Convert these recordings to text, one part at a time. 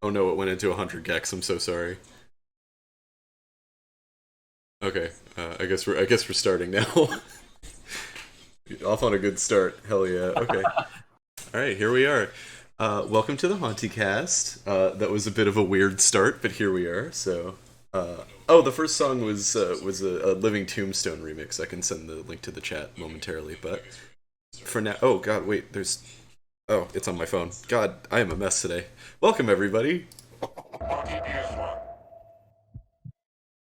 Oh no, it went into 100 gex. I'm so sorry. Okay, I guess we're starting now. Off on a good start. Hell yeah. Okay. All right, here we are. Welcome to the HAUNTYCAST. That was a bit of a weird start, but here we are. So, oh, the first song was a Living Tombstone remix. I can send the link to the chat momentarily, but for now, oh god, wait, oh, it's on my phone. God, I am a mess today. Welcome everybody.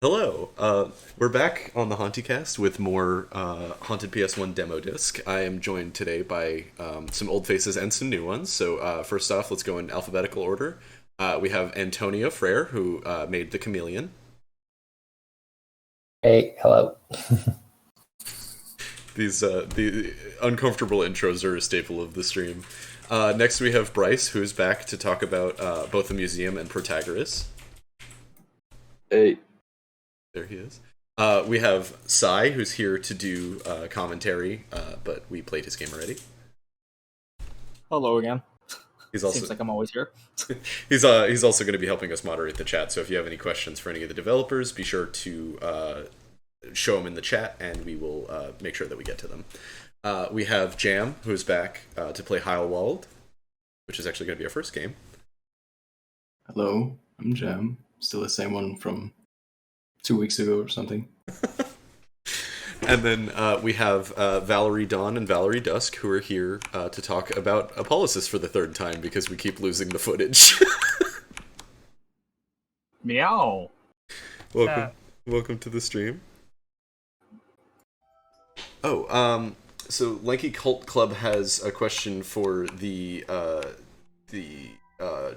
Hello. We're back on the HAUNTYCAST with more Haunted PS1 demo disc. I am joined today by some old faces and some new ones. So first off, let's go in alphabetical order. We have Antonio Frere, who made the Chameleon. Hey, hello. The uncomfortable intros are a staple of the stream. Next we have Bryce, who's back to talk about both the museum and Protagoras. Hey. There he is. We have Sai, who's here to do commentary, but we played his game already. Hello again. He's also Seems like I'm always here. he's also going to be helping us moderate the chat. So if you have any questions for any of the developers, be sure to show them in the chat, and we will make sure that we get to them. We have Jam, who's back to play Heilwald, which is actually going to be our first game. Hello, I'm Jam. Still the same one from 2 weeks ago or something. And then we have Valerie Dawn and Valerie Dusk, who are here to talk about Apollysis for the third time because we keep losing the footage. Meow. Welcome to the stream. Oh, so Lanky Cult Club has a question for the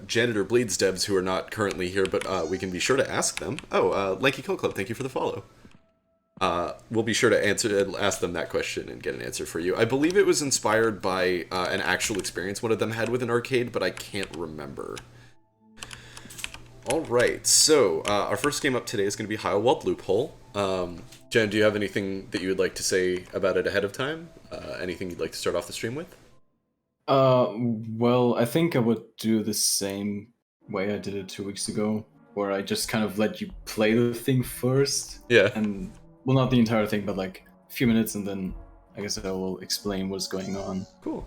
Janitor Bleeds devs who are not currently here, but we can be sure to ask them. Oh, Lanky Cult Club, thank you for the follow. We'll be sure to ask them that question and get an answer for you. I believe it was inspired by an actual experience one of them had with an arcade, but I can't remember. Alright, so our first game up today is going to be Heilwald Loophole. Jen, do you have anything that you would like to say about it ahead of time? Anything you'd like to start off the stream with? Well, I think I would do the same way I did it 2 weeks ago, where I just kind of let you play the thing first. Yeah. And, well, not the entire thing, but like a few minutes, and then I guess I will explain what's going on. Cool.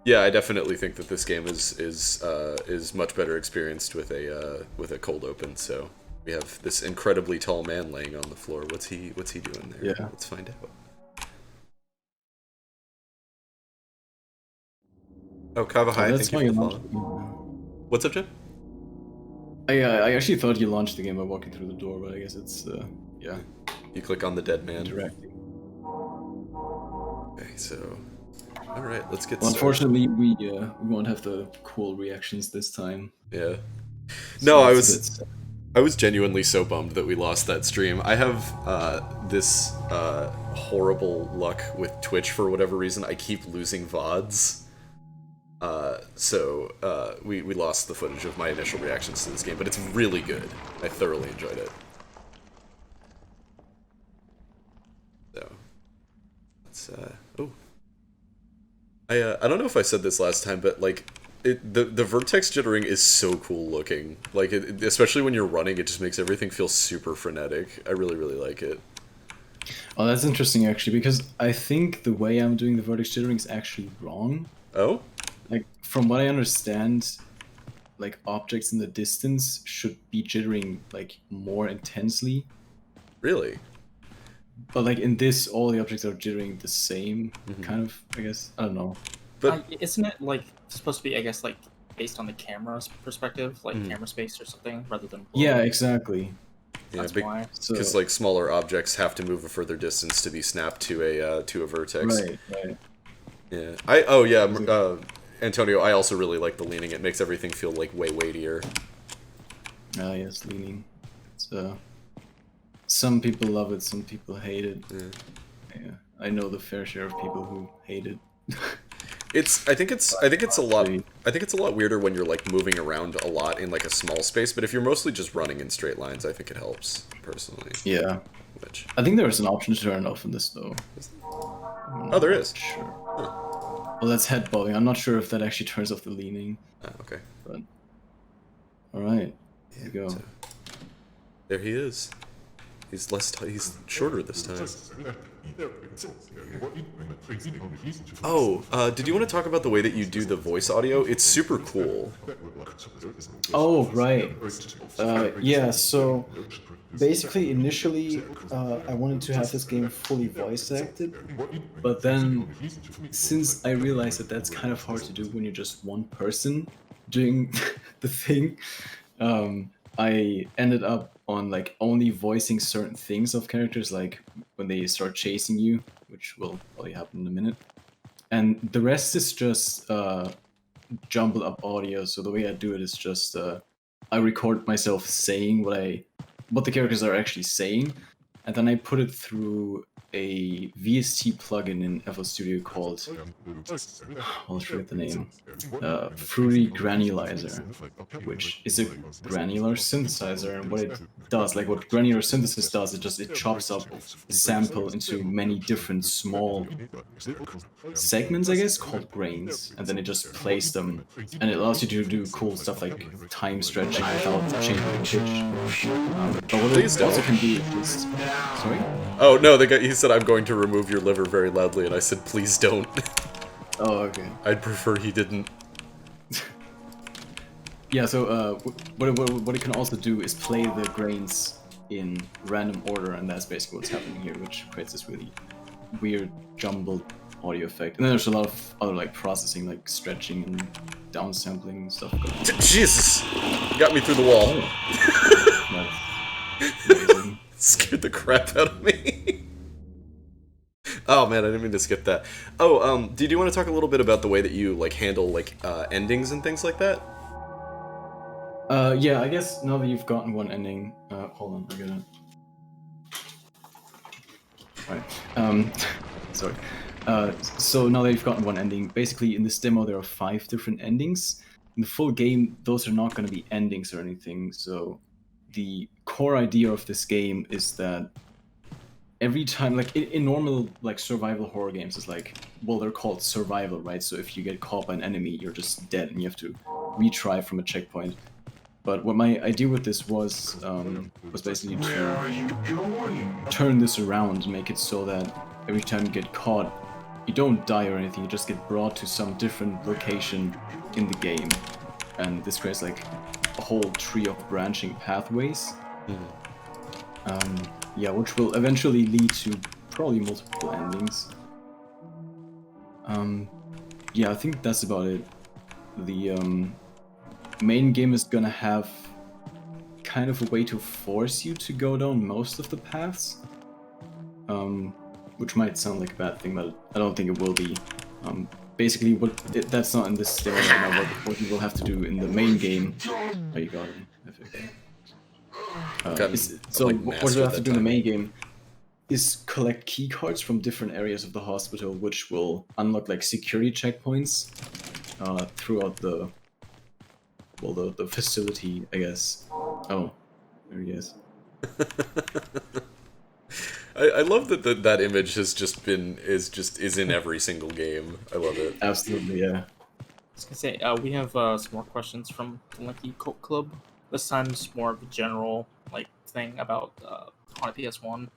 Yeah, I definitely think that this game is much better experienced with a cold open. So we have this incredibly tall man laying on the floor. What's he doing there? Yeah. Let's find out. Oh, Kava, hi, thank you for the follow. What's up, Jen? I actually thought you launched the game by walking through the door, but I guess it's yeah. You click on the dead man. Interacting. Okay, so all right, let's get Well, started. unfortunately, we won't have the cool reactions this time. Yeah. So No, it's a bit sad. I was genuinely so bummed that we lost that stream. I have this horrible luck with Twitch for whatever reason. I keep losing VODs. So we lost the footage of my initial reactions to this game, but it's really good. I thoroughly enjoyed it. So let's oh. I don't know if I said this last time, but like the vertex jittering is so cool looking. Like especially when you're running, it just makes everything feel super frenetic. I really like it. Oh, that's interesting actually, because I think the way I'm doing the vertex jittering is actually wrong. Oh? Like from what I understand, like objects in the distance should be jittering like more intensely. Really? But like in this, all the objects are jittering the same, kind of. I guess I don't know. But isn't it like supposed to be? I guess like based on the camera's perspective, like camera space or something, rather than. Yeah, exactly. yeah, That's why. because like smaller objects have to move a further distance to be snapped to a vertex. Right. Yeah. Antonio, I also really like the leaning. It makes everything feel like way weightier. Ah, yes, leaning. It's some people love it, some people hate it. Yeah, I know the fair share of people who hate it. I think it's a lot weirder when you're like moving around a lot in like a small space, but if you're mostly just running in straight lines, I think it helps personally. Yeah. Which I think there is an option to turn it off in this though. Oh, there is. Sure. Huh. Well, that's head bobbing. I'm not sure if that actually turns off the leaning. Ah, okay. But all right, here we go. So, there he is. He's shorter this time. Oh, did you want to talk about the way that you do the voice audio? It's super cool. Oh, right. Yeah, so basically initially I wanted to have this game fully voice acted, but then since I realized that that's kind of hard to do when you're just one person doing the thing, I ended up on like only voicing certain things of characters, like when they start chasing you, which will probably happen in a minute, and the rest is just jumbled up audio. So the way I do it is just I record myself saying what the characters are actually saying, and then I put it through a VST plugin in FL Studio called, I'll forget the name, Fruity Granulizer, which is a granular synthesizer. And what it does, like what granular synthesis does, it chops up a sample into many different small segments, I guess, called grains, and then it just plays them, and it allows you to do cool stuff like time stretching without changing the pitch. But what it also can do is, sorry? Oh no, he said I'm going to remove your liver very loudly, and I said please don't. Oh, okay. I'd prefer he didn't. Yeah, so what it can also do is play the grains in random order, and that's basically what's happening here, which creates this really weird jumbled audio effect. And then there's a lot of other like processing, like stretching and downsampling and stuff going on. Jesus! Got me through the wall. That's amazing. Scared the crap out of me. Oh man, I didn't mean to skip that. Oh, did you want to talk a little bit about the way that you like handle like endings and things like that? Yeah, I guess now that you've gotten one ending, hold on, I gotta. Alright, sorry. So now that you've gotten one ending, basically in this demo there are 5 different endings. In the full game, those are not going to be endings or anything. So the core idea of this game is that every time, like in normal like survival horror games, it's like, well, they're called survival, right? So if you get caught by an enemy, you're just dead and you have to retry from a checkpoint. But what my idea with this was basically to turn this around, make it so that every time you get caught, you don't die or anything, you just get brought to some different location in the game. And this creates like a whole tree of branching pathways. Yeah, which will eventually lead to probably multiple endings. Yeah, I think that's about it. The main game is gonna have kind of a way to force you to go down most of the paths, which might sound like a bad thing, but I don't think it will be. Basically, that's not in this stage right now. What you will have to do in the main game. Oh, you got him. So what you have to do in the main game is collect key cards from different areas of the hospital, which will unlock like security checkpoints throughout the facility, I guess. Oh, there he is. I love that that image is in every single game. I love it. Absolutely, yeah. I was gonna say we have some more questions from the Lucky Cult Club. This time it's more of a general thing about Haunted PS1.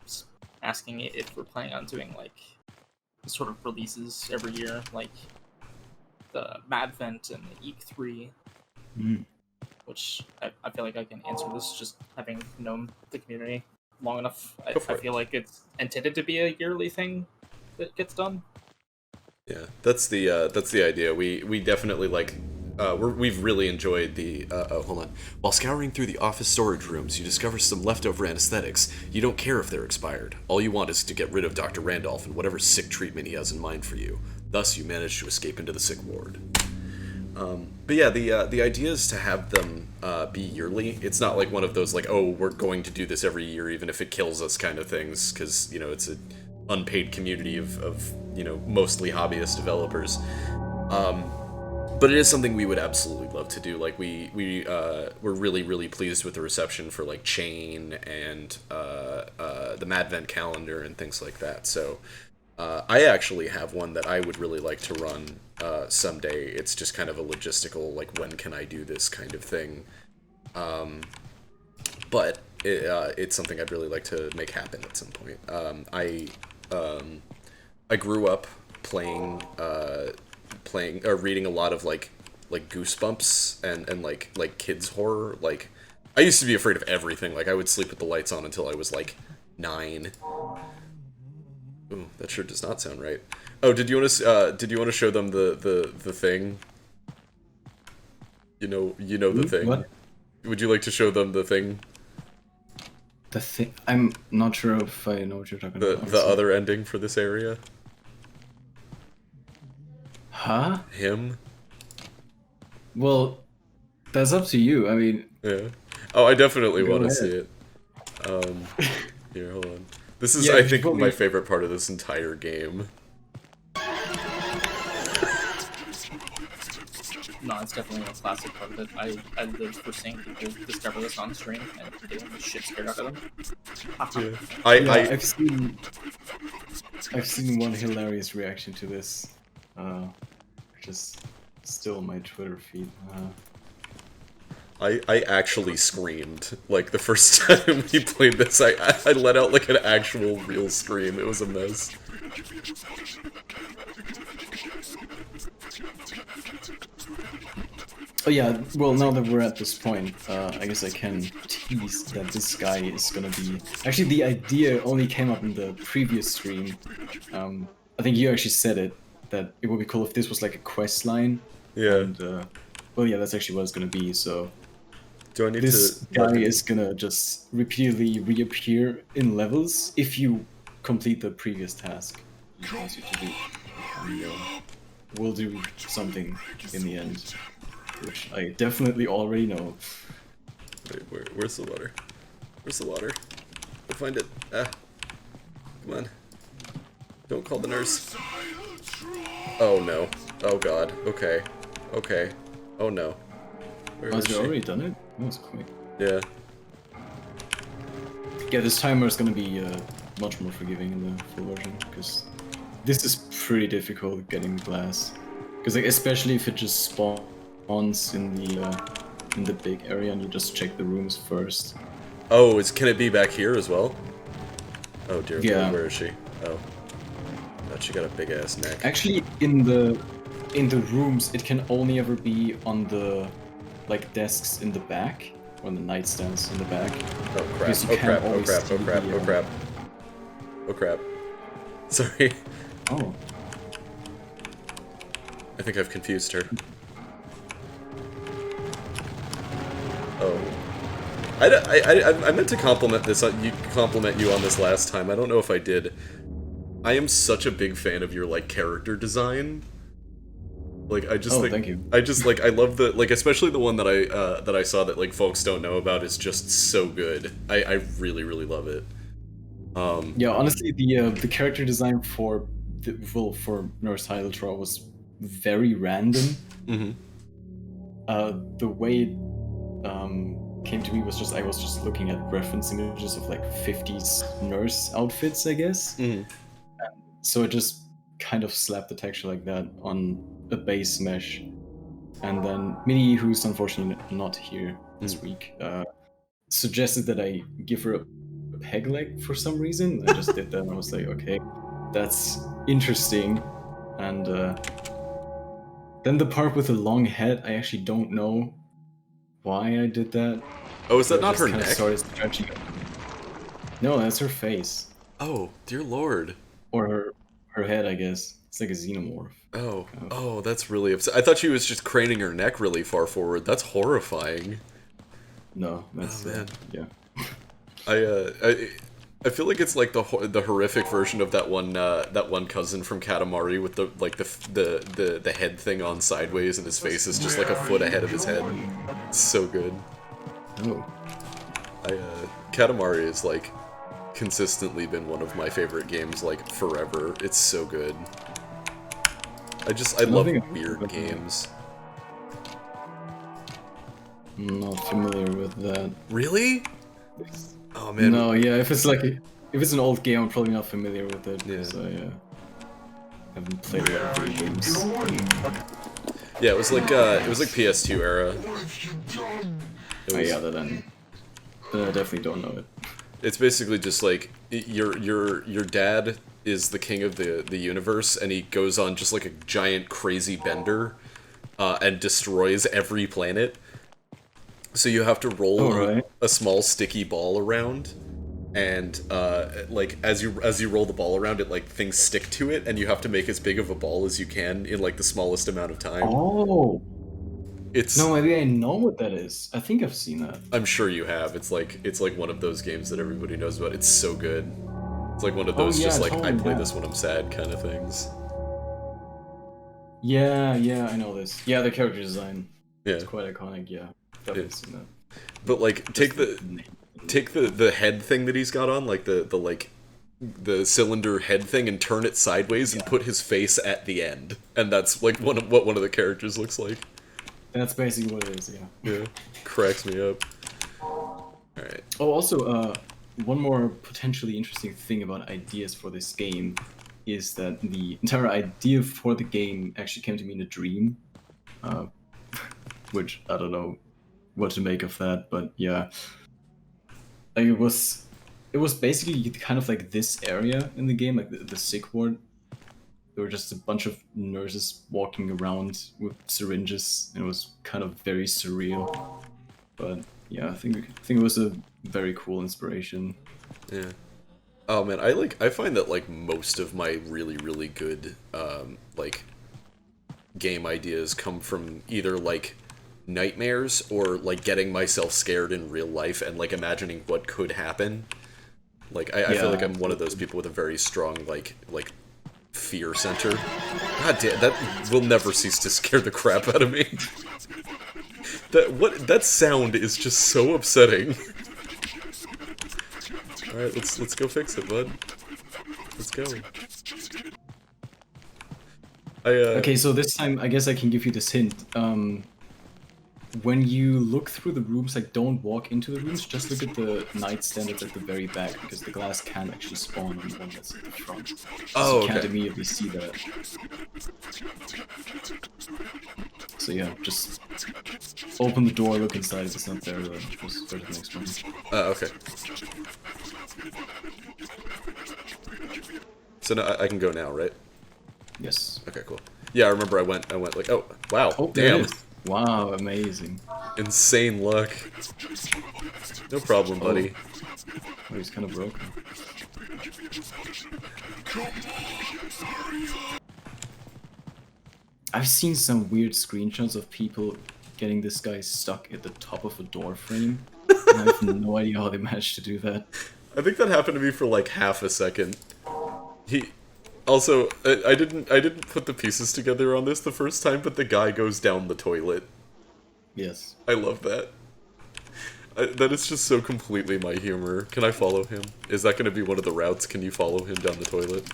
Just asking if we're planning on doing sort of releases every year, like the Mad Vent and the Eek 3. Which I feel like I can answer this just having known the community long enough. I feel like it's intended to be a yearly thing that gets done. Yeah, that's the idea. We definitely we've really enjoyed the hold on. While scouring through the office storage rooms, you discover some leftover anesthetics. You don't care if they're expired. All you want is to get rid of Dr. Randolph and whatever sick treatment he has in mind for you. Thus, you manage to escape into the sick ward. But yeah, the idea is to have them be yearly. It's not like one of those we're going to do this every year even if it kills us kind of things, because it's an unpaid community of mostly hobbyist developers. But it is something we would absolutely love to do. We're really pleased with the reception for Chain and the Mad Vent calendar and things like that. So I actually have one that I would really like to run someday. It's just kind of a logistical, when can I do this kind of thing. But it's something I'd really like to make happen at some point. I grew up playing or reading a lot of Goosebumps and kids horror. I used to be afraid of everything. I would sleep with the lights on until I was 9. Ooh, that sure does not sound right. Oh, did you want to show them the thing? You know the thing. What? Would you like to show them the thing? The thing? I'm not sure if I know what you're talking about. The other ending for this area. Huh? Him? Well, that's up to you. I mean... Yeah. Oh, I definitely want to ahead. see it. Here, hold on. This is, I think, my favorite part of this entire game. No, it's definitely a classic part of it. I live for seeing people discover this on stream and getting the shit scared out of them. I've seen one hilarious reaction to this, which is still on my Twitter feed. I actually screamed the first time we played this. I let out an actual real scream. It was a mess. Oh yeah, well now that we're at this point, I guess I can tease that this guy is gonna be... Actually, the idea only came up in the previous stream. I think you actually said it, that it would be cool if this was a quest line. Yeah. And, well yeah, that's actually what it's gonna be, so... Do I need this guy is gonna just repeatedly reappear in levels if you complete the previous task he wants you to do. And we'll do something in the end, which I definitely already know. Wait, where's the water? Where's the water? Go find it. Ah. Come on. Don't call the nurse. Oh no. Oh god. Okay. Okay. Oh no. Where Has is you she? already done it? That was quick. Yeah. Yeah, this timer is gonna be much more forgiving in the full version, because this is pretty difficult getting glass. Because especially if it just spawns in the big area and you just check the rooms first. Oh, can it be back here as well? Oh dear. Yeah. Where is she? Oh. God, she got a big ass neck. Actually, in the rooms, it can only ever be on the desks in the back, or on the nightstands in the back. Oh crap! Because you Oh can't crap! Oh always crap! see Oh crap! the, Oh crap! Oh crap! Sorry. Oh. I think I've confused her. Oh. I meant to compliment you on this last time. I don't know if I did. I am such a big fan of your like character design. Like I just think, thank you. I love the like, especially the one that I saw that like folks don't know about is just so good. I really love it. Yeah, honestly, the character design for Nurse Heideltraw was very random. Mm-hmm. The way it came to me was I was just looking at reference images of like 50s nurse outfits, I guess. Mm-hmm. So it just kind of slapped the texture like that on a base mesh. And then Minnie, who's unfortunately not here this week, suggested that I give her a peg leg for some reason. I just did that and I was like, okay, that's interesting. And then the part with the long head, I actually don't know why I did that. Oh, is that not her neck? No, that's her face. Oh, dear lord. Or her head, I guess. It's like a xenomorph. Oh, oh, that's really upset. I thought she was just craning her neck really far forward. That's horrifying. No, that's man. Yeah. I feel like it's like the horrific version of that one cousin from Katamari with the head thing on sideways and his face is just like a foot ahead of his head. It's so good. Oh. Katamari is like consistently been one of my favorite games like forever. It's so good. I love weird games. I'm not familiar with that. Really? Oh man. No, yeah, if it's an old game, I'm probably not familiar with it. Yeah. So yeah. I haven't played a lot of video games. Yeah, it was like PS2 era. Yeah, then I definitely don't know it. It's basically just like your dad is the king of the universe, and he goes on just like a giant crazy bender, and destroys every planet. So you have to roll a small sticky ball around, and like as you roll the ball around, it like things stick to it, and you have to make as big of a ball as you can in like the smallest amount of time. Oh. No, maybe I know what that is. I think I've seen that. I'm sure you have. It's like one of those games that everybody knows about. It's so good. It's like one of those just like I play this when I'm sad kind of things. Yeah, I know this. Yeah, the character design. Yeah. It's quite iconic, yeah. Definitely seen that. But like take the head thing that he's got on, like the cylinder head thing, and turn it sideways and put his face at the end. And that's like what one of the characters looks like. That's basically what it is, yeah. Yeah. Cracks me up. Alright. Oh, also, one more potentially interesting thing about ideas for this game is that the entire idea for the game actually came to me in a dream. Which, I don't know what to make of that, but yeah. Like, it was basically kind of like this area in the game, like the sick ward. There were just a bunch of nurses walking around with syringes, and it was kind of very surreal. But yeah, I think it was a very cool inspiration. Yeah. Oh man, I find that like most of my really good like game ideas come from either like nightmares or like getting myself scared in real life and like imagining what could happen. Like I feel like I'm one of those people with a very strong like fear center. God damn, that will never cease to scare the crap out of me. That sound is just so upsetting. All right, let's go fix it, bud. Let's go. Okay, so this time I guess I can give you this hint. When you look through the rooms, like don't walk into the rooms, just look at the nightstand that's at the very back, because the glass can actually spawn on the one that's at the front. So you can't immediately see that. So yeah, just open the door, look inside. If it's not there, then just go to the next one. Okay. So now I can go now, right? Yes. Okay, cool. Yeah, I remember I went like, oh, wow, oh damn. Wow, amazing. Insane luck. No problem, buddy. Oh, he's kind of broken. I've seen some weird screenshots of people getting this guy stuck at the top of a door frame. And I have no idea how they managed to do that. I think that happened to me for like half a second. Also, I didn't put the pieces together on this the first time, but the guy goes down the toilet. Yes. I love that. That is just so completely my humor. Can I follow him? Is that going to be one of the routes? Can you follow him down the toilet?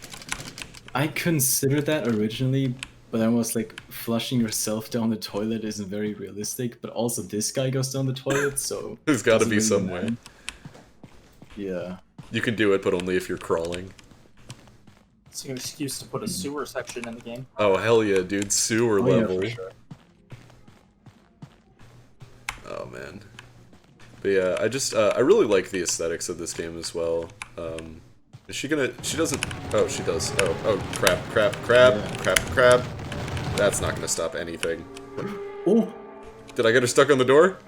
I considered that originally, but I was like, flushing yourself down the toilet isn't very realistic, but also this guy goes down the toilet, so... There's got to be some way. Yeah. You can do it, but only if you're crawling. It's an excuse to put a sewer section in the game. Oh, hell yeah, dude. Sewer level. Yeah, for sure. Oh, man. But yeah, I really like the aesthetics of this game as well. Is she gonna... She doesn't... Oh, she does. Oh, crap. That's not gonna stop anything. Oh! Did I get her stuck on the door?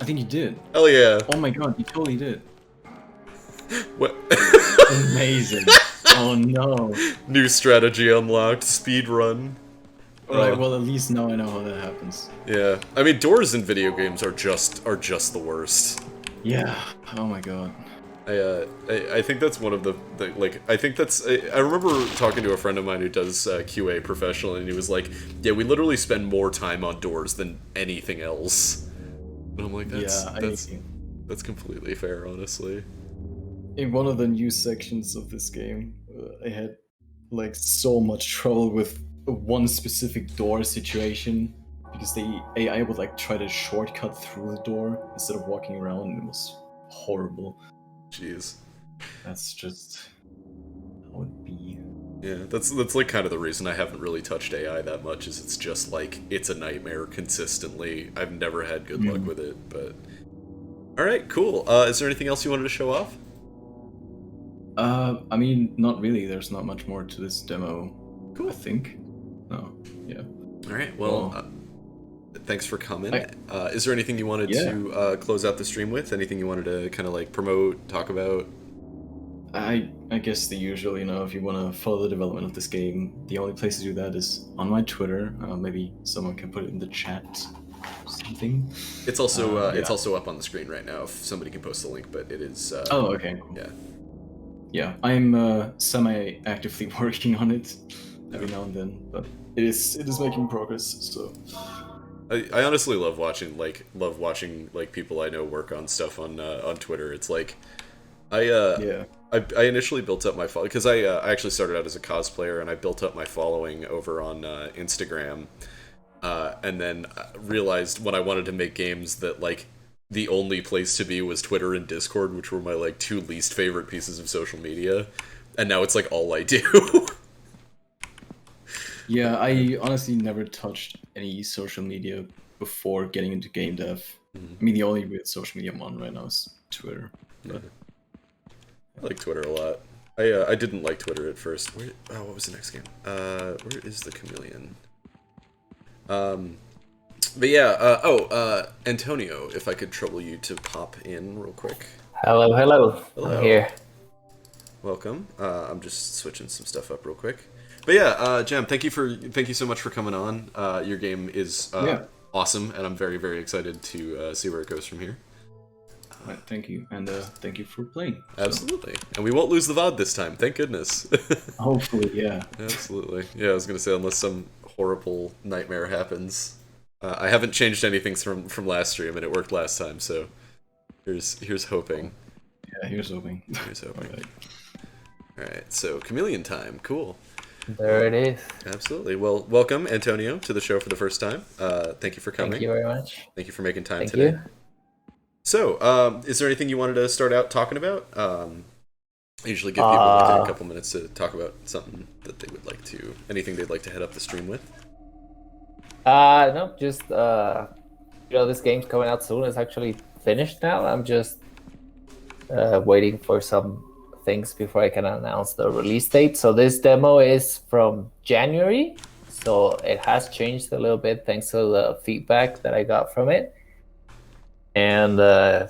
I think you did. Hell yeah. Oh my god, you totally did. What? Amazing. Oh no. New strategy unlocked. Speed run. Alright, well at least now I know how that happens. Yeah. I mean, doors in video games are just the worst. Yeah. Oh my god. I think that's one of the like, I think that's... I remember talking to a friend of mine who does QA professionally, and he was like, yeah, we literally spend more time on doors than anything else. And I'm like, that's completely fair, honestly. In one of the news sections of this game, I had like so much trouble with one specific door situation because the AI would like try to shortcut through the door instead of walking around, and it was horrible. Jeez. That's just how it be. Yeah, that's like kind of the reason I haven't really touched AI that much, is it's just like, it's a nightmare consistently. I've never had good luck with it, but... Alright, cool. Is there anything else you wanted to show off? I mean, not really. There's not much more to this demo. Cool. I think. No. Yeah. Alright, well, thanks for coming. Is there anything you wanted to close out the stream with? Anything you wanted to kind of like promote, talk about? I guess the usual, you know, if you want to follow the development of this game, the only place to do that is on my Twitter. Maybe someone can put it in the chat or something. It's also it's also up on the screen right now if somebody can post the link, but it is... oh, okay. Cool. Yeah. Yeah, I'm semi-actively working on it every now and then, but it is making progress, so... I honestly love watching people I know work on stuff on Twitter. It's like I initially built up my following because I actually started out as a cosplayer, and I built up my following over on Instagram, and then realized when I wanted to make games that like the only place to be was Twitter and Discord, which were my like two least favorite pieces of social media, and now it's like all I do. Yeah, I honestly never touched any social media before getting into game dev. I mean, the only real social media I'm on right now is Twitter. But... I like Twitter a lot. I didn't like Twitter at first. What was the next game? Where is the Chameleon? But yeah, Antonio, if I could trouble you to pop in real quick. Hello. I'm here. Welcome. I'm just switching some stuff up real quick. But yeah, Jam, thank you so much for coming on. Your game is awesome, and I'm very, very excited to see where it goes from here. Right, thank you, and thank you for playing. Absolutely, and we won't lose the VOD this time, thank goodness. Hopefully, yeah. Absolutely. Yeah, I was gonna say, unless some horrible nightmare happens. I haven't changed anything from last stream, and it worked last time, so here's hoping. Yeah, here's hoping. Here's hoping. Alright, so Chameleon time, cool. There it is. Absolutely. Well, welcome, Antonio, to the show for the first time. Thank you for coming. Thank you very much. Thank you for making time Thank today. You. So, is there anything you wanted to start out talking about? I usually give people a couple minutes to talk about something that they would like to, anything they'd like to head up the stream with. No, just this game's coming out soon. It's actually finished now. I'm just waiting for some things before I can announce the release date. So this demo is from January, so it has changed a little bit thanks to the feedback that I got from it. And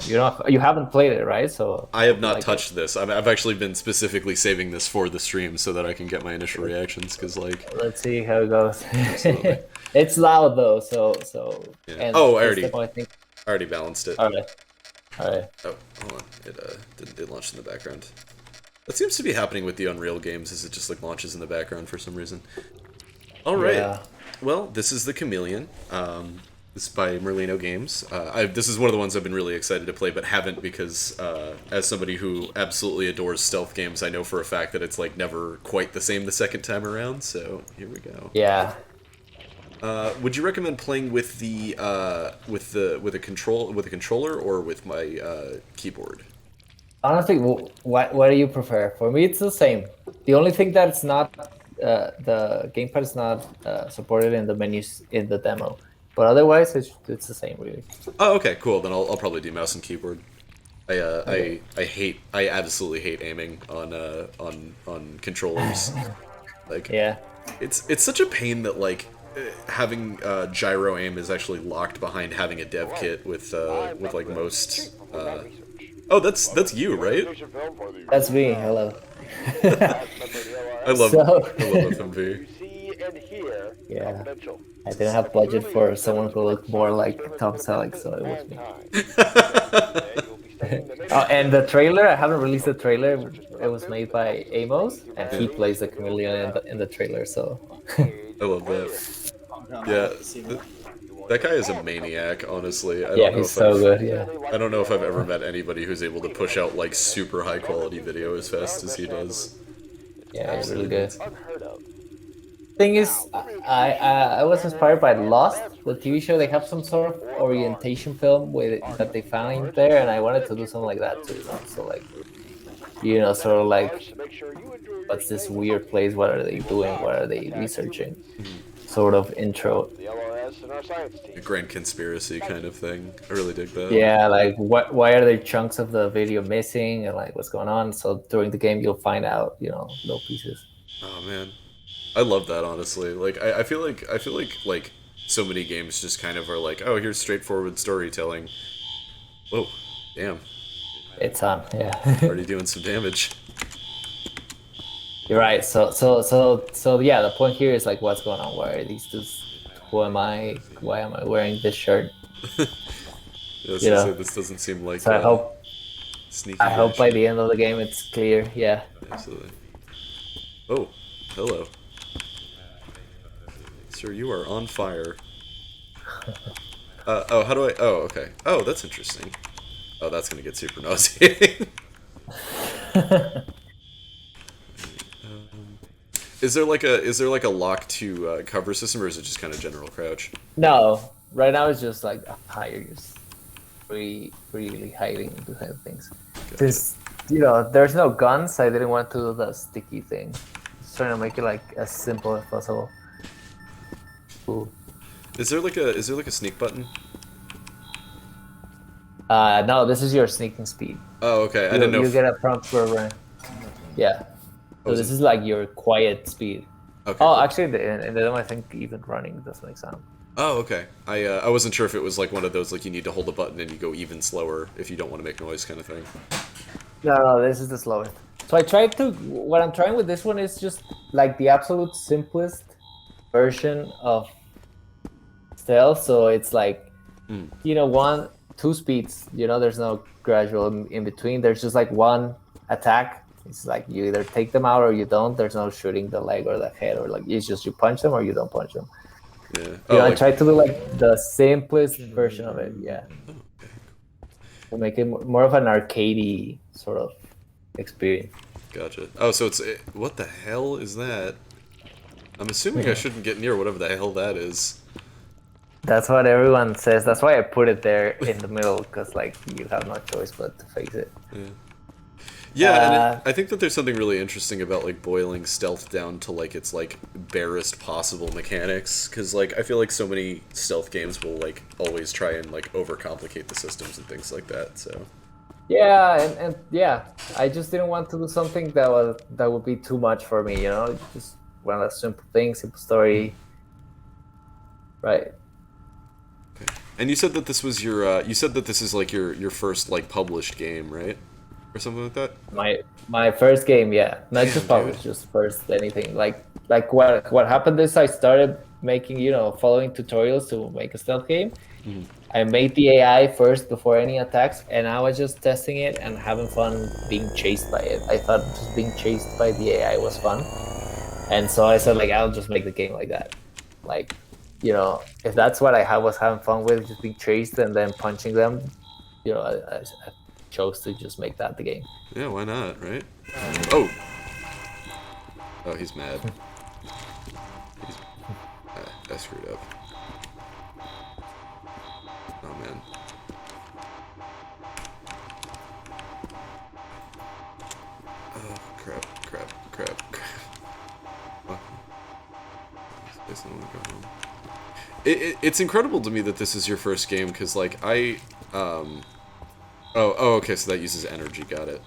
you haven't played it, right? So I have not touched this. I've actually been specifically saving this for the stream so that I can get my initial reactions. Because let's see how it goes. It's loud though, so. Yeah. And I already balanced it. All All right. Oh, hold on. It launched in the background. That seems to be happening with the Unreal games, is it just like launches in the background for some reason. All right. Yeah. Well, this is the Chameleon. This is by Merlino Games. This is one of the ones I've been really excited to play, but haven't because, as somebody who absolutely adores stealth games, I know for a fact that it's like never quite the same the second time around. So here we go. Yeah. Would you recommend playing with the with a controller or with my keyboard? Honestly, what do you prefer? For me, it's the same. The only thing that's not the gamepad is not supported in the menus in the demo, but otherwise it's the same really. Oh, okay, cool. Then I'll probably do mouse and keyboard. Okay. I absolutely hate aiming on controllers. Like, Yeah. it's such a pain that like having gyro aim is actually locked behind having a dev kit with like most. Oh, that's you, right? That's me. Hello. I love FMV. Yeah. I didn't have budget for someone who looked more like Tom Selleck, so it was me. Oh, and the trailer, I haven't released the trailer. It was made by Amos, and he plays the Chameleon in the trailer, so. I love that. Yeah, that guy is a maniac, honestly. He's so good, yeah. I don't know if I've ever met anybody who's able to push out like super high quality video as fast as he does. Yeah, he's really good. Thing is, I was inspired by Lost, the TV show. They have some sort of orientation film that they found there, and I wanted to do something like that too. So like, sort of like, what's this weird place? What are they doing? What are they researching? Sort of intro. A grand conspiracy kind of thing. I really dig that. Yeah, like why are there chunks of the video missing, and like what's going on? So during the game, you'll find out, little pieces. Oh man, I love that, honestly. Like I feel like so many games just kind of are like, oh, here's straightforward storytelling. Whoa, damn. It's on, yeah. Already doing some damage. You're right. So yeah, the point here is like, what's going on? Why are these dudes? Who am I? Why am I wearing this shirt? This doesn't seem like. So I hope. Sneaky. I hope by the end of the game it's clear. Yeah. Absolutely. Oh, hello. Sir, you are on fire. Oh, how do I? Oh, okay. Oh, that's interesting. Oh, that's gonna get super nauseating. Is there like a lock to cover system, or is it just kind of general crouch? No, right now it's just like higher, just freely hiding behind things. There's there's no guns. I didn't want to do the sticky thing. Just trying to make it like as simple as possible. Ooh. Is there like a sneak button? No, this is your sneaking speed. Oh, okay. I didn't know. You get a prompt for a run. Yeah. So this is like your quiet speed. Okay. Oh, cool. actually, in the demo, I think even running doesn't make sound. Oh, okay. I wasn't sure if it was like one of those like you need to hold a button and you go even slower if you don't want to make noise kind of thing. No, this is the slowest. So what I'm trying with this one is just like the absolute simplest version of stealth. So it's like, 2 speeds. There's no gradual in between. There's just like one attack. It's like you either take them out or you don't. There's no shooting the leg or the head, or like it's just you punch them or you don't punch them. Yeah. I tried to do like the simplest version of it. Yeah. To make it more of an arcadey sort of experience. Gotcha. Oh, so what the hell is that? I'm assuming I shouldn't get near whatever the hell that is. That's what everyone says. That's why I put it there in the middle, because like you have no choice but to face it. Yeah, and I think that there's something really interesting about like boiling stealth down to like its like barest possible mechanics, because like I feel like so many stealth games will like always try and like overcomplicate the systems and things like that. So yeah, and yeah, I just didn't want to do something that would be too much for me. Just want a simple thing, simple story. Right. Okay. And you said that this was your you said that this is like your first like published game, right? Or something like that? My first game, yeah. Not just published, just first anything. Like what happened is I started making, following tutorials to make a stealth game. I made the AI first before any attacks, and I was just testing it and having fun being chased by it. I thought just being chased by the AI was fun, and so I said like I'll just make the game like that. Like, if that's what I was having fun with, just being chased and then punching them, I chose to just make that the game. Yeah, why not, right? Oh, he's mad. I screwed up. Oh man. Oh crap. It's incredible to me that this is your first game, because like oh okay, so that uses energy, got it.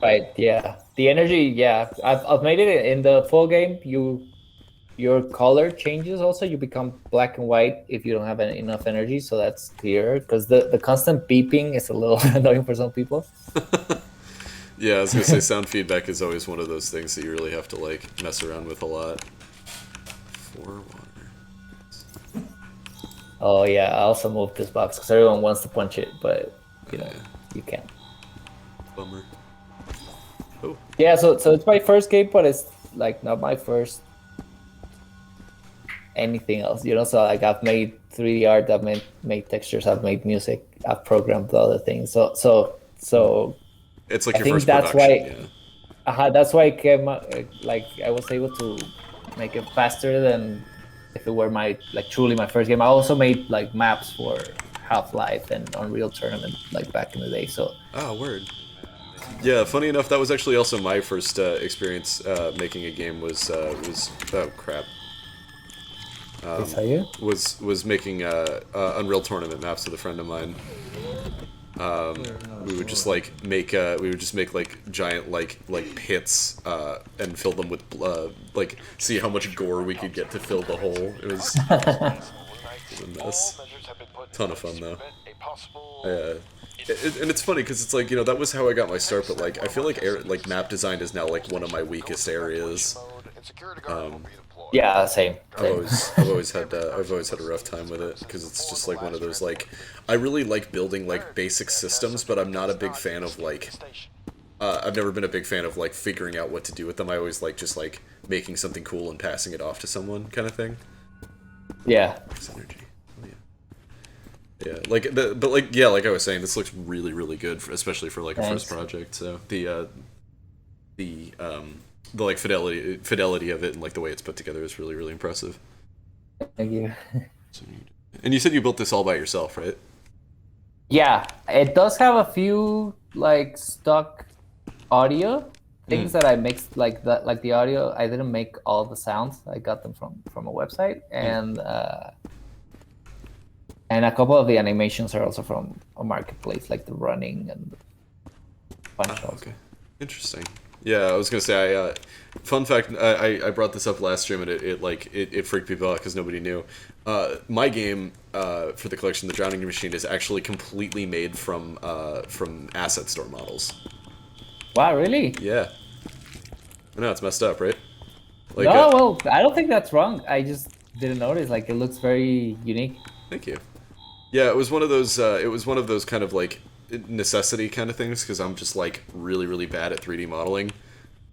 Right, yeah. The energy, yeah. I've made it in the full game. Your color changes also. You become black and white if you don't have enough energy, so that's clear. Because the constant beeping is a little annoying for some people. Yeah, I was gonna say sound feedback is always one of those things that you really have to like mess around with a lot. 4 water. Oh yeah, I also moved this box because everyone wants to punch it, but you can't. Bummer. Oh. Yeah, so it's my first game, but it's like not my first anything else, So like I've made 3D art, I've made textures, I've made music, I've programmed other things. So it's like I your think first that's production. why, that's why it came like I was able to make it faster than if it were truly my first game. I also made like maps for Half-Life and Unreal Tournament like back in the day. So word. Yeah, funny enough, that was actually also my first experience making a game. Was oh crap. Was making Unreal Tournament maps with a friend of mine. We would just make like giant like pits and fill them with like see how much gore we could get to fill the hole. It was a mess. Ton of fun though. And it's funny because it's like that was how I got my start, but like I feel like map design is now like one of my weakest areas. Yeah, same. I've always had a rough time with it because it's just like one of those like I really like building like basic systems, but I'm not a big fan of like I've never been a big fan of like figuring out what to do with them. I always like just like making something cool and passing it off to someone kind of thing. Yeah. Energy. Oh, yeah, like I was saying, this looks really really good, especially for like a first project. So the like fidelity of it and like the way it's put together is really really impressive. Thank you. And you said you built this all by yourself, right? Yeah, it does have a few like stock audio things that I mixed, like the audio. I didn't make all the sounds. I got them from a website, and a couple of the animations are also from a marketplace, like the running and bunch of. Okay, interesting. Yeah, I was gonna say, fun fact, I brought this up last stream and it freaked people out because nobody knew. My game for the collection, The Drowning Machine, is actually completely made from asset store models. Wow, really? Yeah. I know, it's messed up, right? Like, well, I don't think that's wrong. I just didn't notice. Like, it looks very unique. Thank you. Yeah, it was one of those. It was one of those kind of like necessity kind of things because I'm just like really really bad at 3D modeling,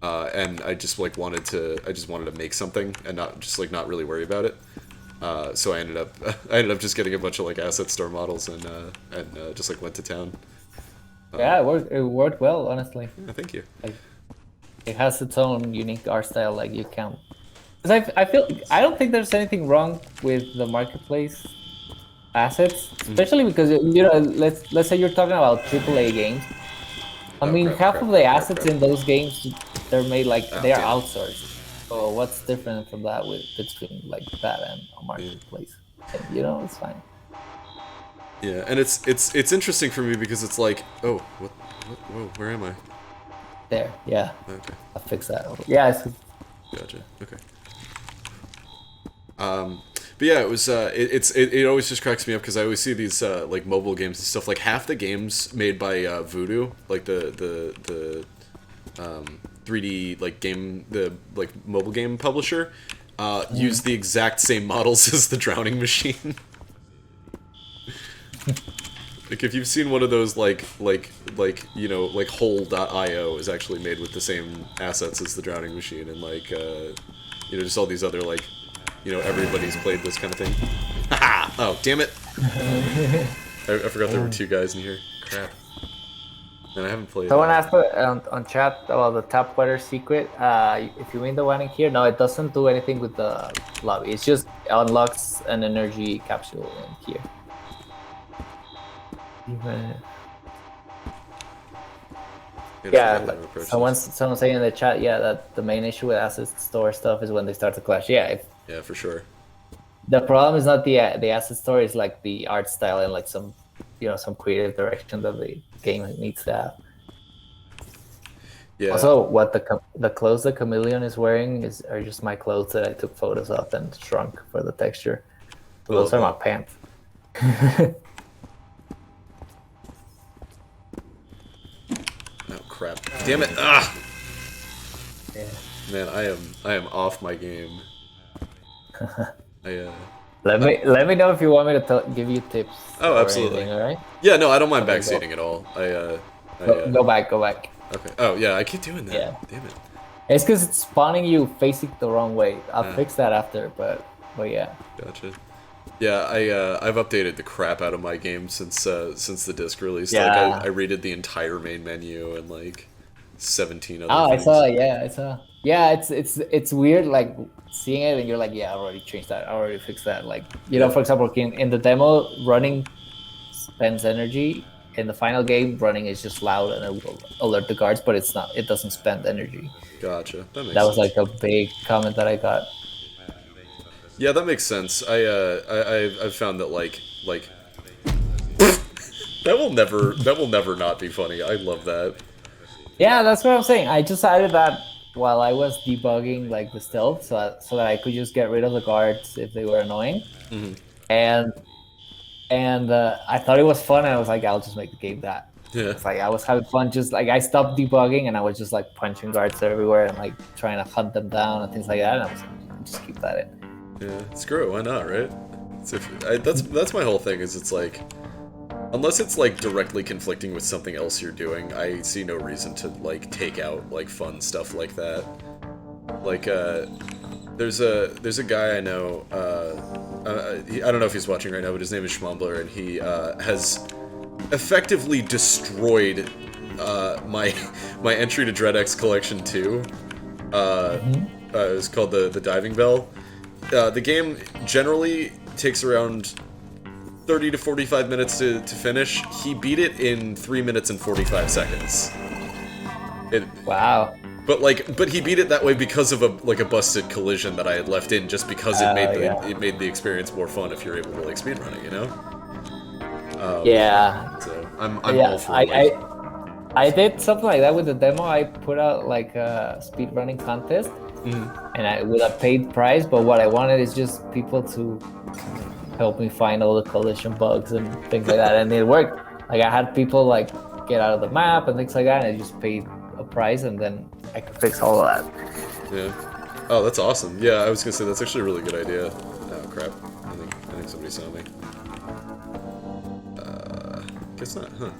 and I just like wanted to make something and not really worry about it. So I ended up just getting a bunch of like asset store models and just like went to town. Yeah, it worked well, honestly. Yeah, thank you. Like, it has its own unique art style. Like you can't. Because I don't think there's anything wrong with the marketplace assets, especially because let's say you're talking about AAA games. I mean, half of the assets in those games, they're made like they are outsourced. So what's different from that between like that and a marketplace? And, it's fine. Yeah, and it's interesting for me because it's like, oh, whoa, where am I? There, yeah. Okay. I'll fix that. Yeah. Gotcha. Okay. But yeah, it was. It always just cracks me up because I always see these like mobile games and stuff. Like half the games made by Voodoo, like the 3D like game, the like mobile game publisher, use the exact same models as the Drowning Machine. Like if you've seen one of those like you know like Hole.io is actually made with the same assets as the Drowning Machine and like you know just all these other like you know everybody's played this kind of thing. Haha! Oh damn it! I forgot there were two guys in here. Crap. And I haven't played. Someone asked on chat about the tap water secret. If you win the one in here, no, it doesn't do anything with the lobby. It's just unlocks an energy capsule in here. Yeah, someone's saying in the chat, yeah, that the main issue with asset store stuff is when they start to clash. Yeah, yeah, for sure. The problem is not the asset store; it's like the art style and like some, you know, some creative direction that the game needs to have. Yeah. Also, what the clothes that Chameleon is wearing are just my clothes that I took photos of and shrunk for the texture. Those are my pants. Oh crap! Damn it! Ah! Yeah. Man, I am off my game. Let me know if you want me to give you tips. Oh, absolutely. Anything, all right? Yeah, no, I don't mind backseating at all. Go back. Okay. Oh yeah, I keep doing that. Yeah. Damn it. It's because it's spawning you facing the wrong way. I'll fix that after, but yeah. Gotcha. Yeah, I've updated the crap out of my game since the disc release. Yeah. Like I redid the entire main menu and like 17 other things. I saw. Yeah, it's weird like seeing it and you're like, yeah, I already changed that. I already fixed that. Like, you know, for example, in the demo, running spends energy. In the final game, running is just loud and it will alert the guards, but it doesn't spend energy. Gotcha. That was like a big comment that I got. Yeah, that makes sense. I've found that like that will never not be funny. I love that. Yeah, that's what I'm saying. I just added that while I was debugging like the stealth, so that I could just get rid of the guards if they were annoying. Mm-hmm. And I thought it was fun, and I was like, I'll just make the game that. Yeah. It's like I was having fun, just like I stopped debugging, and I was just like punching guards everywhere and like trying to hunt them down and things like that. And I was like, just keep that in. Yeah, screw it. Why not, right? That's my whole thing. Is it's like, unless it's like directly conflicting with something else you're doing, I see no reason to like take out like fun stuff like that. Like there's a guy I know. I don't know if he's watching right now, but his name is Schmumbler, and he has effectively destroyed my entry to DreadX Collection 2. It's called the Diving Bell. The game generally takes around 30 to 45 minutes to finish. He beat it in 3 minutes and 45 seconds. Wow. But he beat it that way because of a busted collision that I had left in, just because it made the experience more fun if you're able to like speedrun it, you know? Yeah. So I'm all for it. I did something like that with the demo. I put out like a speedrunning contest, and with a paid prize. But what I wanted is just people to help me find all the collision bugs and things like that, and it worked. Like I had people like get out of the map and things like that, and I just paid a price, and then I could fix all of that. Yeah. Oh, that's awesome. Yeah, I was gonna say that's actually a really good idea. Oh crap! I think somebody saw me. Guess not, huh?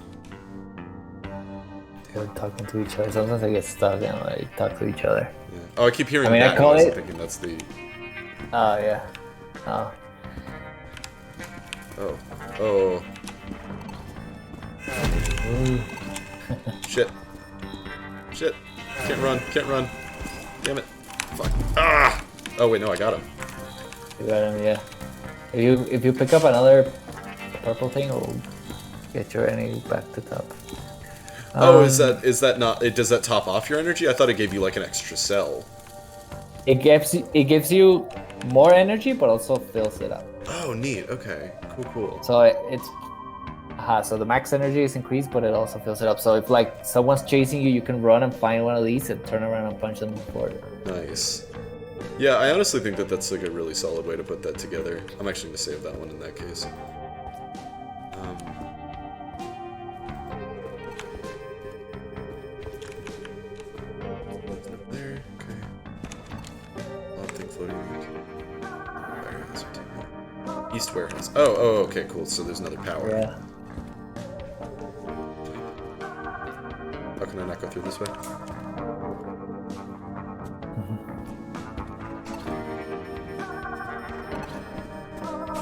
We're talking to each other. Sometimes I get stuck and like talk to each other. Yeah. Oh, I keep hearing. I call it. I'm thinking that's the. Oh yeah. Oh. Oh. Shit. Can't run. Damn it. Fuck. Ah! Oh wait, no, I got him. You got him, yeah. If you pick up another purple thing, it'll get your energy back to top. Is that not? Does that top off your energy? I thought it gave you like an extra cell. It gives you more energy, but also fills it up. Oh, neat. Okay. Cool. So so the max energy is increased, but it also fills it up. So if like someone's chasing you, you can run and find one of these and turn around and punch them before. Nice. Yeah, I honestly think that's like a really solid way to put that together. I'm actually gonna save that one in that case. There. Okay. Floating. East warehouse. Oh, okay, cool. So there's another power. Yeah. How can I not go through this way?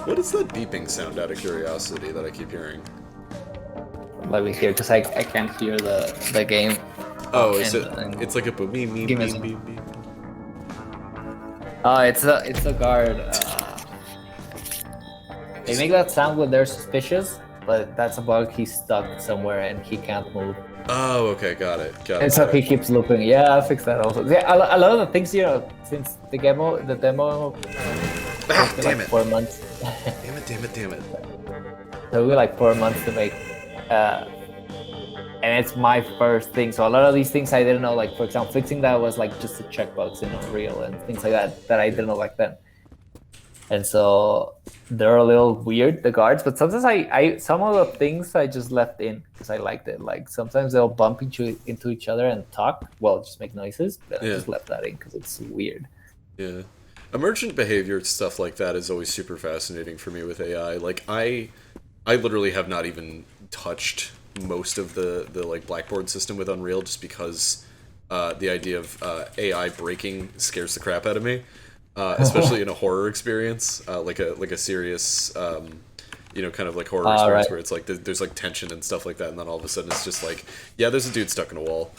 What is that beeping sound, out of curiosity, that I keep hearing? Let me hear, because I can't hear the game. Oh, is it? It's like a boom, beep, beep, beep, beep. It's a guard. They make that sound when they're suspicious, but that's a bug. He's stuck somewhere and he can't move. Oh, okay, got it. And so he keeps looping. Yeah, I'll fix that also. Yeah, a lot of the things, since the demo took like 4 months. Damn it. So we like 4 months to make, and it's my first thing. So a lot of these things I didn't know. Like, for example, fixing that was like just the checkbox in Unreal and things like that I didn't know back then. And so they're a little weird, the guards, but sometimes I some of the things I just left in because I liked it. Like sometimes they'll bump into each other and talk, just make noises. But I just left that in because it's weird. Yeah. Emergent behavior stuff like that is always super fascinating for me with AI. Like I literally have not even touched most of the like Blackboard system with Unreal just because the idea of AI breaking scares the crap out of me. Especially in a horror experience, like a serious, kind of like horror experience where it's like there's like tension and stuff like that, and then all of a sudden it's just like, yeah, there's a dude stuck in a wall.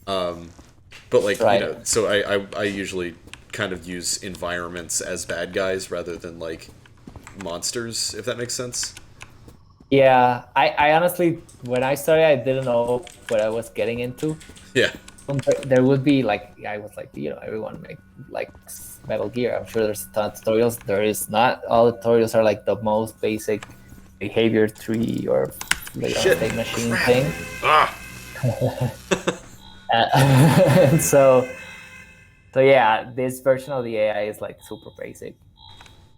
But like, so I usually kind of use environments as bad guys rather than like monsters, if that makes sense. Yeah, I honestly, when I started, I didn't know what I was getting into. Yeah. There would be like, I was like, everyone make like Metal Gear. I'm sure there's a ton of tutorials. There is not. All the tutorials are like the most basic behavior tree or state machine thing. So yeah, this version of the AI is like super basic.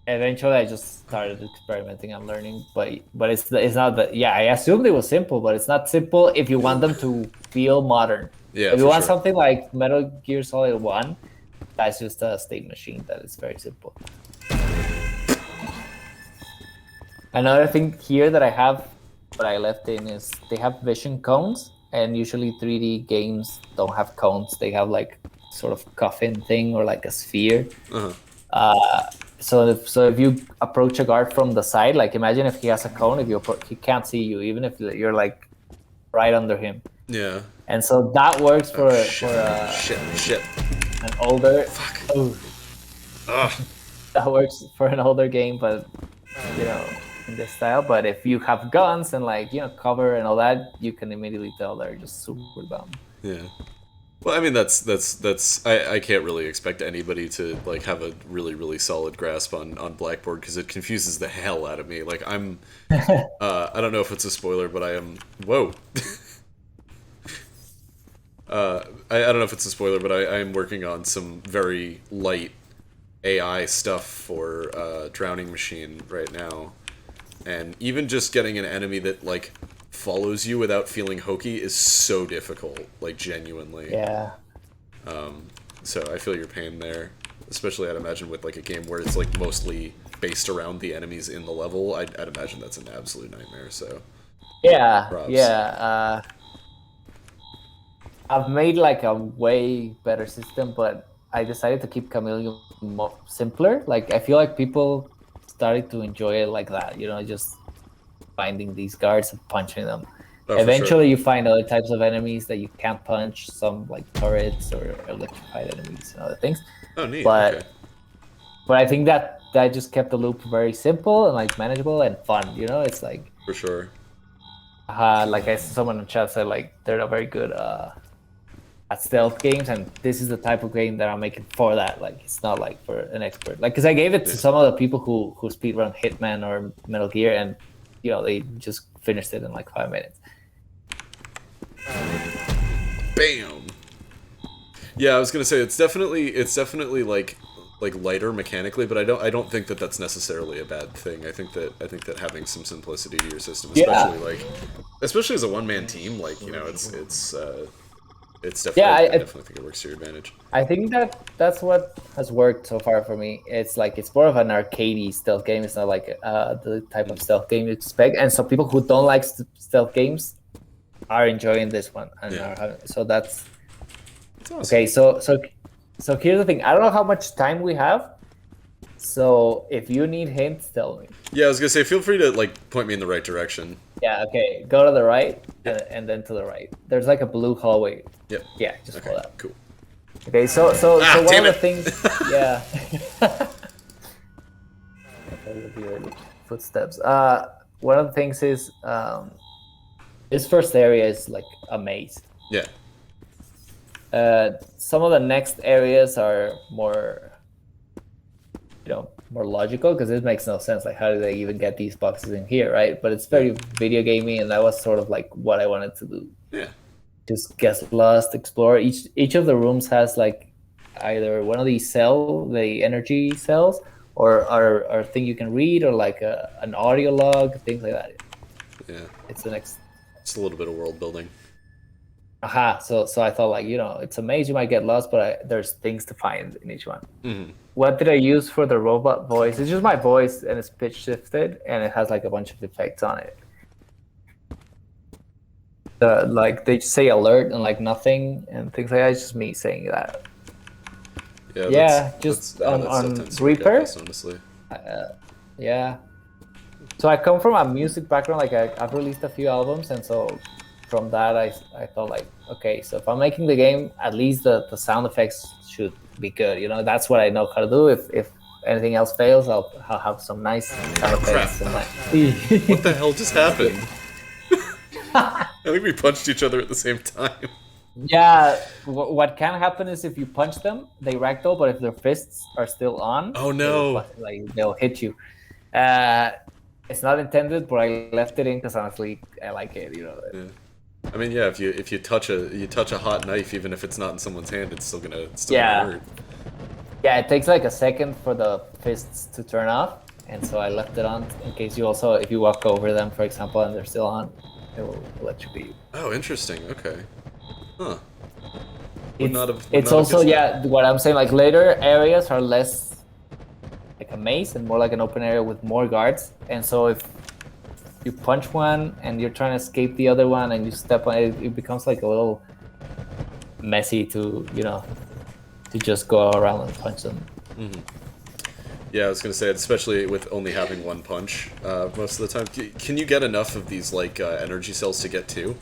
Eventually, I just started experimenting and learning, but it's not that. Yeah, I assumed it was simple, but it's not simple if you want them to feel modern. Yeah, if you want something like Metal Gear Solid 1, that's just a state machine that is very simple. Another thing here that I have, what I left in, is they have vision cones, and usually 3D games don't have cones. They have like sort of coffin thing or like a sphere. So if you approach a guard from the side, like imagine if he has a cone, he can't see you, even if you're like right under him. Yeah. And so that works for shit. An older. Fuck. That works for an older game, but in this style. But if you have guns and like cover and all that, you can immediately tell they're just super dumb. Yeah. Well, I mean that's I can't really expect anybody to like have a really, really solid grasp on Blackboard because it confuses the hell out of me. Like I'm I don't know if it's a spoiler, but I am I don't know if it's a spoiler, but I am working on some very light AI stuff for Drowning Machine right now. And even just getting an enemy that like follows you without feeling hokey is so difficult, like genuinely. Yeah. So I feel your pain there, especially I'd imagine with like a game where it's like mostly based around the enemies in the level. I'd imagine that's an absolute nightmare. So yeah, props. Yeah. I've made like a way better system, but I decided to keep Chameleon simpler. Like I feel like people started to enjoy it like that, just finding these guards and punching them. Eventually you find other types of enemies that you can't punch, some like turrets or electrified enemies and other things. Oh, neat. But I think that just kept the loop very simple and like manageable and fun, it's like for sure. Like someone in the chat said, like they're not very good at stealth games, and this is the type of game that I'm making for that. Like it's not like for an expert, like because I gave it to some of the people who speedrun Hitman or Metal Gear, and they just finished it in like 5 minutes. Bam. Yeah, I was gonna say it's definitely like lighter mechanically, but I don't think that that's necessarily a bad thing. I think that having some simplicity to your system, especially as a one-man team, like it's it's definitely. Yeah, I definitely think it works to your advantage. I think that's what has worked so far for me. It's like it's more of an arcadey stealth game. It's not like the type of stealth game you expect. And so people who don't like stealth games are enjoying this one, and are having, so that's awesome. Okay. So here's the thing. I don't know how much time we have. So if you need hints, tell me. Yeah, I was gonna say, feel free to like point me in the right direction. Yeah. Okay. Go to the right, and then to the right. There's like a blue hallway. Yep. Yeah. Just follow that. Cool. Okay. So one of the things. Yeah. Footsteps. One of the things is this first area is like a maze. Yeah. Some of the next areas are more, more logical because it makes no sense. Like, how do they even get these boxes in here, right? But it's very video gamey, and that was sort of like what I wanted to do. Yeah. Just get lost, explore. Each of the rooms has like either one of these the energy cells, or a thing you can read, or like an audio log, things like that. Yeah. It's the next. It's a little bit of world building. Aha. So I thought, like, it's a maze, you might get lost, but there's things to find in each one. Mm-hmm. What did I use for the robot voice? It's just my voice, and it's pitch shifted, and it has like a bunch of effects on it. Like they say alert and like nothing and things like that. It's just me saying that. Yeah. Just on Reaper. Honestly. Yeah. So I come from a music background. Like I've released a few albums, and so from that I thought, like, okay, so if I'm making the game, at least the sound effects should be good. That's what I know how to do. If anything else fails, I'll have some nice sound effects. What the hell just happened? I think we punched each other at the same time. Yeah, what can happen is if you punch them, they ragdoll, but if their fists are still on, oh no, they'll hit you. It's not intended, but I left it in because honestly, I like it. Yeah. I mean, yeah. If you touch a hot knife, even if it's not in someone's hand, it's still gonna hurt. Yeah, it takes like a second for the fists to turn off, and so I left it on in case if you walk over them, for example, and they're still on, it will electrocute you. Oh, interesting. Okay. Huh. It's also what I'm saying. Like later areas are less like a maze and more like an open area with more guards, and so if you punch one and you're trying to escape the other one and you step on it, it becomes like a little messy to to just go around and punch them. Mm-hmm. Yeah, I was gonna say, especially with only having one punch most of the time. Can you get enough of these like energy cells to get two?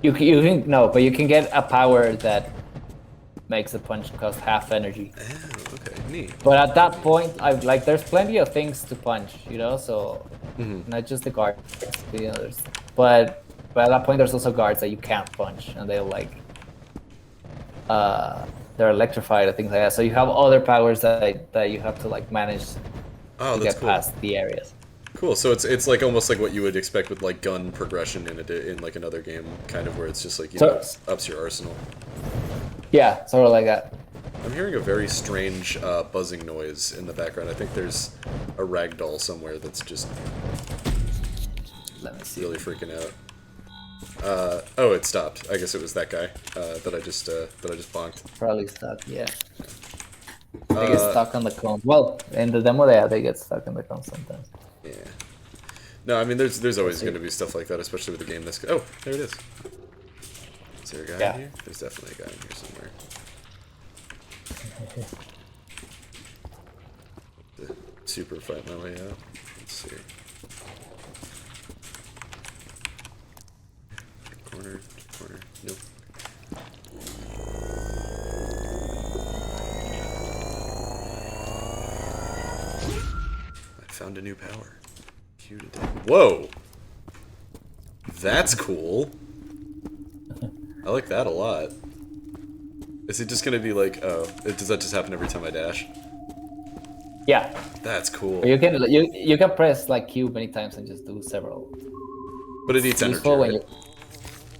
You can no, but you can get a power that makes a punch cost half energy. Oh, okay, neat. But at that point, there's plenty of things to punch, so not just the guards, the others. But at that point, there's also guards that you can't punch, and they're like they're electrified or things like that. So you have other powers that you have to like manage to get past the areas. Cool. So it's like almost like what you would expect with like gun progression in like another game, kind of where it's just like ups your arsenal. Yeah, sort of like that. I'm hearing a very strange buzzing noise in the background. I think there's a ragdoll somewhere that's just really freaking out. Oh, it stopped. I guess it was that guy that I just bonked. Probably stuck. Yeah. They get stuck on the cones. Well, in the demo, they get stuck on the cones sometimes. Yeah. No, I mean, there's always going to be stuff like that, especially with a game this. Oh, there it is. Is there a guy in here? There's definitely a guy in here somewhere. Super fight my way out. Let's see. Corner. Nope. I found a new power. Q to damage. Whoa! That's cool. I like that a lot. Is it just gonna be like, does that just happen every time I dash? Yeah. That's cool. You can press like Q many times and just do several. But it eats energy, right?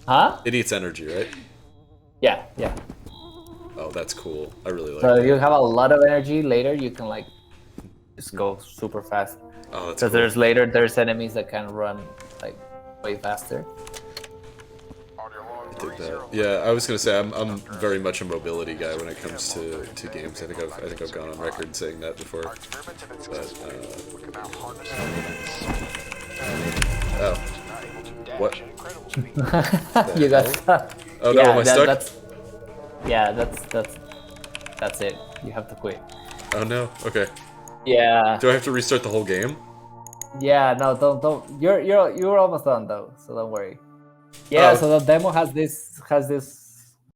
Huh? It eats energy, right? Yeah. Oh, that's cool. I really like that. So if that. you have a lot of energy later, you can like just go super fast. Oh, that's cool. Because there's enemies that can run like way faster. did that. Yeah, I was gonna say I'm very much a mobility guy when it comes to games. I think I've gone on record saying that before. But oh, what? You got stuck. Oh no, am I stuck? That's it. You have to quit. Oh no. Okay. Yeah. Do I have to restart the whole game? Yeah. No, don't. You're almost done though, so don't worry. Yeah. Oh. So the demo has this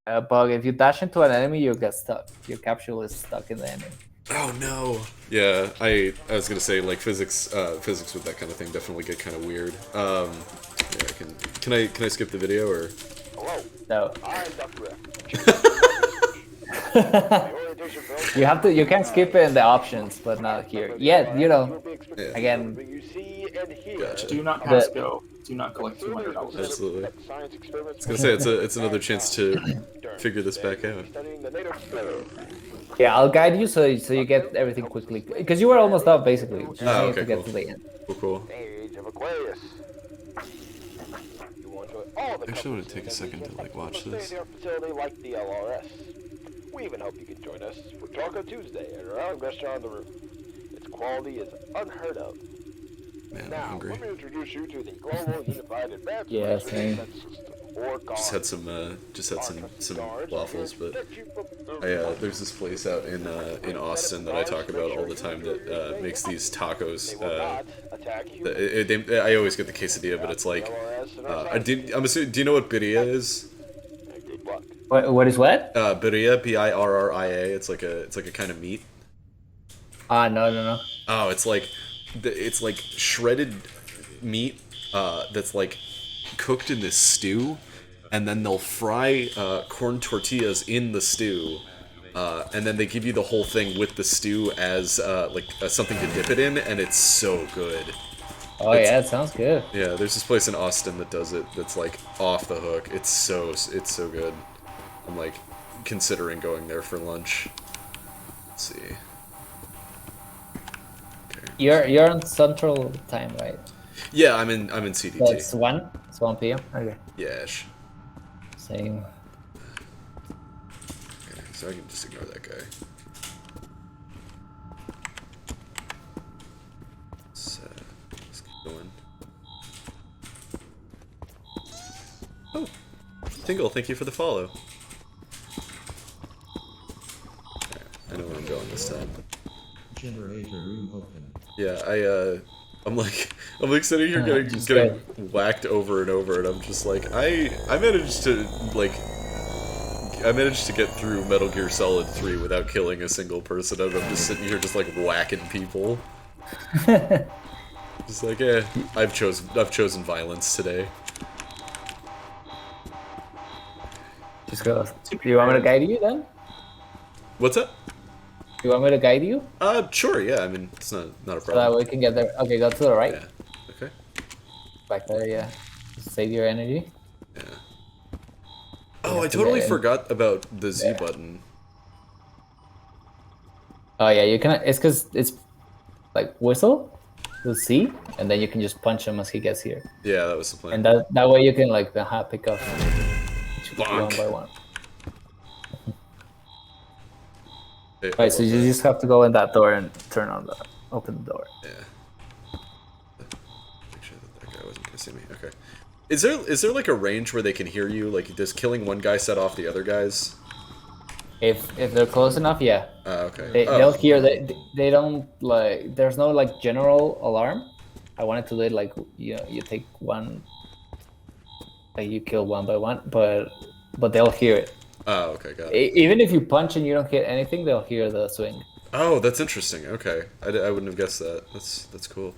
bug. If you dash into an enemy, you get stuck. Your capsule is stuck in the enemy. Oh no. Yeah, I was gonna say like physics with that kind of thing definitely get kind of weird. Yeah, can I skip the video or? Hello. No. I'm Dr. You can skip it in the options, but not here. Yeah, you know. Yeah. Again. Gotcha. Do not pass go. Do not collect $200. Absolutely. I was gonna say it's another chance to figure this back out. Yeah, I'll guide you so you get everything quickly because you were almost done basically. You just need okay, to get cool. to the end. Cool. Age of Aquarius. You will enjoy all the Actually, I want to take a second to like watch this. Stay in our facility like the LRS. We even hope you can join us for Taco Tuesday at our own restaurant on the roof. Its quality is unheard of. Man, I'm Now, hungry. let me introduce you to the Global Unified Advanced Yeah, System, same. or GAR. Just had some waffles, but there's this place out in Austin that I talk about all the time that makes these tacos. I always get the quesadilla, but it's like I'm assuming. Do you know what birria is? Good luck. What is what? Birria, birria. It's like a kind of meat. No. Oh, it's like shredded meat that's like cooked in this stew, and then they'll fry corn tortillas in the stew, and then they give you the whole thing with the stew as something to dip it in, and it's so good. Oh yeah, it sounds good. Yeah, there's this place in Austin that does it that's like off the hook. It's so good. I'm like considering going there for lunch. Let's see. You're on Central Time, right? Yeah, I'm in CDT. So it's 1 p.m. Okay. Yes. Same. Okay, so I can just ignore that guy. Let's keep going. Oh, Tingle, thank you for the follow. Right, I know where I'm going this time. Generator room open. Yeah, I'm like sitting here getting whacked over and over, and I'm just like, I managed to get through Metal Gear Solid 3 without killing a single person, and I'm just sitting here just like whacking people. Just like, I've chosen violence today. Just go. Do you want me to guide you then? What's up? You want me to guide you? Sure, yeah, I mean, it's not a So that problem. we can get there. Okay, go to the right. Yeah, okay. Back there, yeah. Save your energy. Yeah. Oh, I totally forgot about the Z button. Oh yeah, you can. It's because it's like whistle with C, and then you can just punch him as he gets here, Yeah, that was the plan. and that way you can like pick up one Bonk. by one. Hey, Right, so you just have to go in that door and open the door. Yeah. Make sure that guy wasn't gonna see me. Okay. Is there like a range where they can hear you? Like, does killing one guy set off the other guys? If they're close enough, yeah. Okay. They'll hear. They don't like. There's no like general alarm. I wanted to do it like you take one. Like you kill one by one, but they'll hear it. Oh, okay, got it. Even if you punch and you don't hit anything, they'll hear the swing. Oh, that's interesting. Okay, I wouldn't have guessed that. That's cool.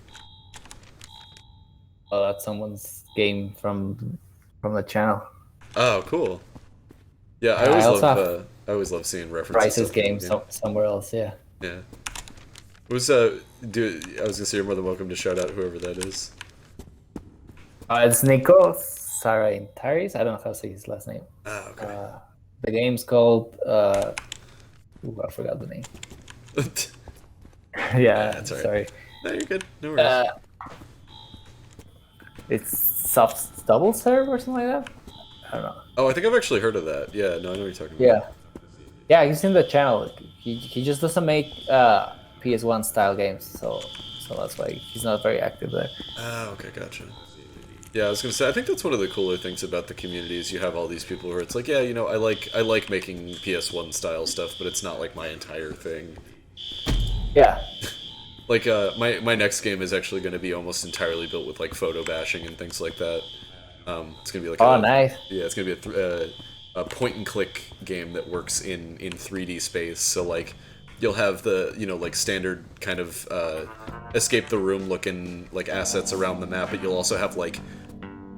Oh, that's someone's game from the channel. Oh, cool. Yeah, I always love seeing references. Price's to game the somewhere else, yeah. Yeah. I was gonna say you're more than welcome to shout out whoever that is. It's Nico Sarantaris. I don't know how to say his last name. Oh, okay. The game's called. I forgot the name. Yeah, that's all right. sorry. No, you're good. No worries. It's Soft Double Serve or something like that. I don't know. Oh, I think I've actually heard of that. Yeah, no, I know what you're talking about. Yeah, he's in the channel. He just doesn't make PS1 style games, so that's why he's not very active there. Ah, okay, gotcha. Yeah, I was gonna say, I think that's one of the cooler things about the community is you have all these people where it's like, yeah, you know, I like making PS1 style stuff, but it's not like my entire thing. Yeah. Like, my next game is actually going to be almost entirely built with like photo bashing and things like that. It's gonna be like nice. Yeah, it's gonna be a point and click game that works in 3D space. So like, you'll have the like standard kind of escape the room looking like assets around the map, but you'll also have like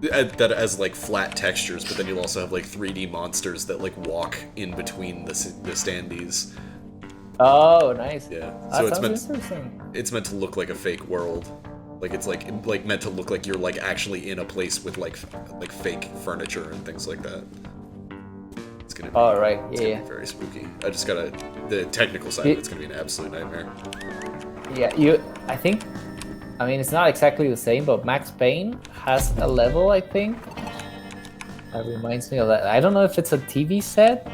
that as like flat textures. But then you'll also have like 3D monsters that like walk in between the standees. Oh, nice. Yeah, So so interesting. it's meant to look like a fake world. Like it's like meant to look like you're like actually in a place with like fake furniture and things like that. It's gonna be, right, it's yeah. gonna be very spooky. I just gotta the technical side of it's gonna be an absolute nightmare. Yeah, I mean, it's not exactly the same, but Max Payne has a level, I think, that reminds me of that. I don't know if it's a TV set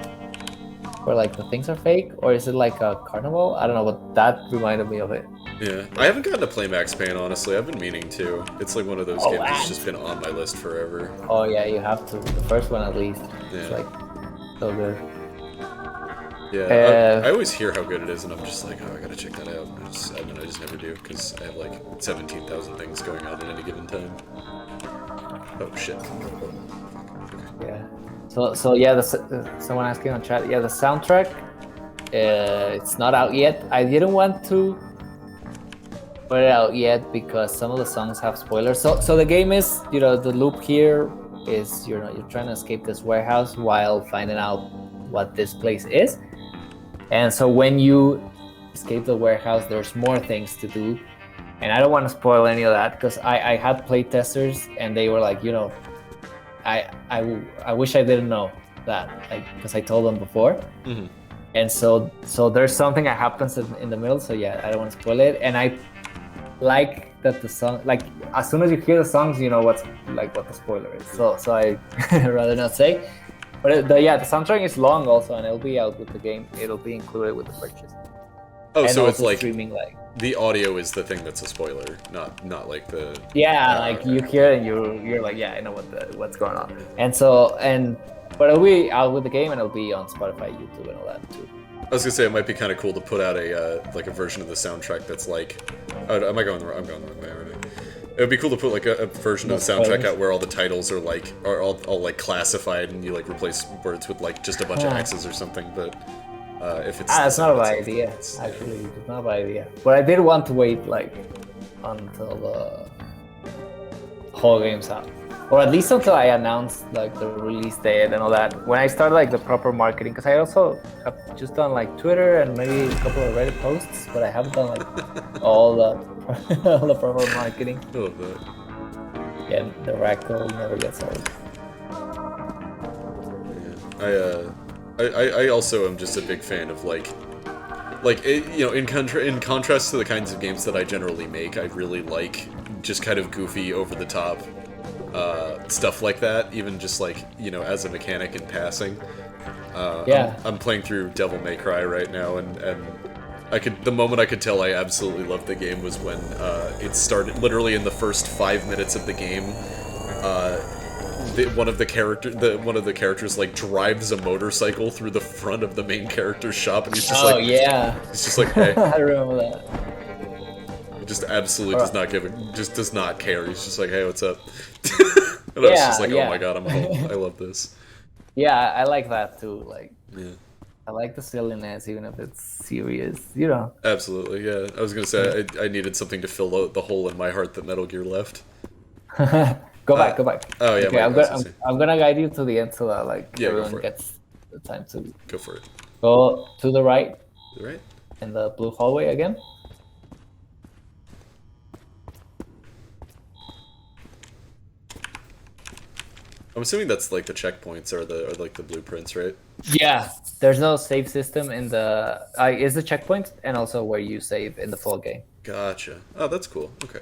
where like the things are fake, or is it like a carnival? I don't know, but that reminded me of it. Yeah, I haven't gotten to play Max Payne, honestly. I've been meaning to. It's like one of those games that's just been on my list forever. Oh yeah, you have to. The first one at least. Yeah. It's like so good. Yeah, I always hear how good it is, and I'm just like, oh, I gotta check that out. I just never do, because I have like 17,000 things going on at any given time. Oh shit. Yeah. So yeah, someone asking on chat. Yeah, the soundtrack. It's not out yet. I didn't want to put it out yet because some of the songs have spoilers. So the game is, the loop here is you're trying to escape this warehouse while finding out what this place is. And so when you escape the warehouse, there's more things to do. And I don't want to spoil any of that because I had playtesters and they were like, I wish I didn't know that, because I told them before. Mm-hmm. And so there's something that happens in the middle. So yeah, I don't want to spoil it. And I like that the song, like as soon as you hear the songs, you know what the spoiler is. So I rather not say. But the soundtrack is long also, and it'll be out with the game. It'll be included with the purchase. Oh, and so it's like streaming, the audio is the thing that's a spoiler, not like the. Yeah, okay. You hear it and you're like, yeah, I know what's going on. But it'll be out with the game, and it'll be on Spotify, YouTube, and all that too. I was gonna say it might be kind of cool to put out a version of the soundtrack that's like. Oh, I'm going the wrong way already. It would be cool to put like a version of the soundtrack out where all the titles are all like classified, and you like replace words with like just a bunch of X's or something. But if it's that's not a bad idea. Actually, it's not a bad idea. But I did want to wait like until the whole game's out, or at least until I announced like the release date and all that. When I start like the proper marketing, because I also have just done like Twitter and maybe a couple of Reddit posts, but I haven't done like all the proper marketing. I love that. Yeah, the ragdoll never gets old. Yeah. I also am just a big fan of in contrast to the kinds of games that I generally make, I really like just kind of goofy, over the top stuff like that, even just like, as a mechanic in passing. I'm playing through Devil May Cry right now, and the moment I could tell I absolutely loved the game was when it started. Literally in the first 5 minutes of the game, one of the characters like drives a motorcycle through the front of the main character's shop, and he's just he's just like, hey. I remember that. He just absolutely does not care. He's just like, hey, what's up? And I was just like, oh my god, I'm home. I love this. Yeah, I like that too. Yeah. I like the silliness, even if it's serious, Absolutely, yeah. I was gonna say I needed something to fill out the hole in my heart that Metal Gear left. Go back. Oh yeah. Okay, I'm gonna guide you to the end so that everyone gets the time to go for it. Go to the right. The right. In the blue hallway again. I'm assuming that's like the checkpoints or like the blueprints, right? Yeah, there's no save system in the. Is the checkpoint and also where you save in the full game. Gotcha. Oh, that's cool. Okay.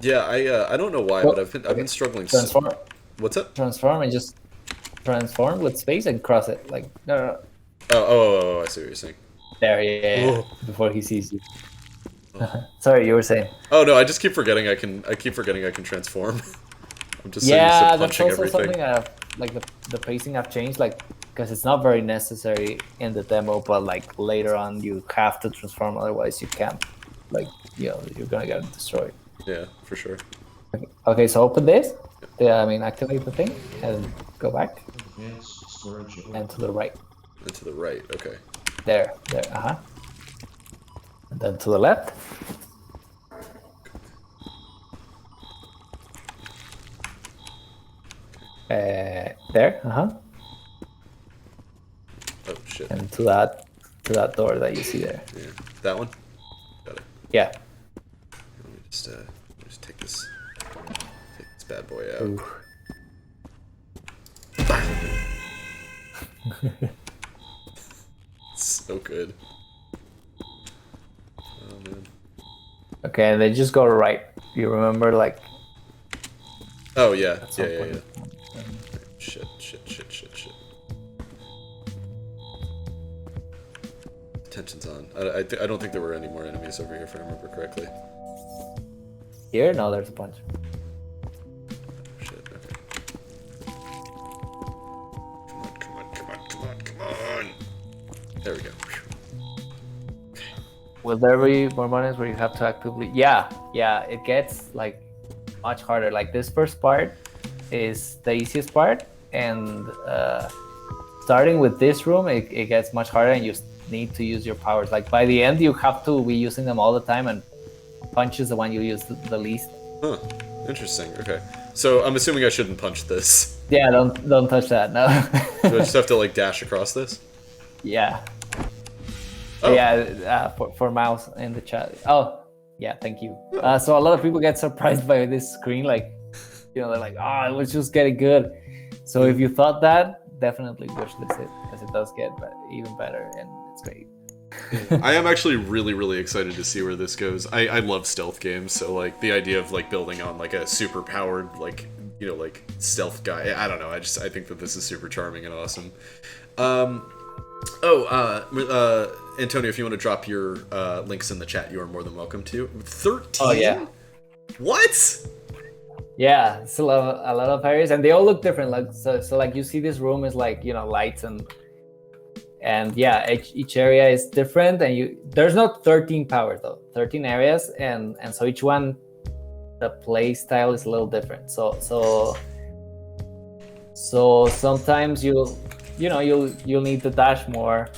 Yeah, I don't know why, but I've been struggling. Transform. What's up? Transform and just transform with space and cross it. Like no. Oh, I see what you're saying. There, yeah. Whoa. Before he sees you. Sorry, you were saying. Oh no, I just keep forgetting I can transform. I'm just so used to Yeah, that's punching also everything. something I've like the pacing I've changed, like because it's not very necessary in the demo, but like later on you have to transform, otherwise you can't. Like you're gonna get destroyed. Yeah, for sure. Okay, so open this. Activate the thing and go back Advanced storage and to the right. And to the right, okay. There. And then to the left. There. Oh shit. And to that door that you see there. Yeah, that one. Got it. Yeah. Let me just take this bad boy out. Ooh. So good. Oh man. Okay, and then just go right. You remember, like. Oh yeah, some yeah. point. Shit. Tension's on. I don't think there were any more enemies over here, if I remember correctly. Here? No, there's a bunch. Shit. Okay. Come on. There we go. Will there be more moments where you have to actively? Yeah, it gets like much harder. Like this first part is the easiest part, and starting with this room, it gets much harder, and you need to use your powers. Like by the end, you have to be using them all the time, and punch is the one you use the least. Huh. Interesting. Okay. So I'm assuming I shouldn't punch this. Yeah, don't touch that. No. Do I just have to like dash across this? Yeah. Oh. Yeah, for mouse in the chat. Oh, yeah, thank you. So a lot of people get surprised by this screen, like, they're like, oh, it was just getting good. So if you thought that, definitely wishlist it, because it does get even better, and it's great. I am actually really, really excited to see where this goes. I love stealth games, so like the idea of like building on like a super powered like stealth guy. I don't know. I think that this is super charming and awesome. Antonio, if you want to drop your links in the chat, you are more than welcome to. 13? Oh yeah. What? Yeah, it's a lot of areas, and they all look different. Like so like you see this room is like lights and yeah, each area is different, and there's not 13 powers though, 13 areas, and so each one, the play style is a little different. So sometimes you'll need to dash more.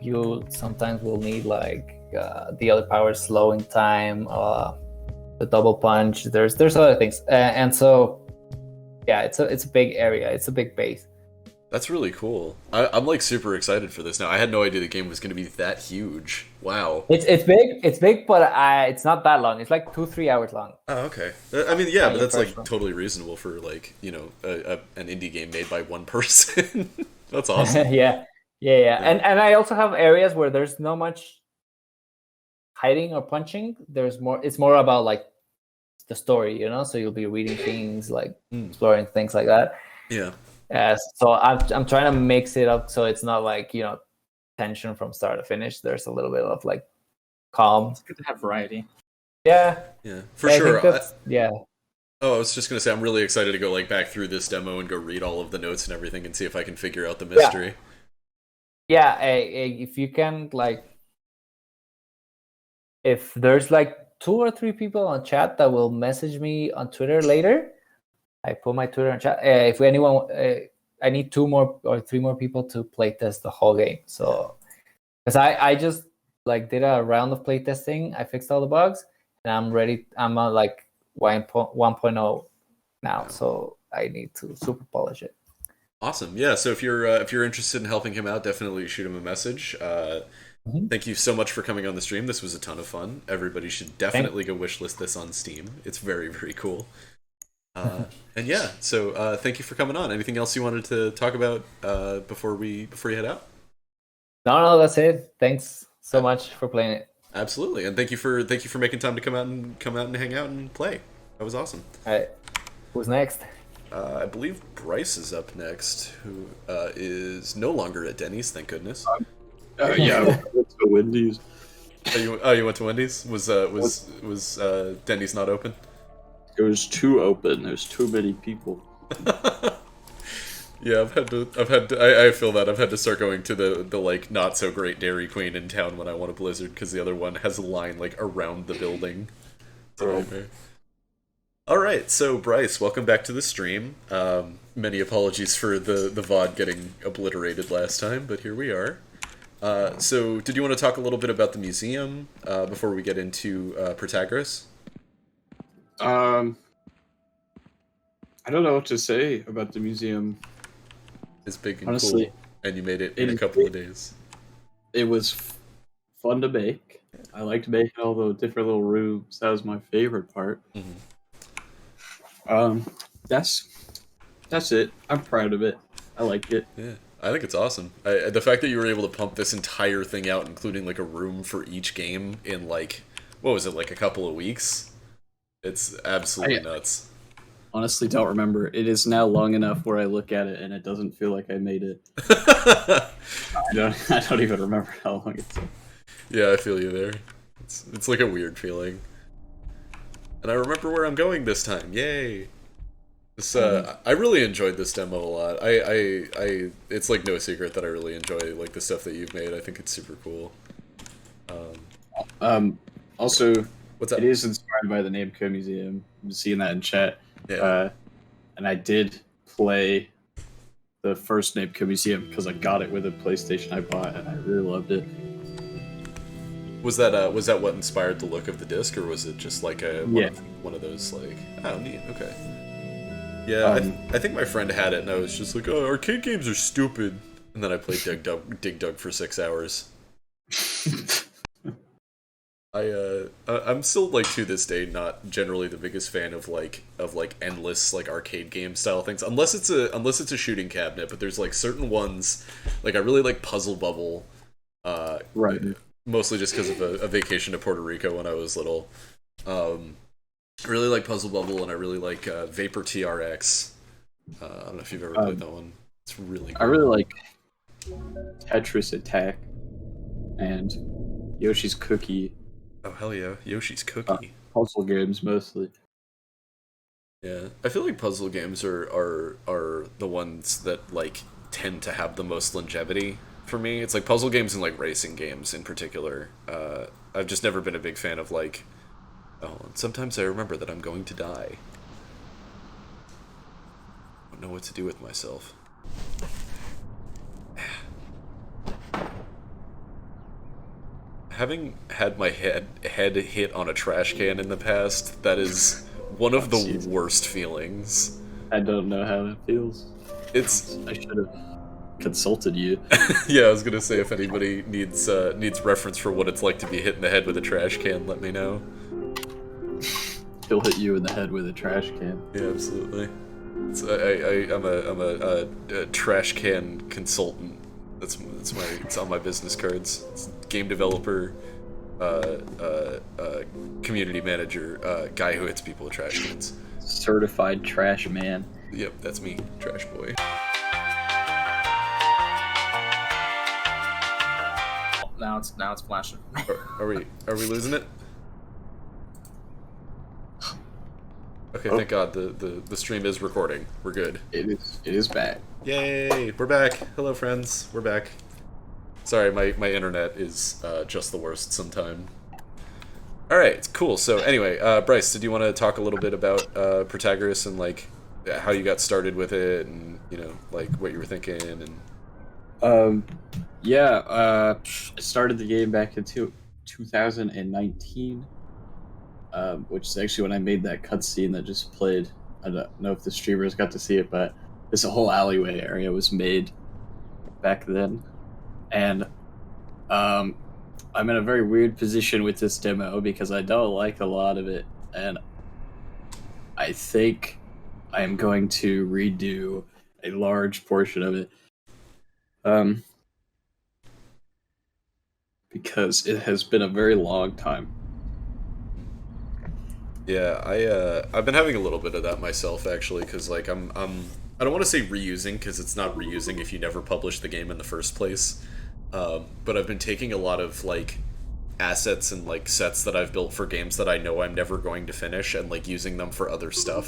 You sometimes will need like the other powers slowing time, the double punch. There's other things, and so yeah, it's a big area. It's a big base. That's really cool. I'm like super excited for this now. I had no idea the game was going to be that huge. Wow. It's big, but it's not that long. It's like 2-3 hours long. Oh, okay. I mean, yeah, but that's like totally reasonable for like an indie game made by one person. That's awesome. Yeah. And I also have areas where there's not much hiding or punching. It's more about like the story, so you'll be reading things, like exploring things like that. Yeah. So I'm trying to mix it up so it's not like tension from start to finish. There's a little bit of like calm. It's good to have variety. Yeah, for sure. Yeah. Oh, I was just gonna say I'm really excited to go like back through this demo and go read all of the notes and everything and see if I can figure out the mystery. Yeah, if you can, like, if there's like 2 or 3 people on chat that will message me on Twitter later, I put my Twitter on chat. If anyone, I need 2 more or 3 more people to playtest the whole game. So, because I just like did a round of playtesting, I fixed all the bugs, and I'm ready. I'm on like 1.0 now, so I need to super polish it. Awesome. Yeah. So if you're interested in helping him out, definitely shoot him a message. Thank you so much for coming on the stream. This was a ton of fun. Everybody should definitely go wishlist this on Steam. It's very, very cool. And yeah, so thank you for coming on. Anything else you wanted to talk about before you head out? No, that's it. Thanks so much for playing it. Absolutely, and thank you for making time to come out and hang out and play. That was awesome. All right, who's next? I believe Bryce is up next, who is no longer at Denny's, thank goodness. Yeah, I went to Wendy's. You went to Wendy's? Was Denny's not open? It was too open. There's too many people. Yeah, I feel that I've had to start going to the like not so great Dairy Queen in town when I want a Blizzard because the other one has a line like around the building. It's a nightmare. All right, so Bryce, welcome back to the stream. Many apologies for the VOD getting obliterated last time, but here we are. So, did you want to talk a little bit about the museum before we get into Protagoras? I don't know what to say about the museum. It's big and Honestly, cool, and you made it in a couple of days. It was fun to make. I liked making all the different little rooms. That was my favorite part. That's it. I'm proud of it. I liked it. Yeah, I think it's awesome. The fact that you were able to pump this entire thing out, including like a room for each game in like, what was it, like a couple of weeks? It's absolutely nuts. Honestly, don't remember. It is now long enough where I look at it and it doesn't feel like I made it. I don't even remember how long it took. Yeah, I feel you there. It's like a weird feeling. And I remember where I'm going this time. Yay! This I really enjoyed this demo a lot. It's like no secret that I really enjoy like the stuff that you've made. I think it's super cool. Also, what's up? It is inspired by the Namco Museum. I'm seeing that in chat. Yeah. And I did play the first Namco Museum because I got it with a PlayStation I bought, and I really loved it. Was that what inspired the look of the disc, or was it just like one of those like, oh neat, okay. Yeah, I think my friend had it, and I was just like, oh, arcade games are stupid, and then I played Dig Dug for 6 hours. I'm still like to this day not generally the biggest fan of endless like arcade game style things, unless it's a shooting cabinet. But there's like certain ones, like I really like Puzzle Bubble, right. Mostly just because of a vacation to Puerto Rico when I was little. I really like Puzzle Bubble, and I really like Vapor TRX. I don't know if you've ever played that one. It's really cool. I really like Tetris Attack and Yoshi's Cookie. Oh hell yeah, Yoshi's Cookie. Puzzle games mostly. Yeah, I feel like puzzle games are the ones that like tend to have the most longevity for me. It's like puzzle games and like racing games in particular. I've just never been a big fan of like, oh, sometimes I remember that I'm going to die. I don't know what to do with myself. Having had my head hit on a trash can in the past, that is one of the worst feelings. I don't know how it feels. I should have consulted you. Yeah, I was gonna say if anybody needs reference for what it's like to be hit in the head with a trash can, let me know. He'll hit you in the head with a trash can. Yeah, absolutely. I'm a trash can consultant. It's on my business cards. It's game developer, community manager, guy who hits people with trash cans. Certified trash man. Yep, that's me, trash boy. Now it's flashing. Are we losing it? Okay, thank God the stream is recording. We're good. It is back. Yay! We're back. Hello, friends. We're back. Sorry, my internet is just the worst sometime. All right, cool. So anyway, Bryce, did you want to talk a little bit about Protagoras and like how you got started with it, and like what you were thinking and. I started the game back in 2019, which is actually when I made that cutscene that just played. I don't know if the streamers got to see it, but this whole alleyway area was made back then. And I'm in a very weird position with this demo because I don't like a lot of it, and I think I am going to redo a large portion of it. Because it has been a very long time. Yeah, I've been having a little bit of that myself actually, because like I don't want to say reusing because it's not reusing if you never published the game in the first place, but I've been taking a lot of like assets and like sets that I've built for games that I know I'm never going to finish and like using them for other stuff.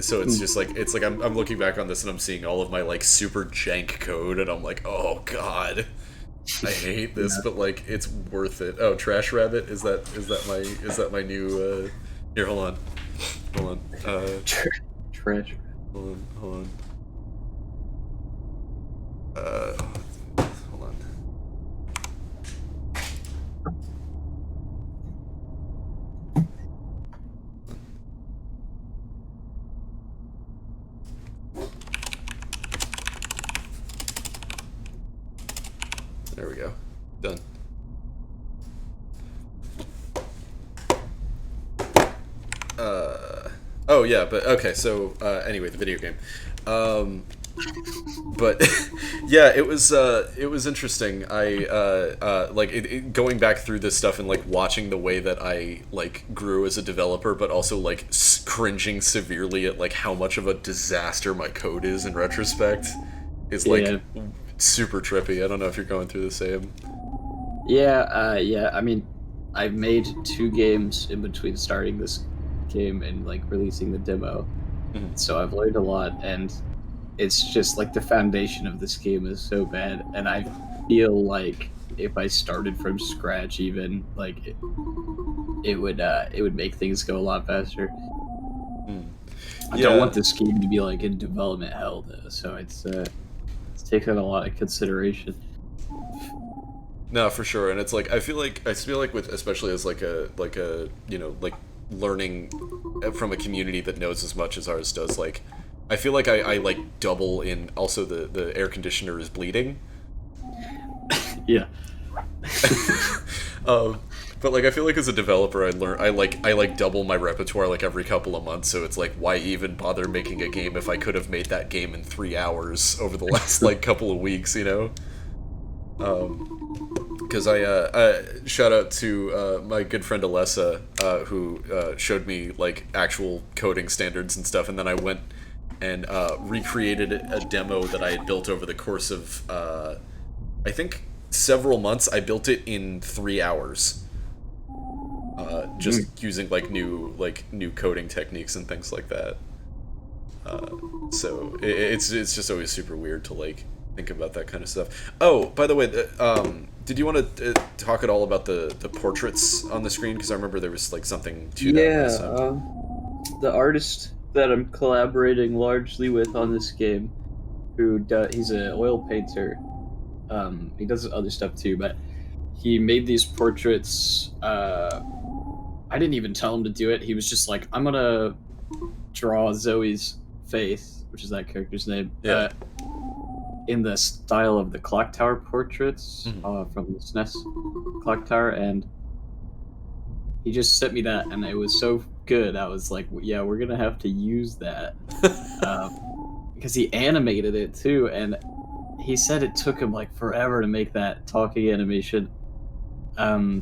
So it's like I'm looking back on this and I'm seeing all of my like super jank code and I'm like, oh god, I hate this, but like it's worth it. Oh, Trash Rabbit, is that my new here, hold on. Trash. Hold on. Hold on. There we go. Done. Oh yeah, but okay, so anyway, the video game. But yeah, it was interesting. I like going back through this stuff and like watching the way that I like grew as a developer, but also like cringing severely at like how much of a disaster my code is in retrospect is like super trippy. I don't know if you're going through the same. Yeah. I mean, I've made 2 games in between starting this game and like releasing the demo, so I've learned a lot, and it's just like the foundation of this game is so bad, and I feel like if I started from scratch, even like it would make things go a lot faster. I don't want this game to be like in development hell though, so it's taken a lot of consideration. No, for sure, and it's like I feel like with especially as like a you know like learning from a community that knows as much as ours does, like I feel like I like double in also the air conditioner is bleeding. Yeah. But like I feel like as a developer I like double my repertoire like every couple of months, so it's like why even bother making a game if I could have made that game in 3 hours over the last like couple of weeks, you know? Because I shout out to my good friend Alessa, who showed me like actual coding standards and stuff, and then I went and recreated a demo that I had built over the course of I think several months. I built it in 3 hours, just using like new coding techniques and things like that. So it's just always super weird to like think about that kind of stuff. Oh, by the way, did you want to talk at all about the portraits on the screen? Because I remember there was like something to that. Yeah, the artist that I'm collaborating largely with on this game, he's an oil painter. He does other stuff too, but he made these portraits. I didn't even tell him to do it. He was just like, I'm gonna draw Zoe's face, which is that character's name. Yeah. In the style of the clock tower portraits from the SNES clock tower, and he just sent me that, and it was so good. I was like, yeah, we're gonna have to use that. Because he animated it too, and he said it took him like forever to make that talking animation. I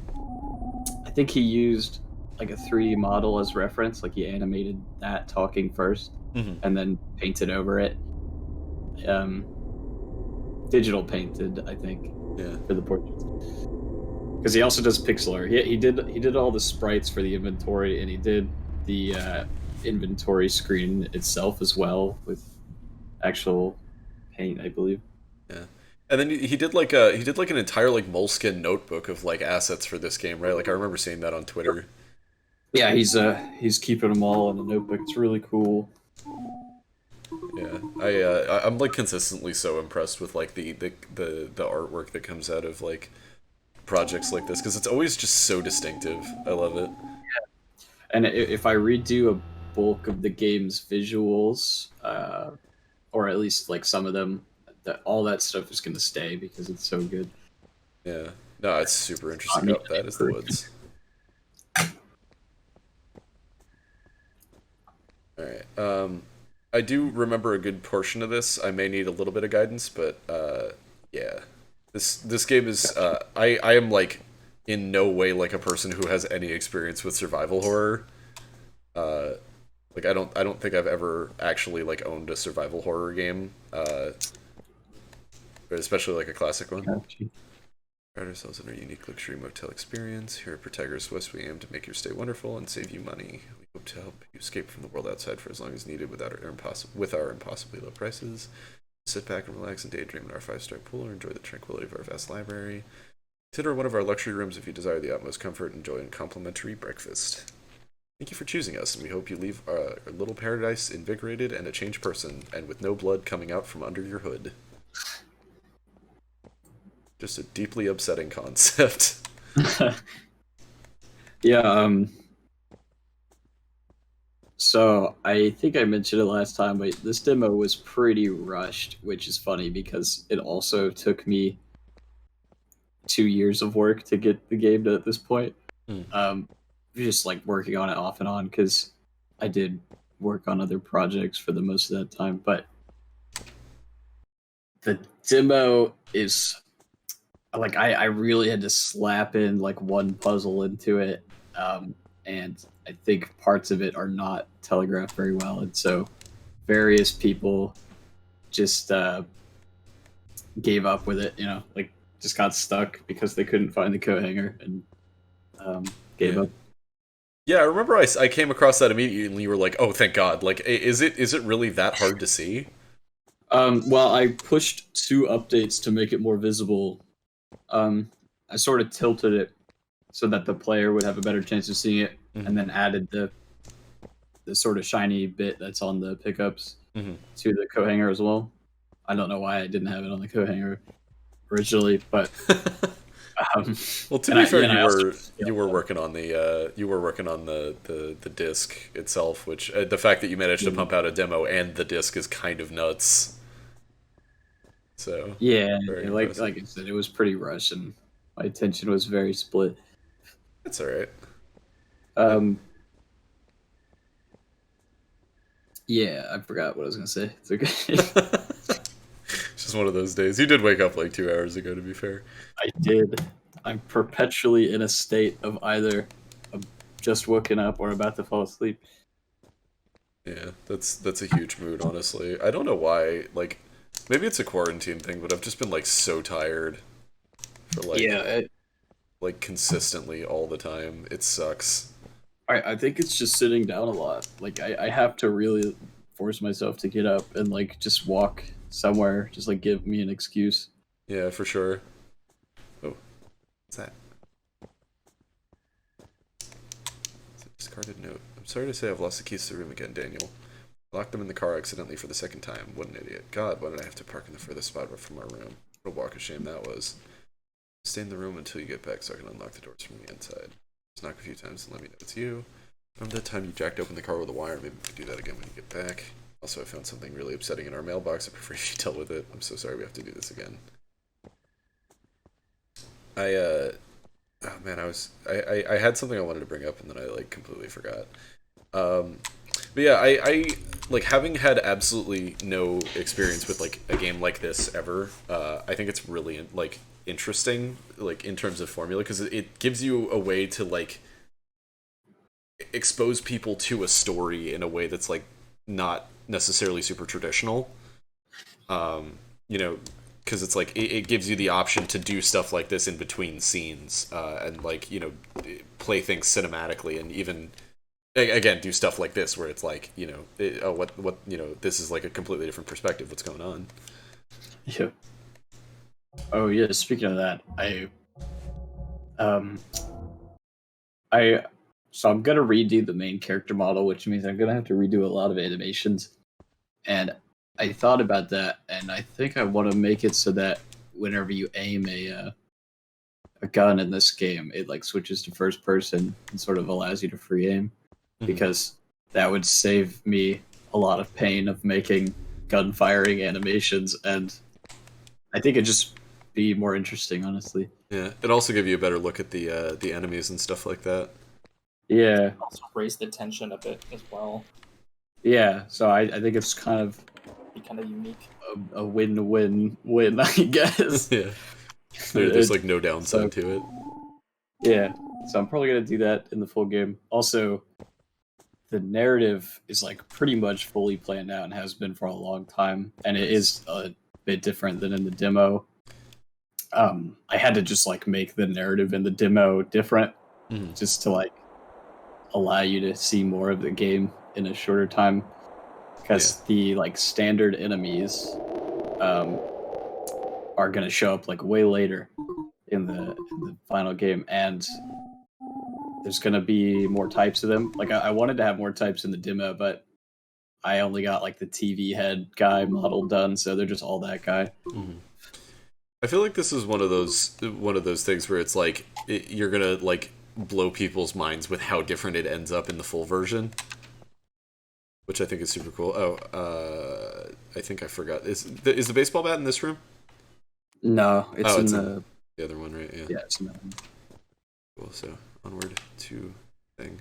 think he used like a 3D model as reference, like he animated that talking first and then painted over it. Digital painted, I think, for the portraits. Because he also does pixel art. He did all the sprites for the inventory, and he did the inventory screen itself as well with actual paint, I believe. Yeah, and then he did like an entire like Moleskine notebook of like assets for this game, right? Like I remember seeing that on Twitter. Yeah, he's keeping them all in a notebook. It's really cool. Yeah, I'm like consistently so impressed with like the artwork that comes out of like projects like this, because it's always just so distinctive. I love it. Yeah, and if I redo a bulk of the game's visuals, or at least like some of them, all that stuff is going to stay because it's so good. Yeah, no, it's super interesting. Oh, that is the woods. All right. I do remember a good portion of this. I may need a little bit of guidance, but yeah, this game is. I am like in no way like a person who has any experience with survival horror. Like I don't think I've ever actually like owned a survival horror game, especially like a classic one. Pride ourselves in our unique luxury motel experience. Here at Protagoras West, we aim to make your stay wonderful and save you money. We hope to help you escape from the world outside for as long as needed with our impossibly low prices. Sit back and relax and daydream in our 5-star pool or enjoy the tranquility of our vast library. Consider one of our luxury rooms if you desire the utmost comfort and enjoy a complimentary breakfast. Thank you for choosing us, and we hope you leave our little paradise invigorated and a changed person, and with no blood coming out from under your hood. Just a deeply upsetting concept. Yeah, so I think I mentioned it last time, but this demo was pretty rushed, which is funny because it also took me 2 years of work to get the game to this point. Just like working on it off and on because I did work on other projects for the most of that time, but the demo is like I really had to slap in like one puzzle into it, and I think parts of it are not telegraphed very well, and so various people just gave up with it, like just got stuck because they couldn't find the coat hanger and gave up. Yeah, I remember I came across that immediately, and you were like, "Oh, thank God!" Like, is it really that hard to see? Well, I pushed 2 updates to make it more visible. I sort of tilted it so that the player would have a better chance of seeing it, and then added the sort of shiny bit that's on the pickups to the coat hanger as well. I don't know why I didn't have it on the coat hanger originally, but well, to be fair, you were working on the disc itself, which the fact that you managed to pump out a demo and the disc is kind of nuts. So yeah, like I said, it was pretty rushed and my attention was very split. That's all right. Yeah, I forgot what I was gonna say. It's okay. It's just one of those days. You did wake up like 2 hours ago, to be fair. I did. I'm perpetually in a state of either just woken up or about to fall asleep. Yeah, that's a huge mood, honestly. I don't know why. Like, maybe it's a quarantine thing, but I've just been like so tired for like like consistently all the time. It sucks. I think it's just sitting down a lot. Like I have to really force myself to get up and like just walk somewhere. Just like give me an excuse. Yeah, for sure. Oh, what's that? It's a discarded note. I'm sorry to say I've lost the keys to the room again, Daniel. Locked them in the car accidentally for the second time. What an idiot. God, why did I have to park in the furthest spot from our room? What a walk of shame that was. Stay in the room until you get back so I can unlock the doors from the inside. Just knock a few times and let me know it's you. Remember that time you jacked open the car with a wire? Maybe we could do that again when you get back. Also, I found something really upsetting in our mailbox. I prefer if you dealt with it. I'm so sorry we have to do this again. Oh man, I had something I wanted to bring up and then I like completely forgot. But yeah, I like having had absolutely no experience with like a game like this ever. I think it's really like interesting, like in terms of formula, because it gives you a way to like expose people to a story in a way that's like not necessarily super traditional. You know, because it's like it gives you the option to do stuff like this in between scenes, and like, you know, play things cinematically, and even again do stuff like this where it's like, you know, what you know, this is like a completely different perspective. What's going on? Yeah. Oh yeah. Speaking of that, so I'm gonna redo the main character model, which means I'm gonna have to redo a lot of animations. And I thought about that, and I think I want to make it so that whenever you aim a gun in this game, it like switches to first person and sort of allows you to free aim, because that would save me a lot of pain of making gun firing animations, and I think it'd just be more interesting, honestly. Yeah, it'd also give you a better look at the enemies and stuff like that. Yeah. Also raise the tension a bit as well. Yeah, so I think it's kind of unique. A win-win-win, I guess. Yeah. There's like no downside to it. Yeah, so I'm probably gonna do that in the full game. Also, the narrative is like pretty much fully planned out and has been for a long time, and it is a bit different than in the demo. I had to just like make the narrative in the demo different, just to like allow you to see more of the game in a shorter time, because the like standard enemies are gonna show up like way later in the final game, and there's gonna be more types of them. Like I wanted to have more types in the demo, but I only got like the TV head guy model done, so they're just all that guy. I feel like this is one of those things where it's like you're gonna like blow people's minds with how different it ends up in the full version, which I think is super cool. Oh, I think I forgot. Is the baseball bat in this room? No, it's in the other one, right? Yeah. Yeah, it's in that one. Cool. So onward to thing.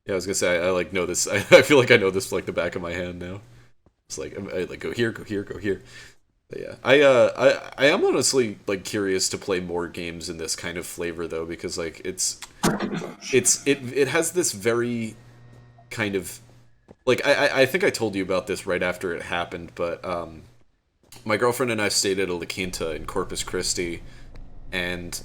Yeah, I was gonna say I like know this. I feel like I know this like the back of my hand now. It's like I like go here, go here, go here. But yeah, I am honestly like curious to play more games in this kind of flavor though, because like it has this very kind of like I think I told you about this right after it happened, but my girlfriend and I stayed at a La Quinta in Corpus Christi, and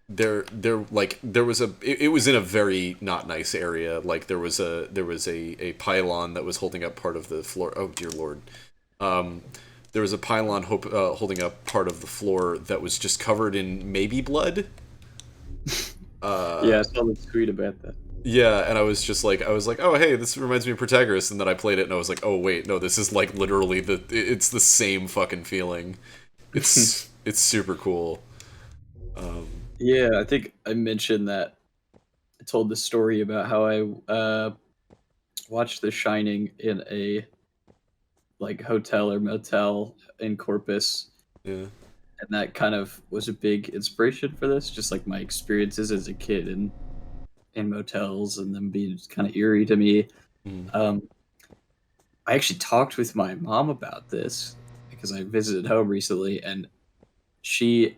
there was it was in a very not nice area. Like there was a pylon that was holding up part of the floor. Oh dear lord. There was a pylon holding up part of the floor that was just covered in maybe blood. Yeah, I saw the tweet about that. Yeah, and I was like, oh hey, this reminds me of Protagoras, and then I played it and I was like, oh wait, no, this is like literally it's the same fucking feeling. It's it's super cool. Yeah, I think I mentioned that. I told the story about how I watched The Shining in a like hotel or motel in Corpus. Yeah. And that kind of was a big inspiration for this, just like my experiences as a kid in motels and them being kind of eerie to me. I actually talked with my mom about this because I visited home recently, and she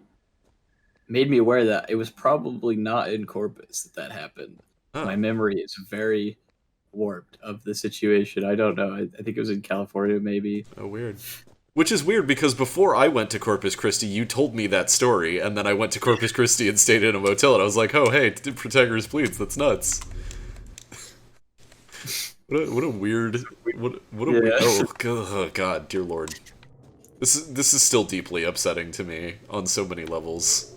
made me aware that it was probably not in Corpus that happened. Oh. My memory is very warped of the situation. I don't know. I think it was in California, maybe. Oh, weird. Which is weird because before I went to Corpus Christi, you told me that story, and then I went to Corpus Christi and stayed in a motel, and I was like, oh, hey, Protagoras Bleeds, that's nuts. What a weird... What a weird... Oh, God, dear lord. This is still deeply upsetting to me on so many levels.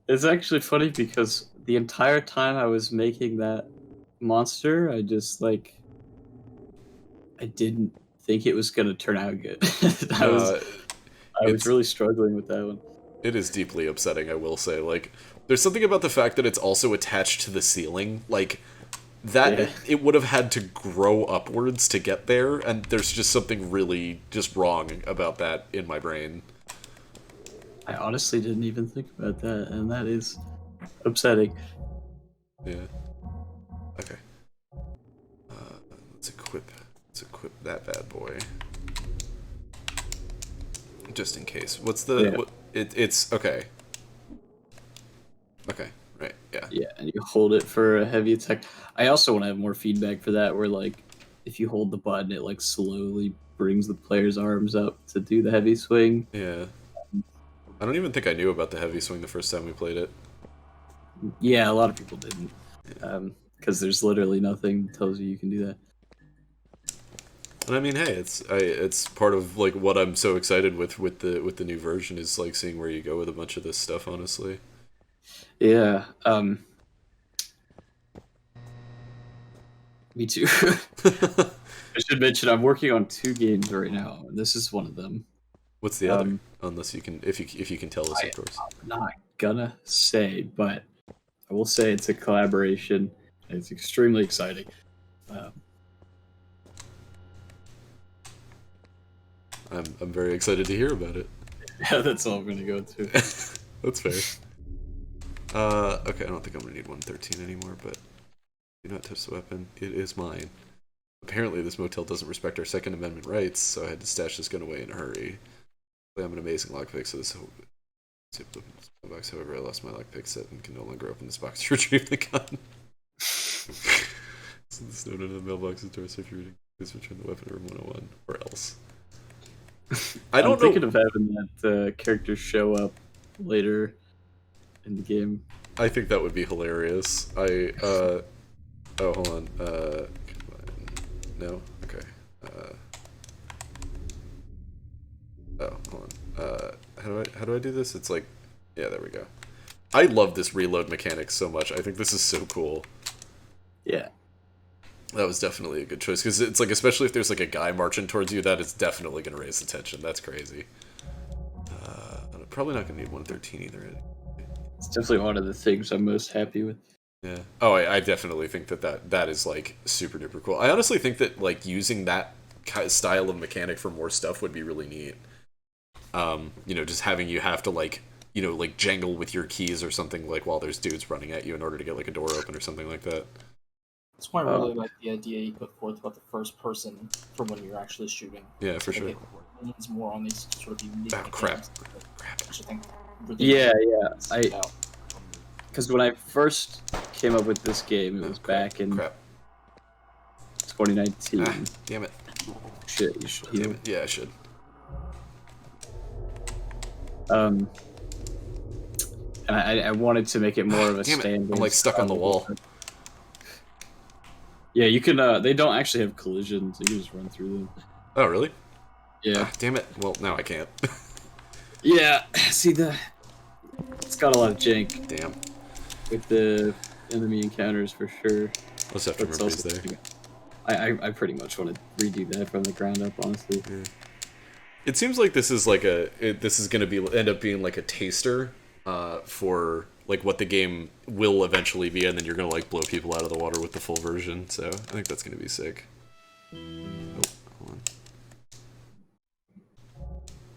It's actually funny because the entire time I was making that monster, I just, like... I didn't think it was going to turn out good. I was really struggling with that one. It is deeply upsetting, I will say. Like, there's something about the fact that it's also attached to the ceiling. Like, that it would have had to grow upwards to get there, and there's just something really just wrong about that in my brain. I honestly didn't even think about that, and that is upsetting. Yeah. Okay. Let's equip that bad boy. Just in case. What's the... It's... Okay. Okay. Right, yeah. Yeah, and you hold it for a heavy attack. I also want to have more feedback for that, where, like, if you hold the button, it, like, slowly brings the player's arms up to do the heavy swing. Yeah. I don't even think I knew about the heavy swing the first time we played it. Yeah, a lot of people didn't. Because there's literally nothing that tells you can do that. And I mean, hey, it's part of like what I'm so excited with the new version is like seeing where you go with a bunch of this stuff. Honestly. Yeah. Me too. I should mention I'm working on 2 games right now, and this is one of them. What's the other? Unless you can, if you can tell us, of course. I'm not gonna say, but I will say it's a collaboration. And it's extremely exciting. I'm very excited to hear about it. Yeah, that's all I'm gonna go to. That's fair. Okay, I don't think I'm gonna need 113 anymore, but do not touch the weapon. It is mine. Apparently, this motel doesn't respect our Second Amendment rights, so I had to stash this gun away in a hurry. I'm an amazing lockpick, so this Mailbox. However, I lost my lockpick set and can no longer open this box to retrieve the gun. So this note in the mailbox is door, so if you're reading, please return the weapon room 101 or else. I'm thinking of having that character show up later in the game. I think that would be hilarious. Oh, hold on. No? Okay. Oh, hold on. How do I do this? It's like, yeah, there we go. I love this reload mechanic so much. I think this is so cool. Yeah. That was definitely a good choice, because it's like, especially if there's like a guy marching towards you, that is definitely going to raise the tension. That's crazy. I'm probably not going to need 113 either. It's definitely one of the things I'm most happy with. Yeah. Oh, I definitely think that is like super duper cool. I honestly think that like using that style of mechanic for more stuff would be really neat. Just having you have to like, like jangle with your keys or something like while there's dudes running at you in order to get like a door open or something like that. That's why I really like the idea you put forth about the first person for when you're actually shooting. Yeah, for sure. It leans more on these sort of unique crap. Which I think really Yeah. Because when I first came up with this game, it was back in 2019. Damn it. Shit, you should heal. Yeah, I should. And I wanted to make it more of a stand. I'm like stuck on the wall. Yeah, you can. They don't actually have collisions. You can just run through them. Oh, really? Yeah. Damn it. Well, now I can't. Yeah. See it's got a lot of jank. Damn. With the enemy encounters for sure. Let's have to remember these there. I pretty much want to redo that from the ground up, honestly. Yeah. It seems like this is like this is going to end up being like a taster for like what the game will eventually be, and then you're going to like blow people out of the water with the full version. So I think that's going to be sick. Oh, hold on.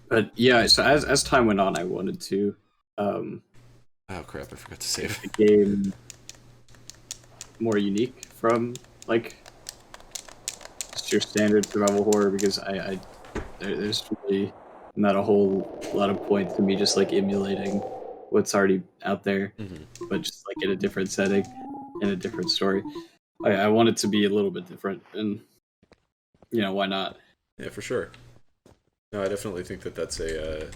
But yeah, so as time went on, I wanted to. Oh crap! I forgot to save. The game more unique from like just your standard survival horror, because there's really not a whole lot of point to me just like emulating what's already out there, but just like in a different setting, in a different story. I want it to be a little bit different, and why not? Yeah, for sure. No, I definitely think that that's a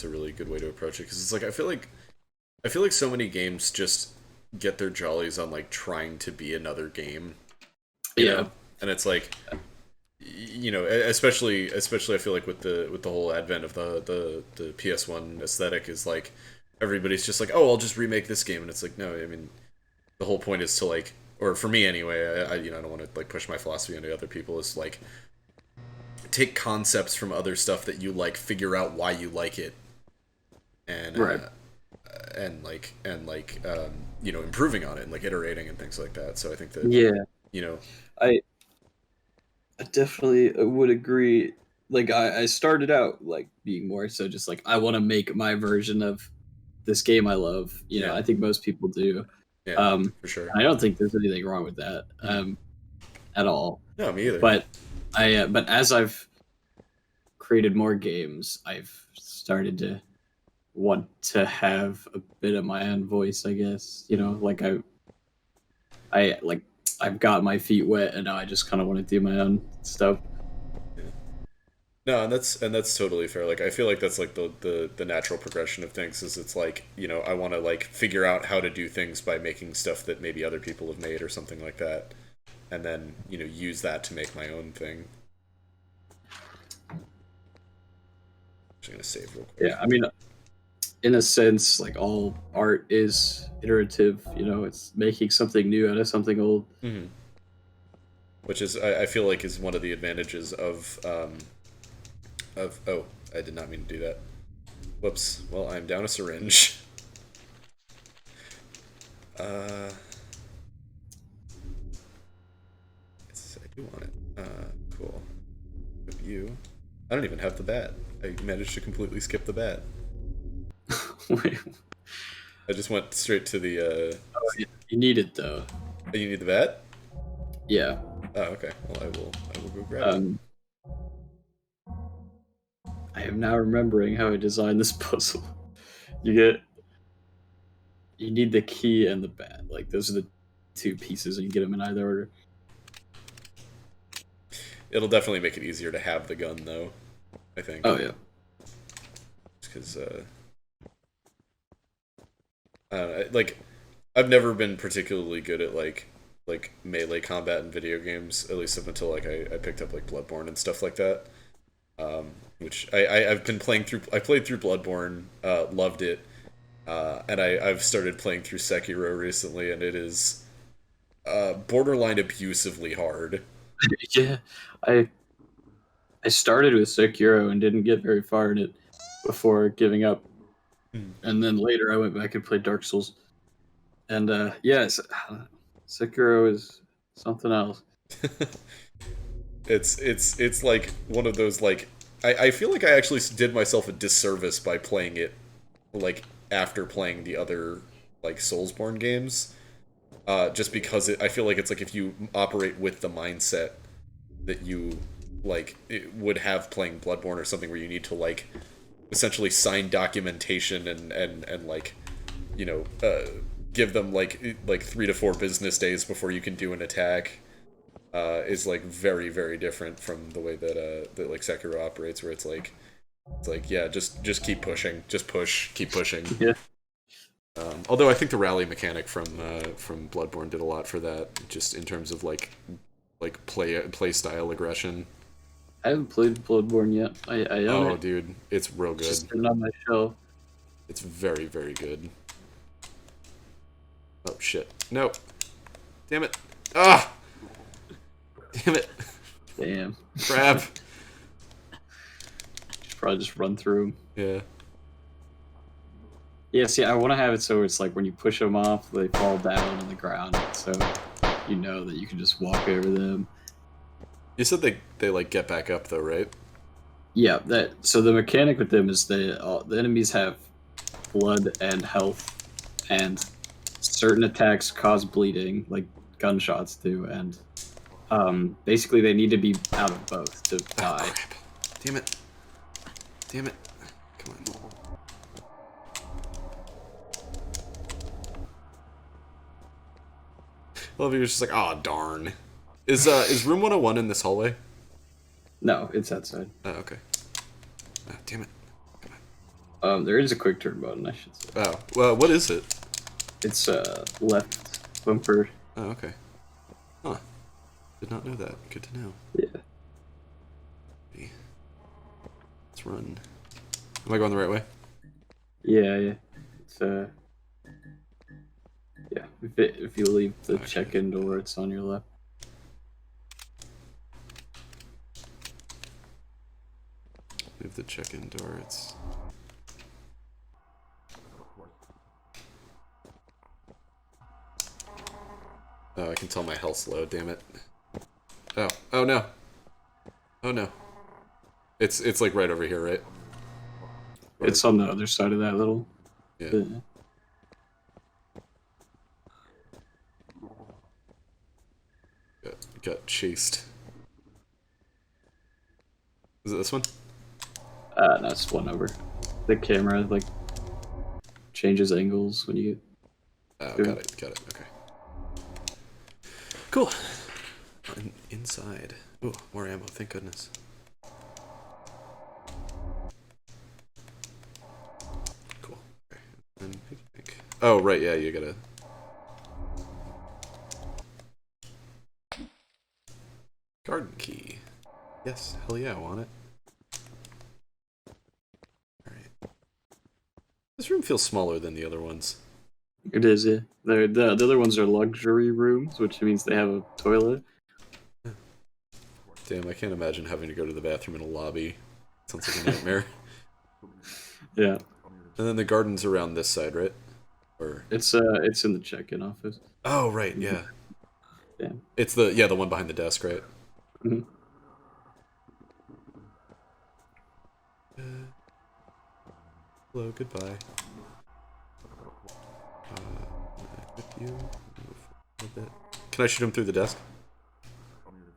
really good way to approach it, because it's like I feel like so many games just get their jollies on like trying to be another game. You know? And it's like, especially I feel like with the whole advent of the PS1 aesthetic is like everybody's just like, oh, I'll just remake this game, and it's like, no, I mean, the whole point is to like, or for me anyway, I don't want to like push my philosophy onto other people, is like take concepts from other stuff that you like, figure out why you like it, and improving on it and like iterating and things like that. So I think that I definitely would agree. Like I started out like being more so just like I want to make my version of this game I love. I think most people do. Yeah, for sure. I don't think there's anything wrong with that at all. No, me either. But but as I've created more games, I've started to want to have a bit of my own voice, I guess. Like I've got my feet wet, and now I just kind of want to do my own stuff. Yeah. No, and that's totally fair. Like I feel like that's like the natural progression of things. Is it's like I want to like figure out how to do things by making stuff that maybe other people have made or something like that, and then use that to make my own thing. I'm gonna save real quick. Yeah, I mean, in a sense, like all art is iterative. It's making something new out of something old. Mm-hmm. Which is, I feel like, is one of the advantages of. Oh, I did not mean to do that. Whoops. Well, I'm down a syringe. Yes, I do want it. Cool. With you. I don't even have the bat. I managed to completely skip the bat. Wait. I just went straight to the. You need it though. Oh, you need the bat? Yeah. Oh, okay. Well, I will go grab it. I am now remembering how I designed this puzzle. You need the key and the bat. Like, those are the two pieces, and you get them in either order. It'll definitely make it easier to have the gun, though, I think. Oh, yeah. Because, like, I've never been particularly good at, like melee combat in video games, at least up until, like, I picked up, like, Bloodborne and stuff like that. Which I've been playing through. I played through Bloodborne, loved it, and I've started playing through Sekiro recently, and it is borderline abusively hard. Yeah, I started with Sekiro and didn't get very far in it before giving up, and then later I went back and played Dark Souls, and Sekiro is something else. It's like one of those, like, I feel like I actually did myself a disservice by playing it, like, after playing the other, like, Soulsborne games. Just because I feel like it's like if you operate with the mindset that you, like, it would have playing Bloodborne or something where you need to, like, essentially sign documentation and like, you know, give them, like 3 to 4 business days before you can do an attack. Is like very, very different from the way that that like Sekiro operates, where it's like yeah, just keep pushing, just push, keep pushing. Yeah. Although I think the rally mechanic from Bloodborne did a lot for that, just in terms of like play style aggression. I haven't played Bloodborne yet. I own it. Dude, it's real good. Just sitting on my shelf. It's very, very good. Oh shit! No, damn it! Ah! Damn it! Damn. Crap. Should probably just run through them. Yeah. Yeah, see, I want to have it so it's like when you push them off, they fall down on the ground, so you know that you can just walk over them. You said they like get back up though, right? Yeah, so the mechanic with them is the enemies have blood and health, and certain attacks cause bleeding, like gunshots do, and basically they need to be out of both to die. Oh, crap. Damn it. Damn it. Come on. Well, you're just like, oh darn. Is room 101 in this hallway? No, it's outside. Oh, okay. Oh, damn it. Come on. There is a quick turn button, I should say. Oh, well, what is it? It's left bumper. Oh, okay. Huh. Did not know that. Good to know. Yeah. Let's run. Am I going the right way? Yeah. It's yeah. If you leave the check-in door, it's on your left. Leave the check-in door. It's. Oh, I can tell my health's low. Damn it. Oh no. Oh no. It's like right over here, right? Or... It's on the other side of that little. Yeah. Bit. Got chased. Is it this one? No, it's one over. The camera like changes angles when you. Oh, got it. Okay. Cool. Inside. Ooh, more ammo. Thank goodness. Cool. Okay. And picnic. Oh, right. Yeah, you gotta. Garden key. Yes. Hell yeah, I want it. All right. This room feels smaller than the other ones. It is, yeah. The other ones are luxury rooms, which means they have a toilet. Damn, I can't imagine having to go to the bathroom in a lobby. Sounds like a nightmare. Yeah. And then the garden's around this side, right? Or it's in the check-in office. Oh, right, yeah. Yeah. It's the one behind the desk, right? Mm-hmm. Hello, goodbye. You move a bit. Can I shoot him through the desk?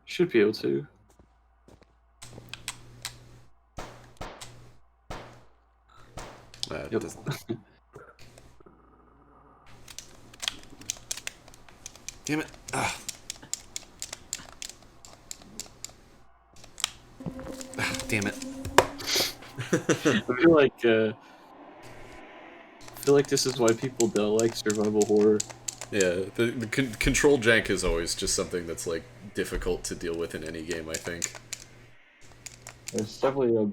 Should be able to. Yep. Doesn't... Damn it. Ah. Ah, damn it. I feel like this is why people don't like survival horror. Yeah, the control jank is always just something that's like difficult to deal with in any game, I think. It's definitely a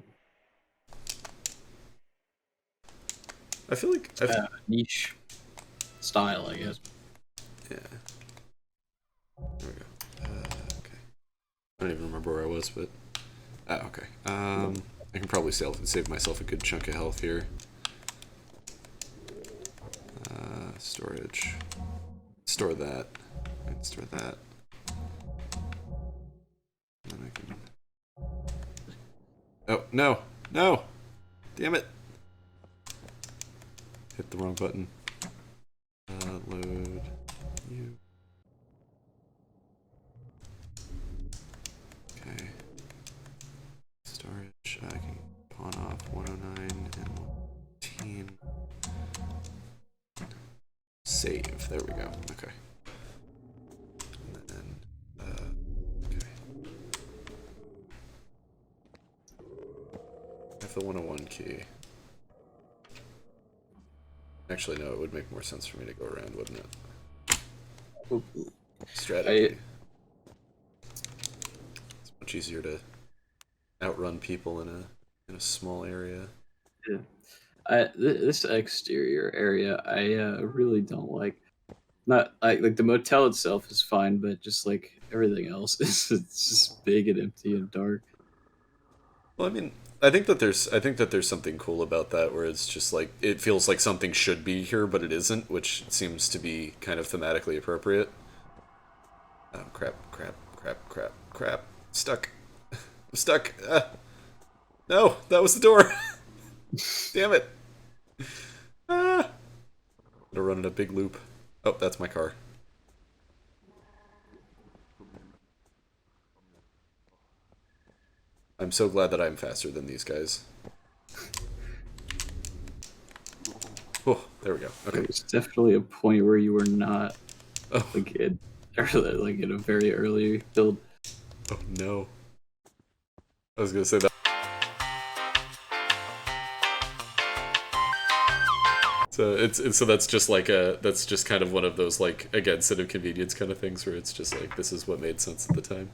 I feel like niche style, I guess. Yeah. There we go. Okay. I don't even remember where I was, but okay. I can probably save myself a good chunk of health here. Storage. Store that. I can store that. And then I can. Oh no! No! Damn it! Hit the wrong button. Load you. Okay. Storage. I can pawn off 109 and 115. Save. There we go. Okay. And then, okay. I have the 101 key. Actually, no, it would make more sense for me to go around, wouldn't it? Strategy. It's much easier to outrun people in a small area. Yeah. This exterior area, I really don't like. Not like the motel itself is fine, but just like everything else, it's just big and empty and dark. Well, I mean, I think that there's something cool about that, where it's just like it feels like something should be here, but it isn't, which seems to be kind of thematically appropriate. Oh crap! Stuck. I'm stuck. No, that was the door. Damn it. I'm gonna run in a big loop. Oh, that's my car. I'm so glad that I'm faster than these guys. Oh, there we go. Okay. There's definitely a point where you were not like in a very early build. Oh no. I was gonna say that. So that's just like that's just kind of one of those, like, again, sin of convenience kind of things, where it's just like this is what made sense at the time.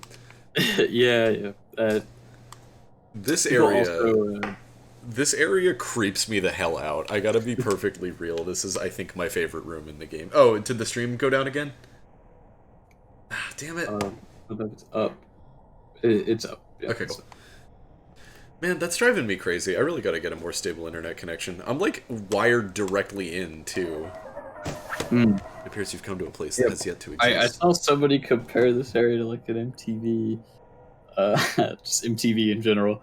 Yeah. This area creeps me the hell out. I gotta be perfectly real. This is, I think, my favorite room in the game. Oh, did the stream go down again? Ah, damn it. It's up. It's up. Yeah, okay, cool. Man, that's driving me crazy. I really gotta get a more stable internet connection. I'm, like, wired directly in, too. It appears you've come to a place that has yet to exist. I saw somebody compare this area to, like, an MTV, just MTV in general.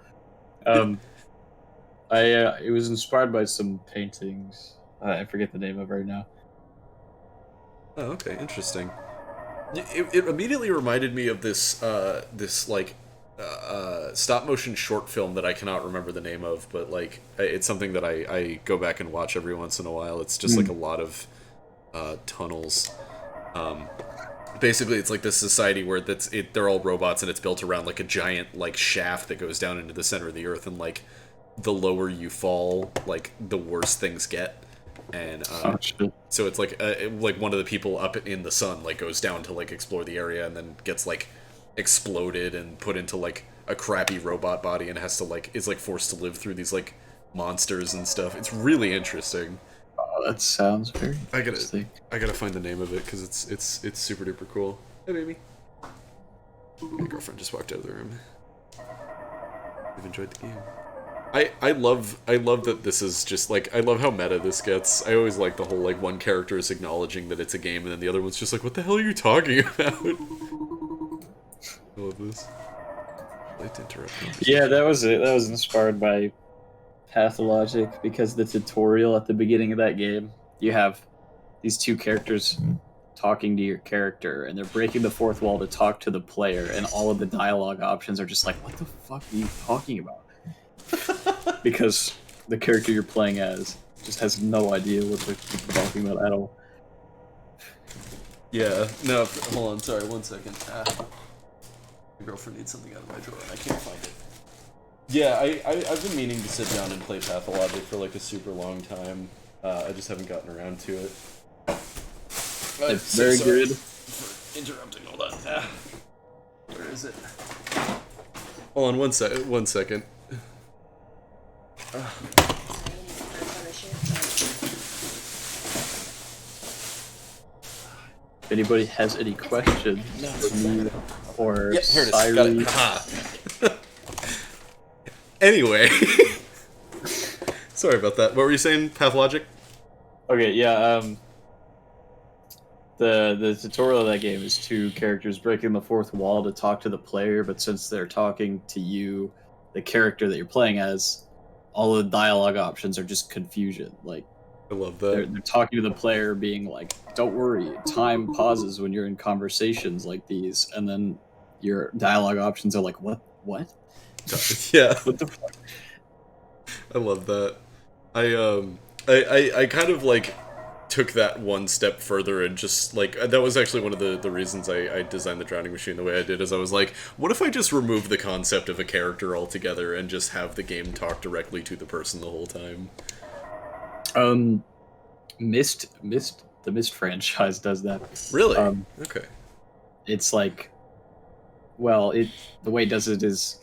It was inspired by some paintings. I forget the name of it right now. Oh, okay, interesting. It immediately reminded me of this stop motion short film that I cannot remember the name of, but like it's something that I go back and watch every once in a while. It's just like a lot of tunnels. Basically, it's like this society where they're all robots, and it's built around like a giant like shaft that goes down into the center of the earth, and like the lower you fall, like the worse things get. And so it's like one of the people up in the sun like goes down to like explore the area, and then gets like exploded and put into like a crappy robot body, and has to like is like forced to live through these like monsters and stuff. It's really interesting. Oh, that sounds very interesting. I gotta find the name of it because it's super duper cool. Hey baby. My girlfriend just walked out of the room. We've enjoyed the game. I love that this is just like, I love how meta this gets. I always like the whole like one character is acknowledging that it's a game, and then the other one's just like, what the hell are you talking about? I love this. I'd like to interrupt you. Yeah, that was it. That was inspired by Pathologic, because the tutorial at the beginning of that game, you have these two characters talking to your character, and they're breaking the fourth wall to talk to the player, and all of the dialogue options are just like, what the fuck are you talking about? Because the character you're playing as just has no idea what they're talking about at all. Yeah, no, hold on, sorry, 1 second. My girlfriend needs something out of my drawer and I can't find it. Yeah, I've been meaning to sit down and play Pathologic for like a super long time. I just haven't gotten around to it. It's very good. For interrupting, hold on. Where is it? Hold on 1 second. If anybody has any questions for me or Yeah, here it is. Cyree, Got it. Aha. Anyway. Sorry about that. What were you saying, Pathologic? Okay, yeah, the tutorial of that game is two characters breaking the fourth wall to talk to the player, but since they're talking to you, the character that you're playing as, all the dialogue options are just confusion. Like, I love they're that. talking to the player being like, don't worry, time pauses when you're in conversations like these, and then your dialogue options are like, what? Yeah. What the fuck? I love that. I kind of like took that one step further and just like that was actually one of the reasons I designed the drowning machine the way I did, is I was like, what if I just remove the concept of a character altogether and just have the game talk directly to the person the whole time? The Myst franchise does that. Really? Okay. It's like, well, the way it does it is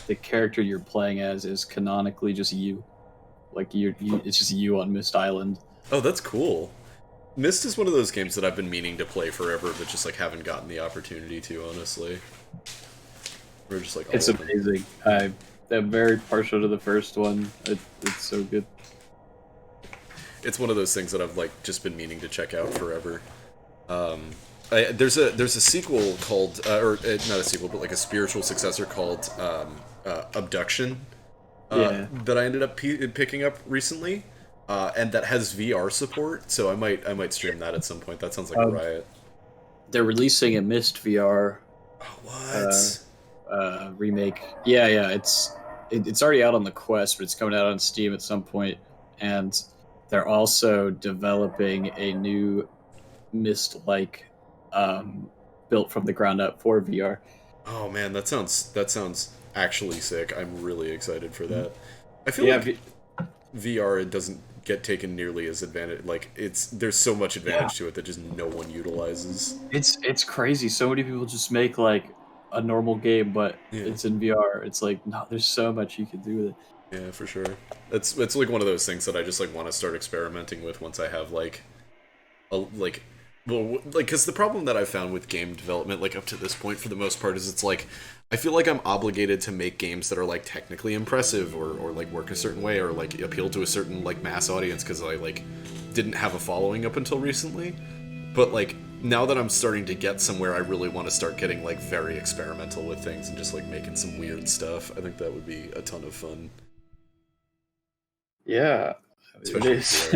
the character you're playing as is canonically just you. Like it's just you on Mist Island. Oh, that's cool. Myst is one of those games that I've been meaning to play forever, but just like haven't gotten the opportunity to, honestly. We're just like, It's amazing. I'm very partial to the first one. It's so good. It's one of those things that I've like just been meaning to check out forever. There's a sequel called, or not a sequel, but like a spiritual successor called Abduction. That I ended up picking up recently, and that has VR support. So I might stream that at some point. That sounds like a riot. They're releasing a Myst VR. What? Remake. Yeah. It's already out on the Quest, but it's coming out on Steam at some point, and they're also developing a new Myst-like, built from the ground up for VR. Oh man, that sounds actually sick. I'm really excited for that. I feel like VR doesn't get taken nearly as advantage. Like there's so much advantage to it that just no one utilizes. It's crazy. So many people just make like a normal game, but it's in VR. It's like, no, there's so much you can do with it. Yeah, for sure. It's like one of those things that I just like want to start experimenting with once I have because the problem that I've found with game development, like up to this point, for the most part, is it's like I feel like I'm obligated to make games that are like technically impressive or like work a certain way or like appeal to a certain like mass audience because I like didn't have a following up until recently. But like now that I'm starting to get somewhere, I really want to start getting like very experimental with things and just like making some weird stuff. I think that would be a ton of fun. Yeah, it is.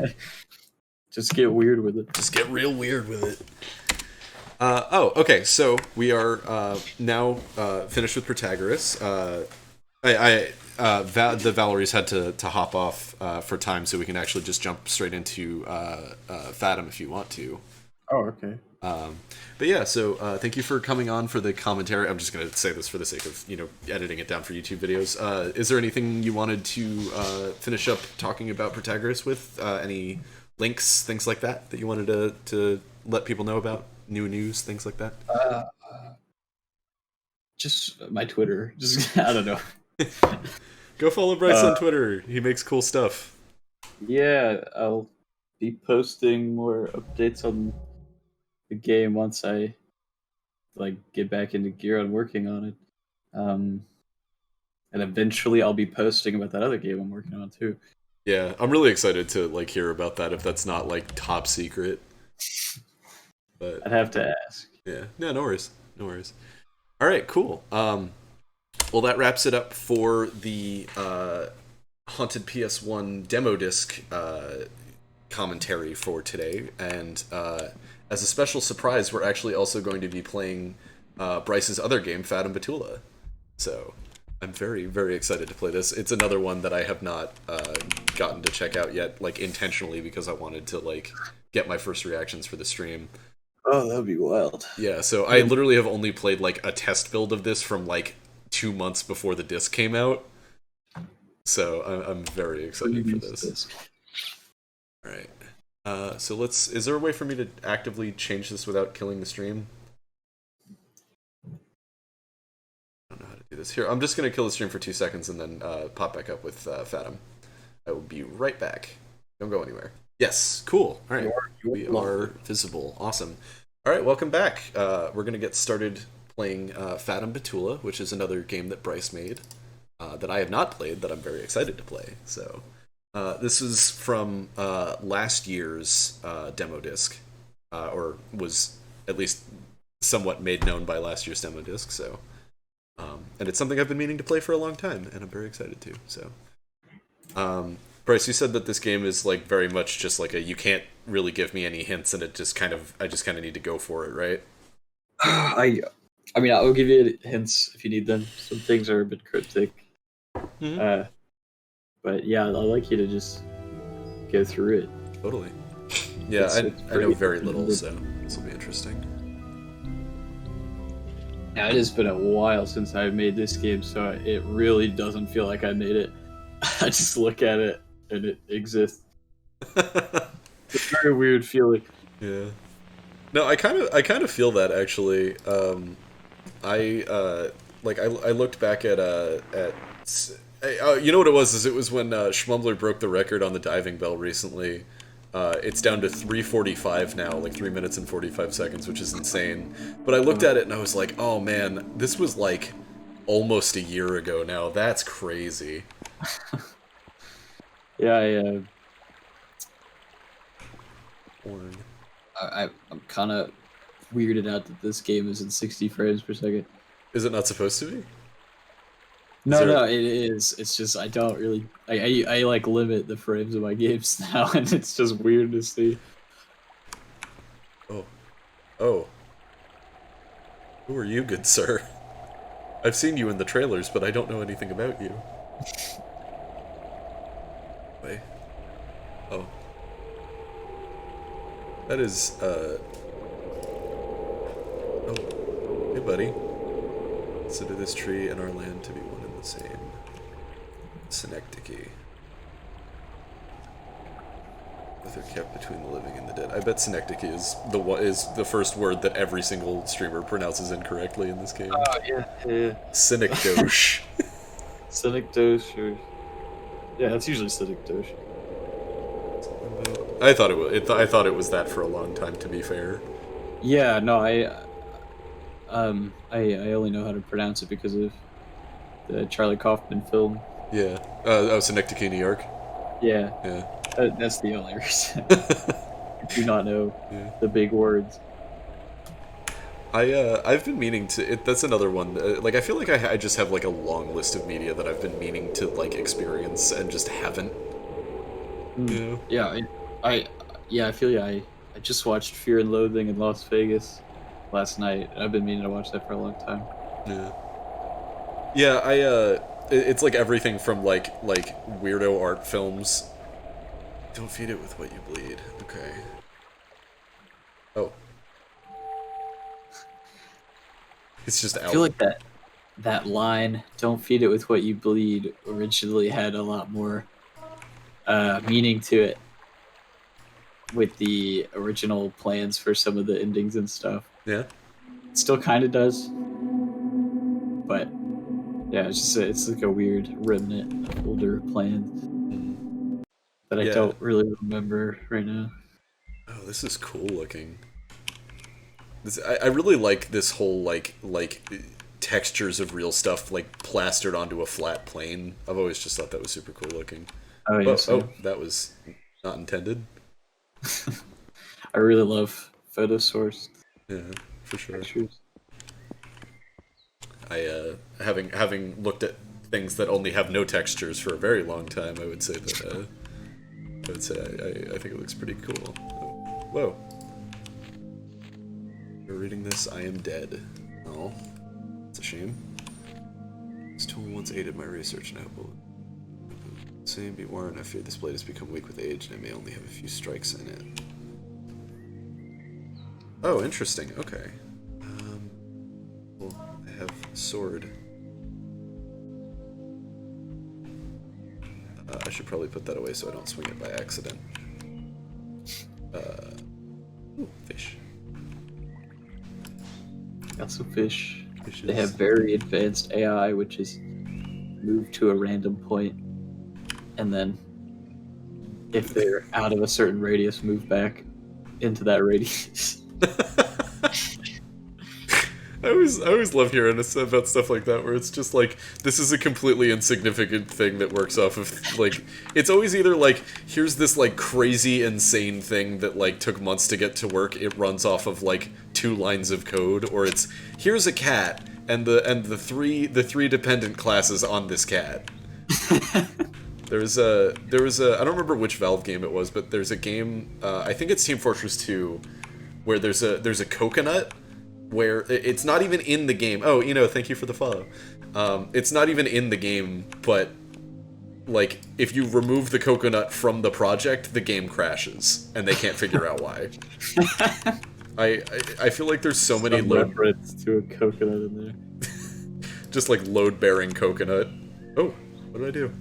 Just get weird with it. Just get real weird with it. Okay, so we are now finished with Protagoras. The Valerie's had to hop off for time, so we can actually just jump straight into Fatum if you want to. Oh, okay. But yeah, so thank you for coming on for the commentary. I'm just going to say this for the sake of, editing it down for YouTube videos. Is there anything you wanted to finish up talking about Protagoras with? Any links, things like that you wanted to let people know about? New news, things like that? Just my Twitter. Just, I don't know. Go follow Bryce on Twitter. He makes cool stuff. Yeah, I'll be posting more updates on the game once I get back into gear on working on it. And eventually I'll be posting about that other game I'm working on too. Yeah, I'm really excited to hear about that if that's not top secret. But I'd have to ask. Yeah, no worries. All right, cool. Well, that wraps it up for the Haunted PS1 demo disc commentary for today. And as a special surprise, we're actually also going to be playing Bryce's other game, Fatum Betula. So I'm very, very excited to play this. It's another one that I have not gotten to check out yet, like, intentionally, because I wanted to, like, get my first reactions for the stream. Oh, that would be wild. Yeah, so I literally have only played, like, a test build of this from, like, 2 months before the disc came out. So I'm very excited for this. Alright. So let's... Is there a way for me to actively change this without killing the stream? I don't know how to do this. Here, I'm just going to kill the stream for 2 seconds and then pop back up with Fatum. I will be right back. Don't go anywhere. Yes, cool. Alright, we are visible. Awesome. Alright, welcome back. We're going to get started playing Fatum Betula, which is another game that Bryce made. That I have not played, that I'm very excited to play. So, this is from last year's demo disc, or was at least somewhat made known by last year's demo disc. So, and it's something I've been meaning to play for a long time, and I'm very excited to. So, Bryce, you said that this game is like very much just like a you can't really give me any hints, and it just kind of I just kind of need to go for it, right? I mean, I'll give you hints if you need them. Some things are a bit cryptic. Mm-hmm. But yeah, I'd like you to just go through it. Totally. Yeah, I know very little, so this will be interesting. Now, it has been a while since I made this game, so it really doesn't feel like I made it. I just look at it and it exists. It's a very weird feeling. Yeah. No, I kind of feel that actually. I looked back at you know what it was? Is it was when Schmumbler broke the record on the diving bell recently. It's down to 3:45 now, like 3 minutes and 45 seconds, which is insane. But I looked at it and I was like, oh man, this was like almost a year ago now. That's crazy. Yeah, I'm kind of weirded out that this game is in 60 frames per second. Is it not supposed to be? No, it is. It's just I don't really. I like limit the frames of my games now, and it's just weird to see. Oh. Who are you, good sir? I've seen you in the trailers, but I don't know anything about you. Wait. Oh. That is, Oh. Hey, buddy. Consider this tree and our land to be one and the same. Synecdoche. Both are kept between the living and the dead. I bet synecdoche is the first word that every single streamer pronounces incorrectly in this game. Oh, yeah. Synecdoche. Synecdoche, or... Yeah, that's usually Synecdoche. I thought it was that for a long time, to be fair. Yeah, no, I only know how to pronounce it because of the Charlie Kaufman film. Yeah. Synecdoche, New York. Yeah. Yeah. That's the only reason. I do not know the big words. I've been meaning to. That's another one. Like I feel like I just have like a long list of media that I've been meaning to like experience and just haven't. You know? I feel you. I just watched Fear and Loathing in Las Vegas last night, and I've been meaning to watch that for a long time. Yeah, it's like everything from like weirdo art films. Don't feed it with what you bleed. Okay. Oh. It's just out. I feel like that line, "Don't feed it with what you bleed," originally had a lot more meaning to it with the original plans for some of the endings and stuff. Yeah. It still kind of does. But yeah, it's like a weird remnant of older plans that I don't really remember right now. Oh, this is cool looking. I really like this whole like textures of real stuff like plastered onto a flat plane. I've always just thought that was super cool looking. Oh, yes. Oh, that was not intended. I really love photo source. Yeah, for sure. Pictures. Having looked at things that only have no textures for a very long time, I would say that I think it looks pretty cool. Oh, whoa. You're reading this, I am dead. Oh, it's a shame. This tool once aided my research now, but same be warned, I fear this blade has become weak with age and I may only have a few strikes in it. Oh, interesting, okay. Well, I have a sword. I should probably put that away so I don't swing it by accident. Ooh, fish. Got some fish. Fishes. They have very advanced AI, which is move to a random point, and then if they're out of a certain radius, move back into that radius. I always love hearing about stuff like that, where it's just like, this is a completely insignificant thing that works off of, like, it's always either like, here's this like crazy insane thing that like took months to get to work, it runs off of like 2 lines of code, or it's, here's a cat and the three dependent classes on this cat. There was a I don't remember which Valve game it was, but there's a game, I think it's Team Fortress 2, where there's a coconut where it's not even in the game. Oh, thank you for the follow. It's not even in the game, but like if you remove the coconut from the project, the game crashes and they can't figure out why. I feel like there's so many reference to a coconut in there. Just like load-bearing coconut. Oh, what did I do?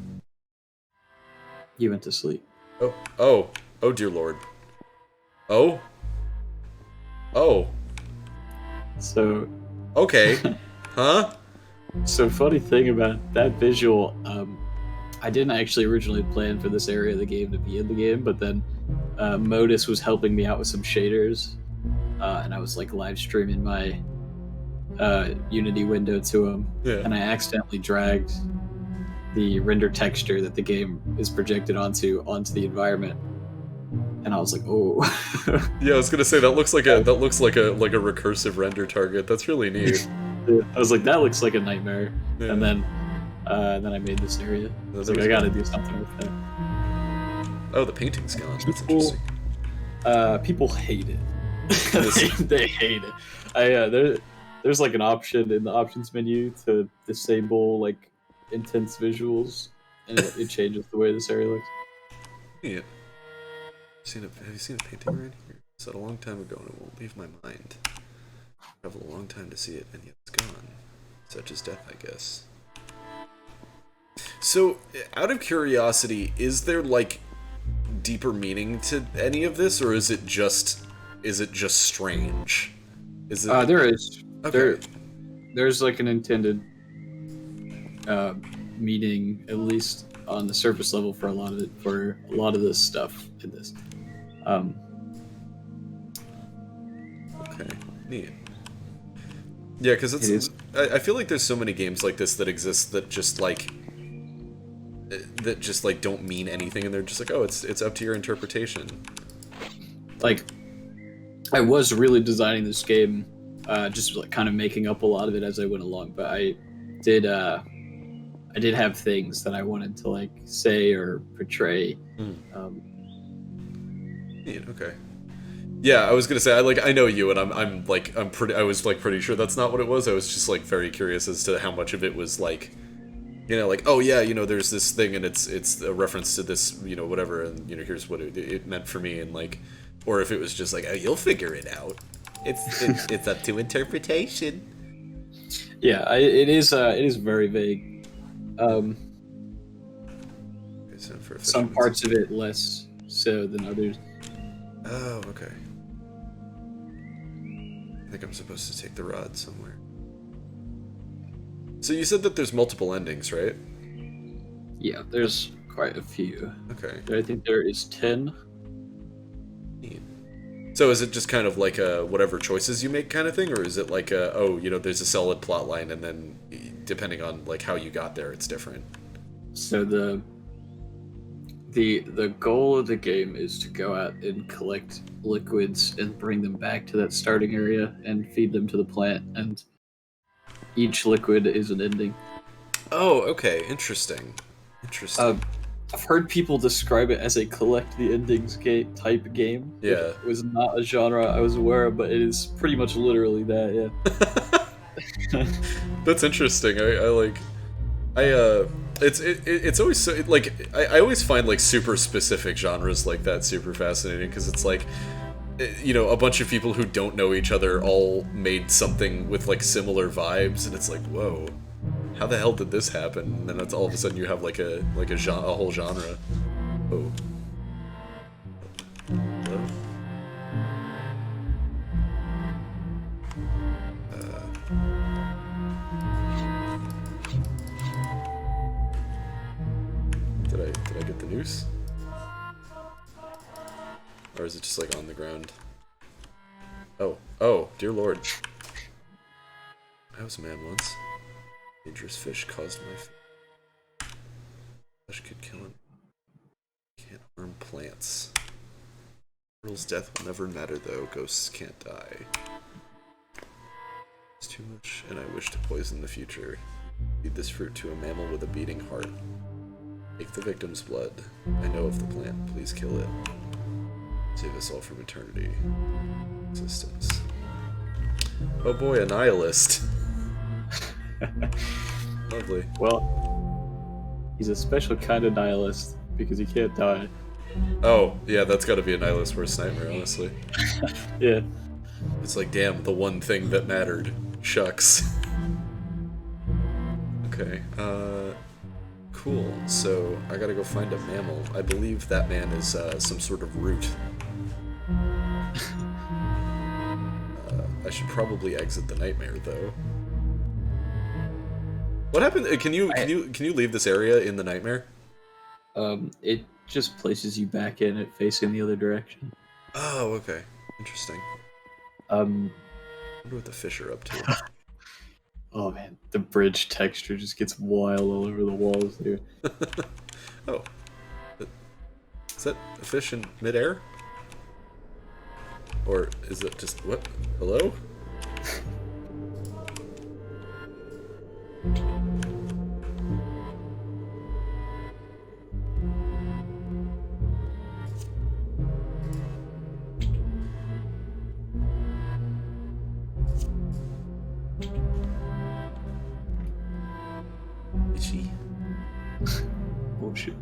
You went to sleep. Oh dear lord. Oh. So. Okay. Huh? So funny thing about that visual, I didn't actually originally plan for this area of the game to be in the game, but then Modus was helping me out with some shaders, and I was like live streaming my Unity window to him, and I accidentally dragged the render texture that the game is projected onto the environment, and I was like, oh. Yeah, I was gonna say that looks like a recursive render target. That's really neat. I was like, that looks like a nightmare. Yeah. And then I made this area. I was like, I gotta do something with that. Oh, the painting's gone. That's interesting. People hate it. they hate it. There's like an option in the options menu to disable like intense visuals, and it changes the way this area looks. Yeah. Have you seen a painting around here? I said a long time ago, and it won't leave my mind. Travel a long time to see it, and yet it's gone. Such is death, I guess. So, out of curiosity, is there like deeper meaning to any of this, or is it just strange? Is it? There is. Okay. There's like an intended meaning, at least on the surface level, for a lot of this stuff in this. Okay, neat. Yeah, because I feel like there's so many games like this that exist that just like don't mean anything, and they're just like, oh, it's up to your interpretation. Like, I was really designing this game, just like kind of making up a lot of it as I went along, but I did have things that I wanted to like say or portray. Neat, okay. Yeah, I was gonna say I know you, and I was pretty sure that's not what it was. I was just like very curious as to how much of it was like, like, oh yeah, there's this thing and it's a reference to this, whatever, and here's what it meant for me, and like, or if it was just like, oh, you'll figure it out. It's up to interpretation. Yeah, it is very vague. Some parts of it less so than others. Oh, okay. I think I'm supposed to take the rod somewhere. So you said that there's multiple endings, right? Yeah, there's quite a few. Okay. I think there is 10. Neat. So is it just kind of like a whatever choices you make kind of thing, or is it like there's a solid plot line, and then depending on like how you got there, it's different? So the goal of the game is to go out and collect liquids and bring them back to that starting area and feed them to the plant, and each liquid is an ending. Oh, okay. Interesting. I've heard people describe it as a collect the endings type game. Yeah. It was not a genre I was aware of, but it is pretty much literally that, yeah. That's interesting. I like... It's always so like I always find like super specific genres like that super fascinating because it's like, you know, a bunch of people who don't know each other all made something with like similar vibes, and it's like, whoa, how the hell did this happen? And then it's all of a sudden you have like a whole genre. Oh. Hello? Did I get the noose? Or is it just like on the ground? Oh, dear lord. I was a man once. Dangerous fish caused my flesh could kill him. Can't harm plants. Girl's death will never matter though, ghosts can't die. It's too much, and I wish to poison the future. Feed this fruit to a mammal with a beating heart. Take the victim's blood. I know of the plant, please kill it. Save us all from eternity. Existence. Oh boy, a nihilist. Lovely. Well, he's a special kind of nihilist because he can't die. Oh, yeah, that's gotta be a nihilist's worst nightmare, honestly. Yeah. It's like, damn, the one thing that mattered. Shucks. Okay, cool. So, I gotta go find a mammal. I believe that man is, some sort of root. I should probably exit the nightmare, though. What happened? Can you leave this area in the nightmare? It just places you back in it, facing the other direction. Oh, okay. Interesting. I wonder what the fish are up to. Oh man, the bridge texture just gets wild all over the walls here. Oh. Is that a fish in midair? Or is it just... what? Hello? Itchy. Oh shit.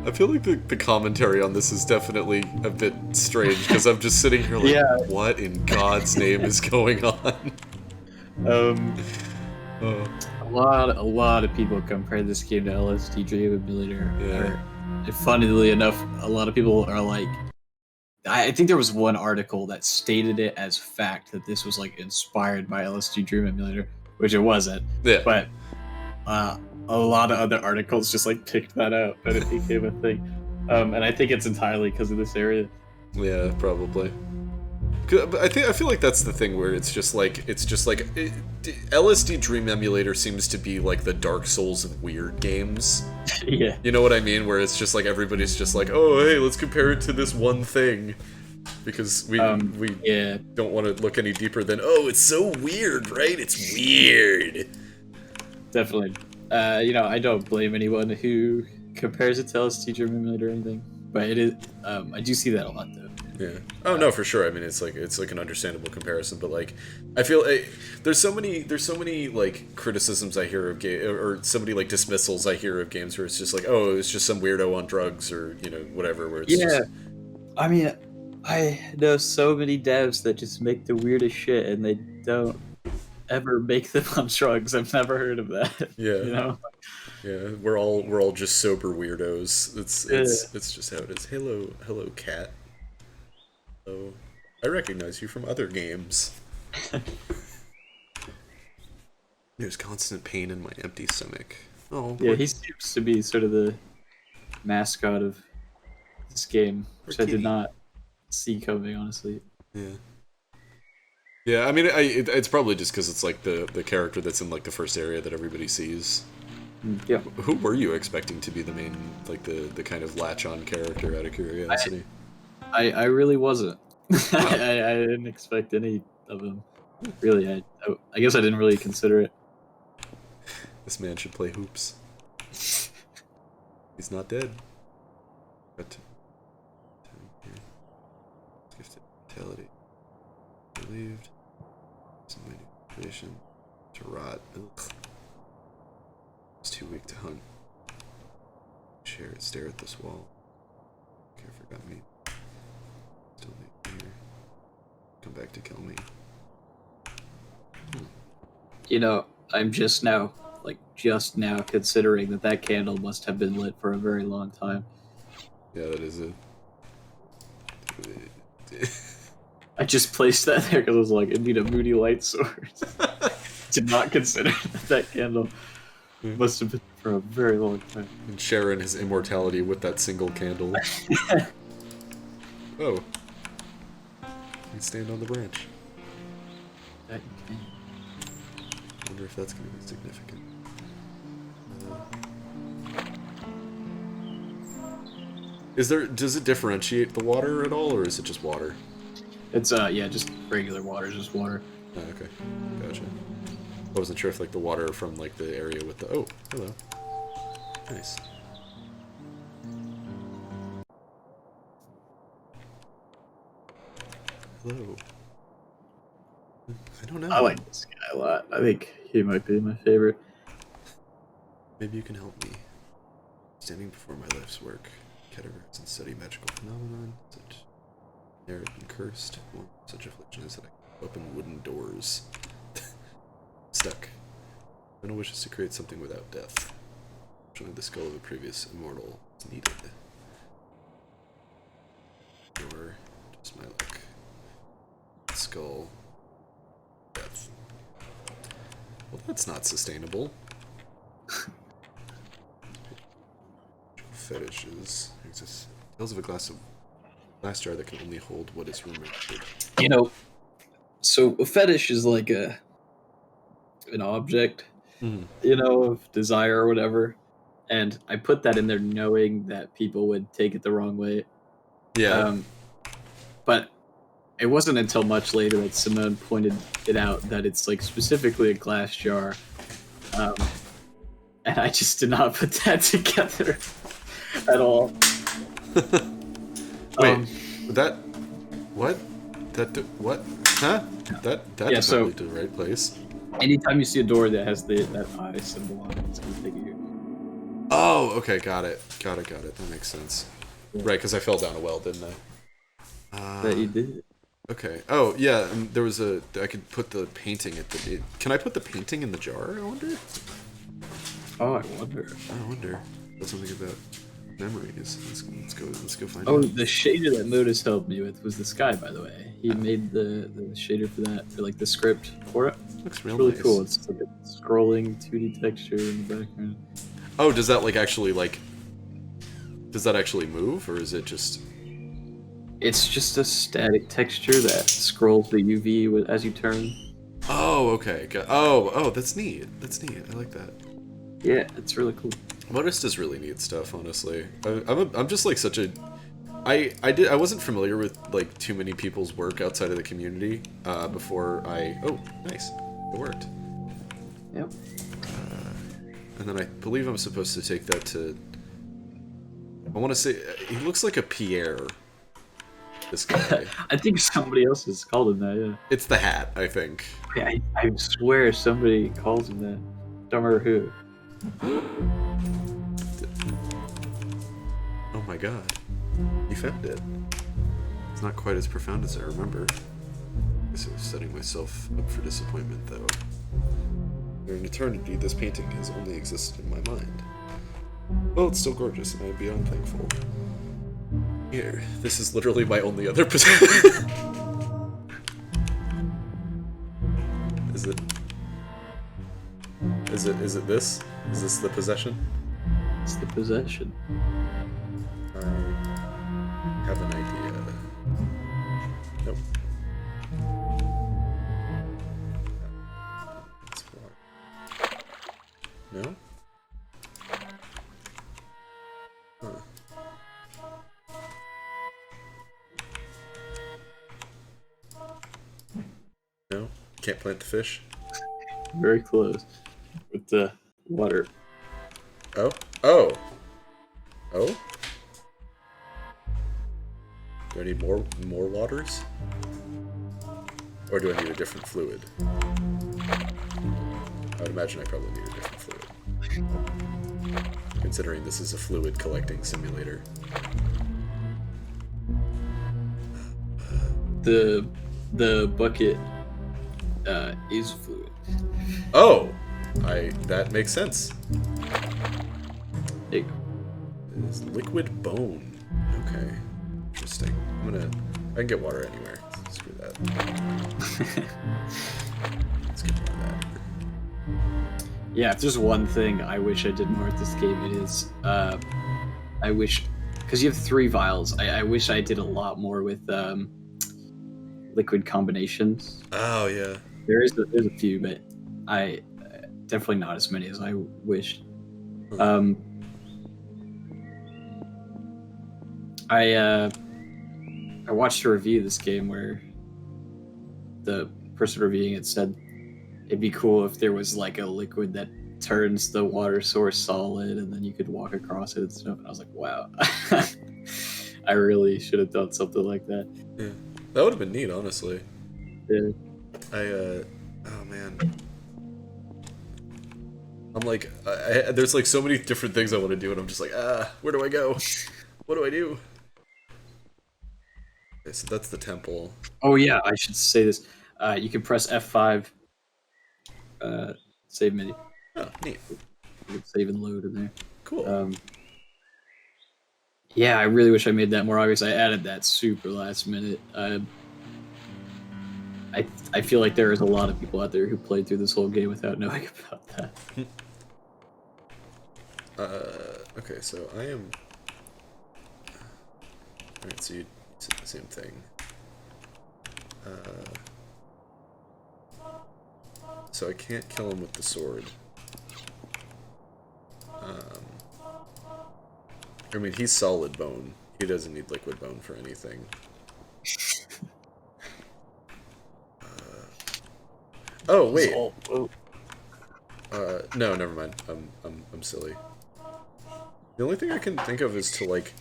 I feel like the commentary on this is definitely a bit strange because I'm just sitting here like, Yeah. What in God's name is going on? A lot of people compare this game to LSD Dream Emulator. Yeah. And funnily enough, a lot of people are like, I think there was one article that stated it as fact that this was like inspired by LSD Dream Emulator, which it wasn't. Yeah. But a lot of other articles just like picked that out and it became a thing. And I think it's entirely because of this area. Yeah, probably. But I feel like that's the thing where it's just like LSD Dream Emulator seems to be like the Dark Souls of weird games. Yeah. You know what I mean? Where it's just like everybody's just like, oh hey, let's compare it to this one thing, because we don't want to look any deeper than, oh, it's so weird, right? It's weird. Definitely. I don't blame anyone who compares it to LSD Dream Emulator or anything, but it is. I do see that a lot though. Yeah. Oh no, for sure. I mean, it's like an understandable comparison, but like, I feel there's so many like criticisms I hear of or so many like dismissals I hear of games where it's just like, oh, it's just some weirdo on drugs or whatever. Where it's just... I mean, I know so many devs that just make the weirdest shit and they don't ever make them on drugs. I've never heard of that. Yeah. Yeah, we're all just sober weirdos. It's just how it is. Hello, cat. Oh, I recognize you from other games. There's constant pain in my empty stomach. Oh, yeah, he seems to be sort of the mascot of this game, which I did not see coming, honestly. Yeah. Yeah, I mean, it's probably just because it's like the character that's in like the first area that everybody sees. Yeah. Who were you expecting to be the main, like the kind of latch-on character out of curiosity? I really wasn't. I didn't expect any of them. Really, I guess I didn't really consider it. This man should play hoops. He's not dead. But gifted vitality. Relieved. Some manipulation. To rot. Ugh. It's too weak to hunt. Stare at this wall. Okay, I forgot me. Still need here. Come back to kill me. You know, I'm just now considering that candle must have been lit for a very long time. Yeah, that is it. I just placed that there because I was like, I need a moody light source. Did not consider that candle must have been for a very long time. And sharing his immortality with that single candle. Oh. You can stand on the branch. That you can. I wonder if that's going to be significant. Does it differentiate the water at all, or is it just water? It's just regular water, just water. Oh, okay, gotcha. I wasn't sure if like the water from like the area with the hello, nice. Hello. I don't know. I like this guy a lot. I think he might be my favorite. Maybe you can help me. Standing before my life's work, categorize and study magical phenomenon, such narrative and cursed, one such affliction is that I can open wooden doors. Stuck. No wishes to create something without death. Fortunately, the skull of a previous immortal is needed. Or just my luck. Skull. Death. Well, that's not sustainable. Fetishes. Exists. Tales of a glass jar that can only hold what is remembered. You know, so a fetish is like an object, you know, of desire or whatever. And I put that in there knowing that people would take it the wrong way. Yeah. But it wasn't until much later that Simone pointed it out that it's like specifically a glass jar. And I just did not put that together at all. Wait, that... What? What? Huh? That yeah, did not lead to the right place. Anytime you see a door that has that eye symbol on it, it's going to take you. Oh, okay, got it. Got it. That makes sense. Yeah. Right, because I fell down a well, didn't I? That you did. Okay. Oh, yeah, and there was I could put the painting at the... Can I put the painting in the jar, I wonder? Oh, I wonder. That's something about memories. Let's go find Oh, out. the shader that Modus helped me with was this guy, by the way. He made the shader for that, for like the script for it. Looks It's real really nice. cool. It's like a scrolling 2D texture in the background. Oh, does that actually move, or is it just... It's just a static texture that scrolls the UV as you turn. Oh, okay. Oh, that's neat. I like that. Yeah, it's really cool. Modus does really neat stuff, honestly. I'm just like such a... I wasn't familiar with like too many people's work outside of the community before I... Oh, nice. It worked. Yep. And then I believe I'm supposed to take that to... I want to say... He looks like a Pierre. This guy. I think somebody else has called him that, yeah. It's the hat, I think. Yeah, I swear somebody calls him that. Don't remember who. Oh my god. You found it. It's not quite as profound as I remember. I guess I was setting myself up for disappointment, though. For an eternity, this painting has only existed in my mind. Well, it's still gorgeous, and I'm beyond thankful. Here, this is literally my only other possession. Is it this? Is this the possession? It's the possession. I have an idea. Nope. No? Huh. No? Can't plant the fish? Very close. With the water. Oh? Oh! Oh? Do I need more waters? Or do I need a different fluid? I would imagine I probably need a different fluid. Considering this is a fluid collecting simulator. The bucket is fluid. Oh, that makes sense. It, It's liquid bone. Okay, interesting. I can get water anywhere. Screw that. Let's get more of that. yeah, if there's one thing I wish I did more with this game, it is I wish, because you have 3 vials. I wish I did a lot more with liquid combinations. Oh yeah. There's a few, but I definitely not as many as I wished. I watched a review of this game where the person reviewing it said it'd be cool if there was like a liquid that turns the water source solid and then you could walk across it and stuff. And I was like, wow. I really should have done something like that. Yeah. That would have been neat, honestly. Yeah. Oh man. I'm like, there's like so many different things I want to do, and I'm just like, where do I go? What do I do? Okay, so that's the temple. Oh yeah, I should say this. You can press F5, save menu. Oh, neat. You can save and load in there. Cool. Yeah, I really wish I made that more obvious. I added that super last minute. I feel like there is a lot of people out there who played through this whole game without knowing about that. Okay, so I am... Alright, so you said the same thing. So I can't kill him with the sword. I mean, he's solid bone. He doesn't need liquid bone for anything. Oh wait. No, never mind. I'm silly. The only thing I can think of is to like.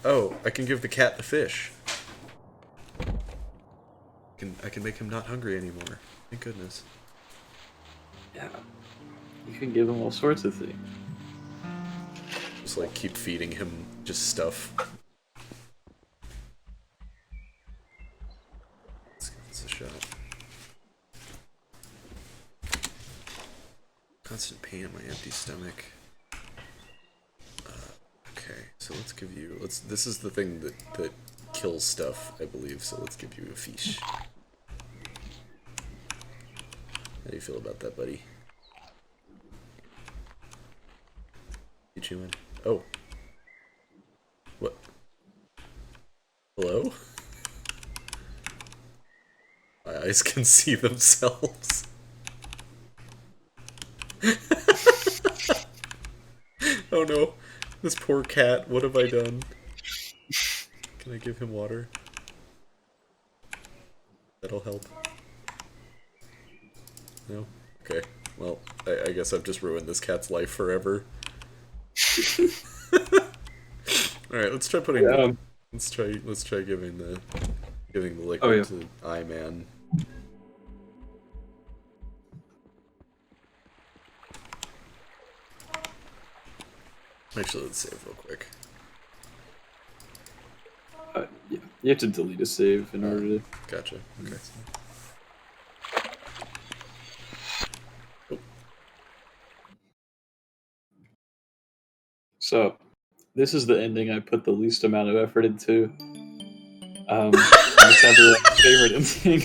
Oh, I can give the cat the fish. I can make him not hungry anymore. Thank goodness. Yeah, you can give him all sorts of things. Just like keep feeding him just stuff. Let's give this a shot. Constant pain in my empty stomach. Okay, so let's give you. This is the thing that kills stuff, I believe. So let's give you a fish. How do you feel about that, buddy? You chewing? Oh. What? Hello? My eyes can see themselves. Oh no. This poor cat, what have I done? Can I give him water? That'll help. No? Okay. Well, I guess I've just ruined this cat's life forever. Alright, let's try putting let's try giving the liquid to I-Man. Actually, let's save real quick. Yeah, you have to delete a save in order to. Gotcha. Okay. So, this is the ending I put the least amount of effort into. It's everyone's favorite ending.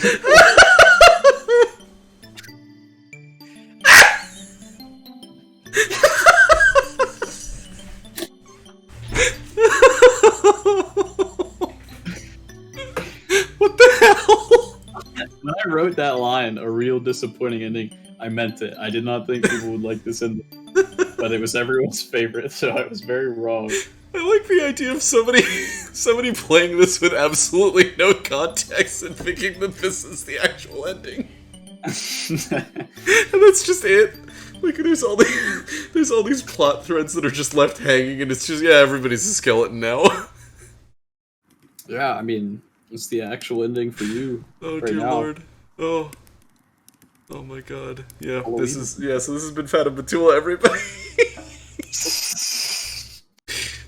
What the hell? When I wrote that line, a real disappointing ending, I meant it. I did not think people would like this ending. But it was everyone's favorite, so I was very wrong. I like the idea of somebody playing this with absolutely no context and thinking that this is the actual ending. And that's just it. Like there's all these plot threads that are just left hanging, and it's just everybody's a skeleton now. Yeah, I mean, it's the actual ending for you. Oh right dear now. lord. Oh. Oh my god. Yeah, Halloween. so this has been Fatum Betula, everybody.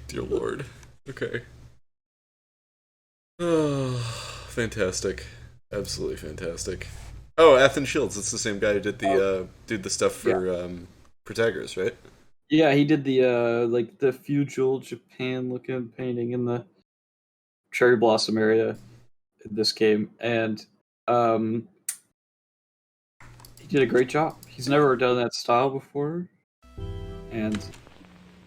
Dear Lord. Okay. Oh, fantastic. Absolutely fantastic. Oh, Athen Shields, it's the same guy who did the stuff for Protagoras, right? Yeah, he did the like the feudal Japan looking painting in the cherry blossom area in this game, and he did a great job. He's never done that style before, and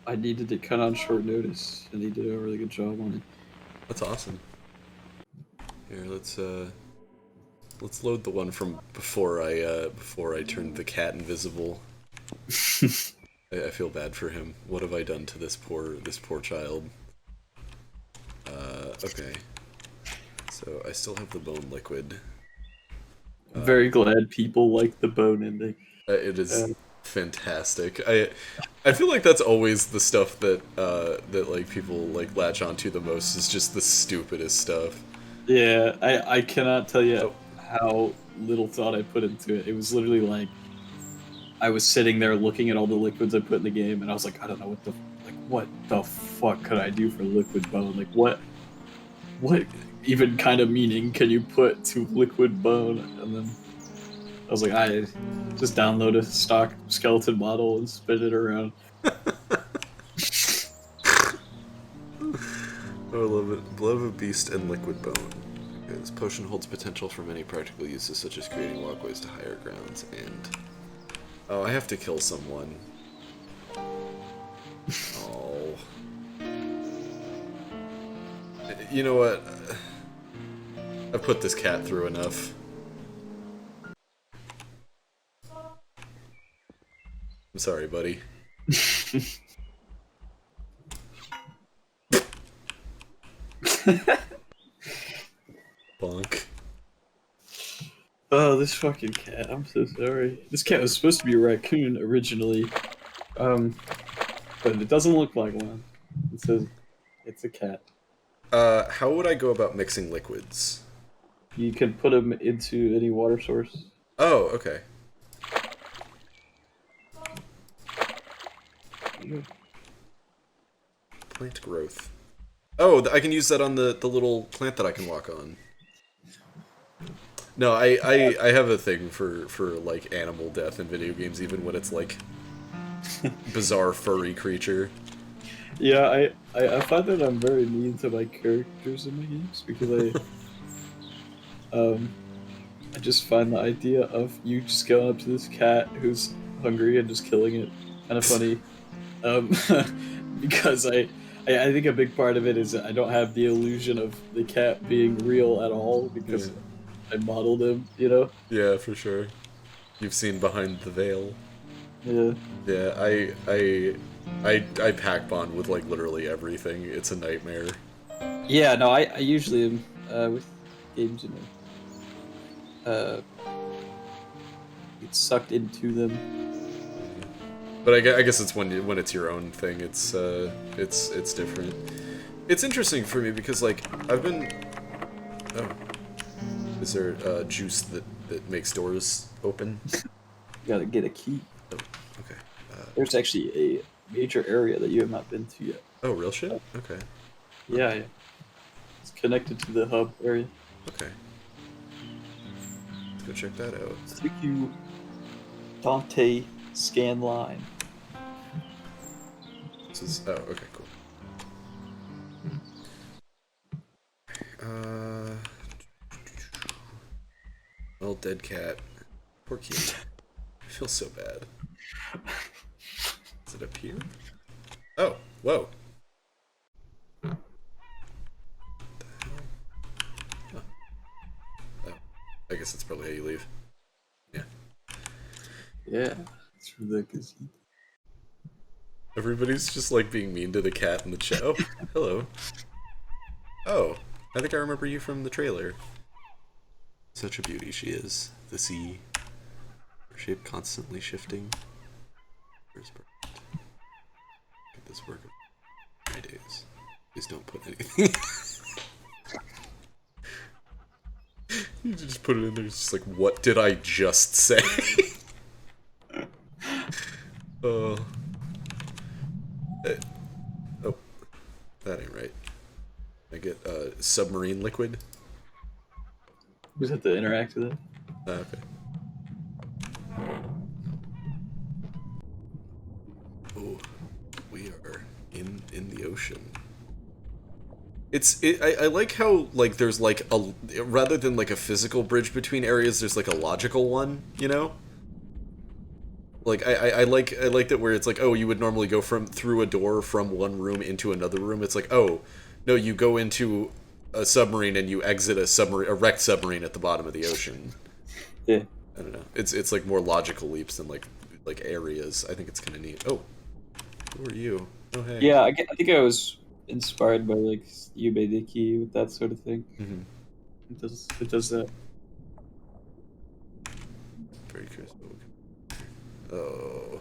I needed it kind of on short notice, and he did a really good job on it. That's awesome. Here, let's load the one from before I turned the cat invisible. I feel bad for him. What have I done to this poor child? Okay. So I still have the bone liquid. I'm very glad people like the bone ending. It is fantastic. I feel like that's always the stuff that that like people like latch onto the most is just the stupidest stuff. Yeah, I cannot tell you how little thought I put into it. It was literally like I was sitting there looking at all the liquids I put in the game, and I was like, I don't know what the fuck could I do for liquid bone? Like what even kind of meaning can you put to liquid bone? And then I was like, I just download a stock skeleton model and spin it around. Oh, I love it. Blood of a beast and liquid bone. Okay, this potion holds potential for many practical uses, such as creating walkways to higher grounds and... Oh, I have to kill someone. Oh. You know what? I've put this cat through enough. I'm sorry, buddy. Bonk. Oh, this fucking cat. I'm so sorry. This cat was supposed to be a raccoon originally. But it doesn't look like one. It says it's a cat. How would I go about mixing liquids? You can put them into any water source. Oh, okay. Plant growth. Oh, I can use that on the little plant that I can walk on. No, I have a thing for like animal death in video games, even when it's like bizarre furry creature. Yeah, I find that I'm very mean to my characters in my games because I just find the idea of you just going up to this cat who's hungry and just killing it kind of funny. Because I think a big part of it is I don't have the illusion of the cat being real at all because I modeled him, you know? Yeah, for sure. You've seen behind the veil. Yeah. Yeah, I pack bond with like literally everything. It's a nightmare. Yeah, no, I usually am with games, you know. Get sucked into them. But I guess it's when it's your own thing. It's different. It's interesting for me because like I've been. Oh, is there juice that makes doors open? You gotta get a key. Oh, okay. There's actually a major area that you have not been to yet. Oh, real shit? Okay. Yeah. It's connected to the hub area. Okay. Let's go check that out. Thank you, Dante Scanline. This is okay, cool. Well, dead cat. Poor kid. I feel so bad. Is it up here? Oh, whoa. What the hell? Huh. Oh, I guess that's probably how you leave. Yeah. Yeah, it's for the gazebo. Everybody's just like being mean to the cat in the chat. Oh, hello. Oh, I think I remember you from the trailer. Such a beauty she is. The sea. Her shape constantly shifting. Where's Bert? Get this work of 3 days. Please don't put anything. You just put it in there. It's just like, what did I just say? Oh, that ain't right. I get submarine liquid. You just have to interact with it. Okay. Oh, we are in the ocean. I like how like there's like a rather than like a physical bridge between areas, there's like a logical one, you know? Like I like that where it's like, oh, you would normally go through a door from one room into another room. It's like, oh, no, you go into a submarine and you exit a wrecked submarine at the bottom of the ocean. Yeah. I don't know. It's like more logical leaps than like areas. I think it's kind of neat. Oh, who are you? Oh, hey. Yeah, I think I was inspired by like Yubediki with that sort of thing. Mm-hmm. It does that. Very curious. Oh,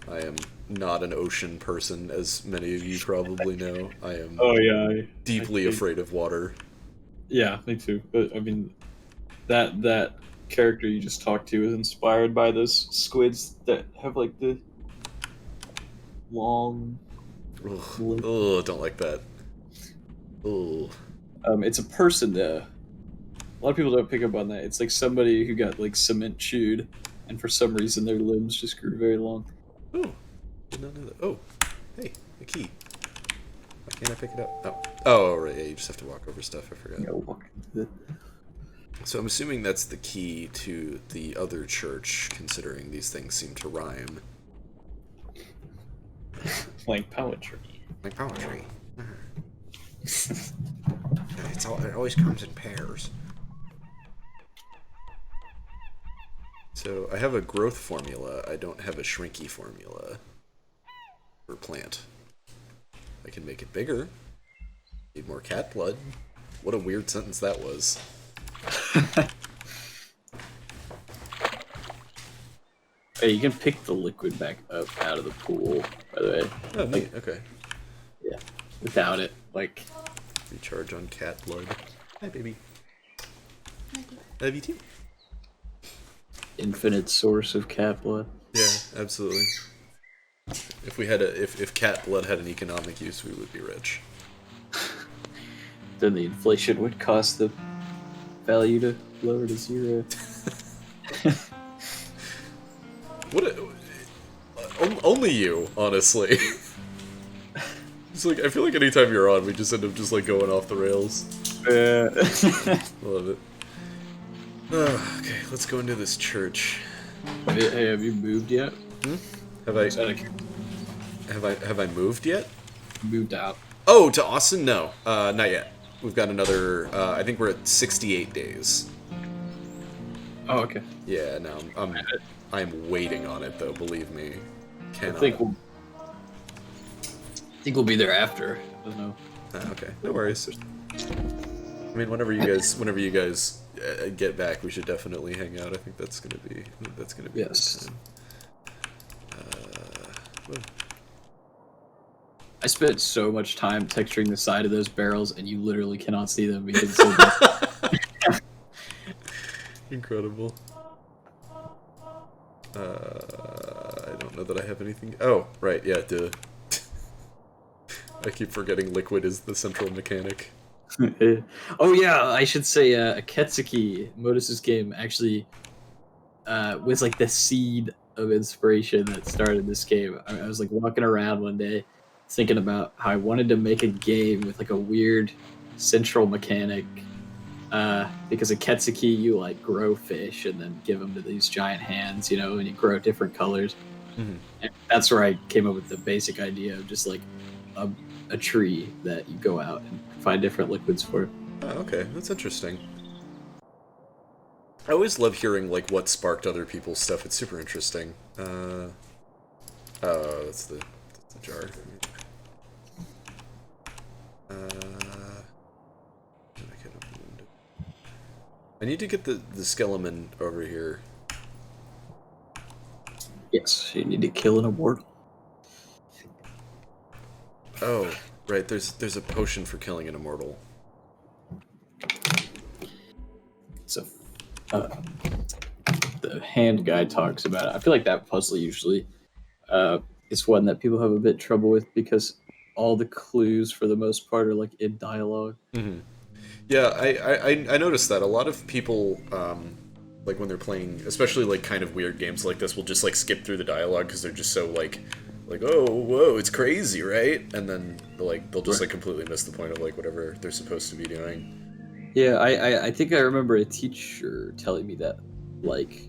I am not an ocean person, as many of you probably know. I am. Oh yeah, deeply afraid of water. Yeah, me too. But I mean, that character you just talked to is inspired by those squids that have like the long. Oh, don't like that. Oh. It's a person though. A lot of people don't pick up on that. It's like somebody who got like cement chewed, and for some reason their limbs just grew very long. Oh, did not know that. Oh, hey, a key. Why can't I pick it up? Oh, right. Yeah, you just have to walk over stuff. I forgot. Yeah, walk into So I'm assuming that's the key to the other church, considering these things seem to rhyme. like poetry. Like poetry. It always comes in pairs. So I have a growth formula. I don't have a shrinky formula for plant. I can make it bigger. Need more cat blood. What a weird sentence that was. Hey, you can pick the liquid back up out of the pool, by the way. Oh, neat. Okay. Yeah. Without it, like... Recharge on cat blood. Hi, baby. Love you too. Infinite source of cat blood. Yeah, absolutely. If we had if cat blood had an economic use, we would be rich. Then the inflation would cause the value to lower to 0. Only you, honestly. It's like I feel like anytime you're on, we just end up just like going off the rails. Love it. Okay, let's go into this church. Hey, have you moved yet? Have I moved yet? Moved out. Oh, to Austin? No, not yet. We've got another. I think we're at 68 days. Oh, okay. Yeah, no, I'm waiting on it though. Believe me. Cannot. I think we'll be there after. I don't know. Okay, no worries. I mean, whenever you guys get back, we should definitely hang out. I think that's gonna be yes. Whoa. I spent so much time texturing the side of those barrels, and you literally cannot see them because Incredible. I don't know that I have anything. Oh, right, yeah, duh. I keep forgetting liquid is the central mechanic. Oh yeah, I should say Akatsuki, Modus's game, actually was like the seed of inspiration that started this game. I was like walking around one day thinking about how I wanted to make a game with like a weird central mechanic because Akatsuki, you like grow fish and then give them to these giant hands, you know, and you grow different colors. Mm-hmm. And that's where I came up with the basic idea of just like a tree that you go out and find different liquids for. Oh, okay, that's interesting. I always love hearing like what sparked other people's stuff. It's super interesting. Oh, that's the jar. I need to get the skeleton over here. Yes, you need to kill an immortal. Oh, right. There's a potion for killing an immortal. the hand guy talks about it. I feel like that puzzle usually is one that people have a bit trouble with because all the clues for the most part are like in dialogue. Mm-hmm. Yeah, I noticed that a lot of people, like when they're playing, especially like kind of weird games like this, will just like skip through the dialogue because they're just so like, oh, whoa, it's crazy, right? And then like they'll just like completely miss the point of like whatever they're supposed to be doing. Yeah, I think I remember a teacher telling me that, like,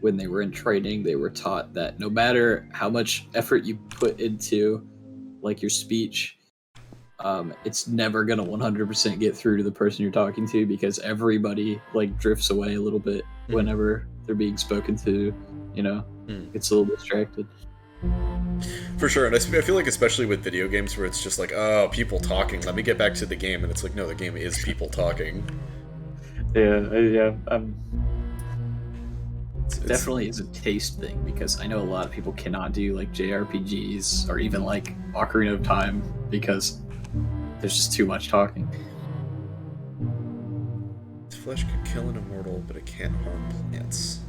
when they were in training, they were taught that no matter how much effort you put into, like, your speech, it's never gonna 100% get through to the person you're talking to because everybody, like, drifts away a little bit whenever they're being spoken to, you know? Gets a little distracted. For sure, and I feel like especially with video games where it's just like, oh, people talking, let me get back to the game, and it's like, no, the game is people talking. Yeah. It definitely is a taste thing because I know a lot of people cannot do like JRPGs or even like Ocarina of Time because there's just too much talking. Its flesh can kill an immortal, but it can't harm plants.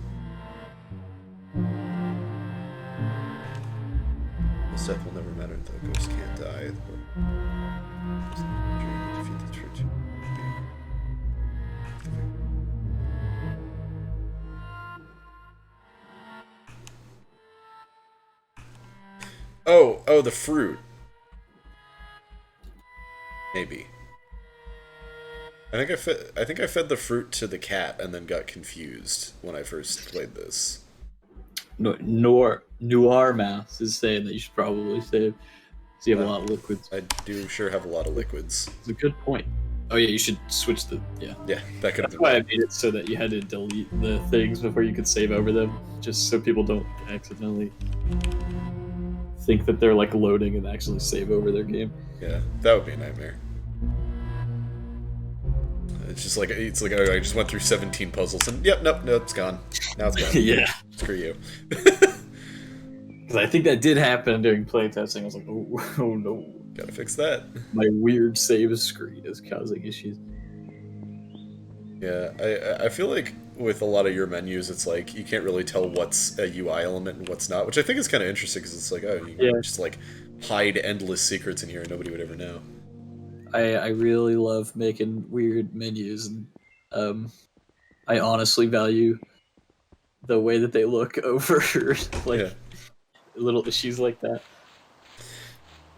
This death will never matter, though ghosts can't die. Defeat the church. Oh, the fruit. Maybe. I think I fed the fruit to the cat and then got confused when I first played this. Noir Mouse is saying that you should probably save. So you have a lot of liquids. I do sure have a lot of liquids. It's a good point. Oh yeah, you should switch the Yeah, that could have That's been why I made it so that you had to delete the things before you could save over them, just so people don't accidentally think that they're like loading and actually save over their game. Yeah, that would be a nightmare. It's like I just went through 17 puzzles and nope, it's gone. Now it's gone. Yeah. Screw you. Because I think that did happen during playtesting. I was like, oh no. Gotta fix that. My weird save screen is causing issues. Yeah, I feel like with a lot of your menus, it's like you can't really tell what's a UI element and what's not, which I think is kind of interesting because it's like, oh, you can just like hide endless secrets in here and nobody would ever know. I really love making weird menus, and I honestly value the way that they look over like little issues like that.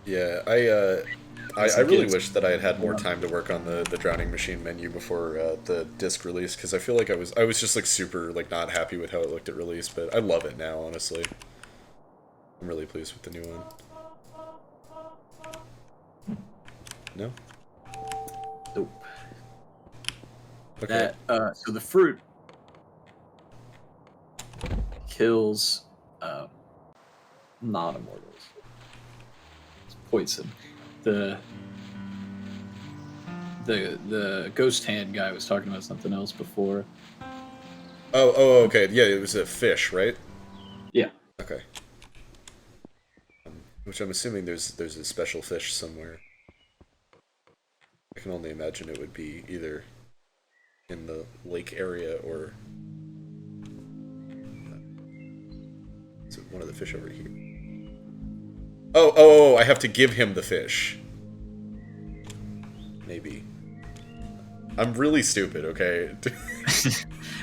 Yeah, I really wish that I had had more time to work on the Drowning Machine menu before the disc release, because I feel like I was just like super like not happy with how it looked at release, but I love it now, honestly. I'm really pleased with the new one. No? Nope. Okay. So the fruit kills non-immortals. It's poison. The ghost hand guy was talking about something else before. Oh, okay. Yeah, it was a fish, right? Yeah. Okay. Which I'm assuming there's a special fish somewhere. I can only imagine it would be either in the lake area or is it one of the fish over here? Oh, I have to give him the fish. Maybe. I'm really stupid, okay?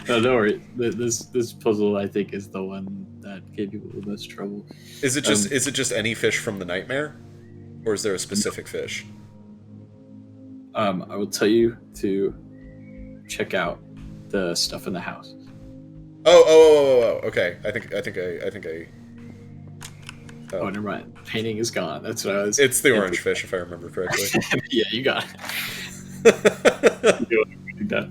No, don't worry. This puzzle, I think, is the one that gave people the most trouble. Is it just any fish from the nightmare? Or is there a specific fish? I will tell you to check out the stuff in the house. Oh, okay. I think I. Oh, never mind. Painting is gone. That's what I was. It's the orange fish, if I remember correctly. Yeah, you got it.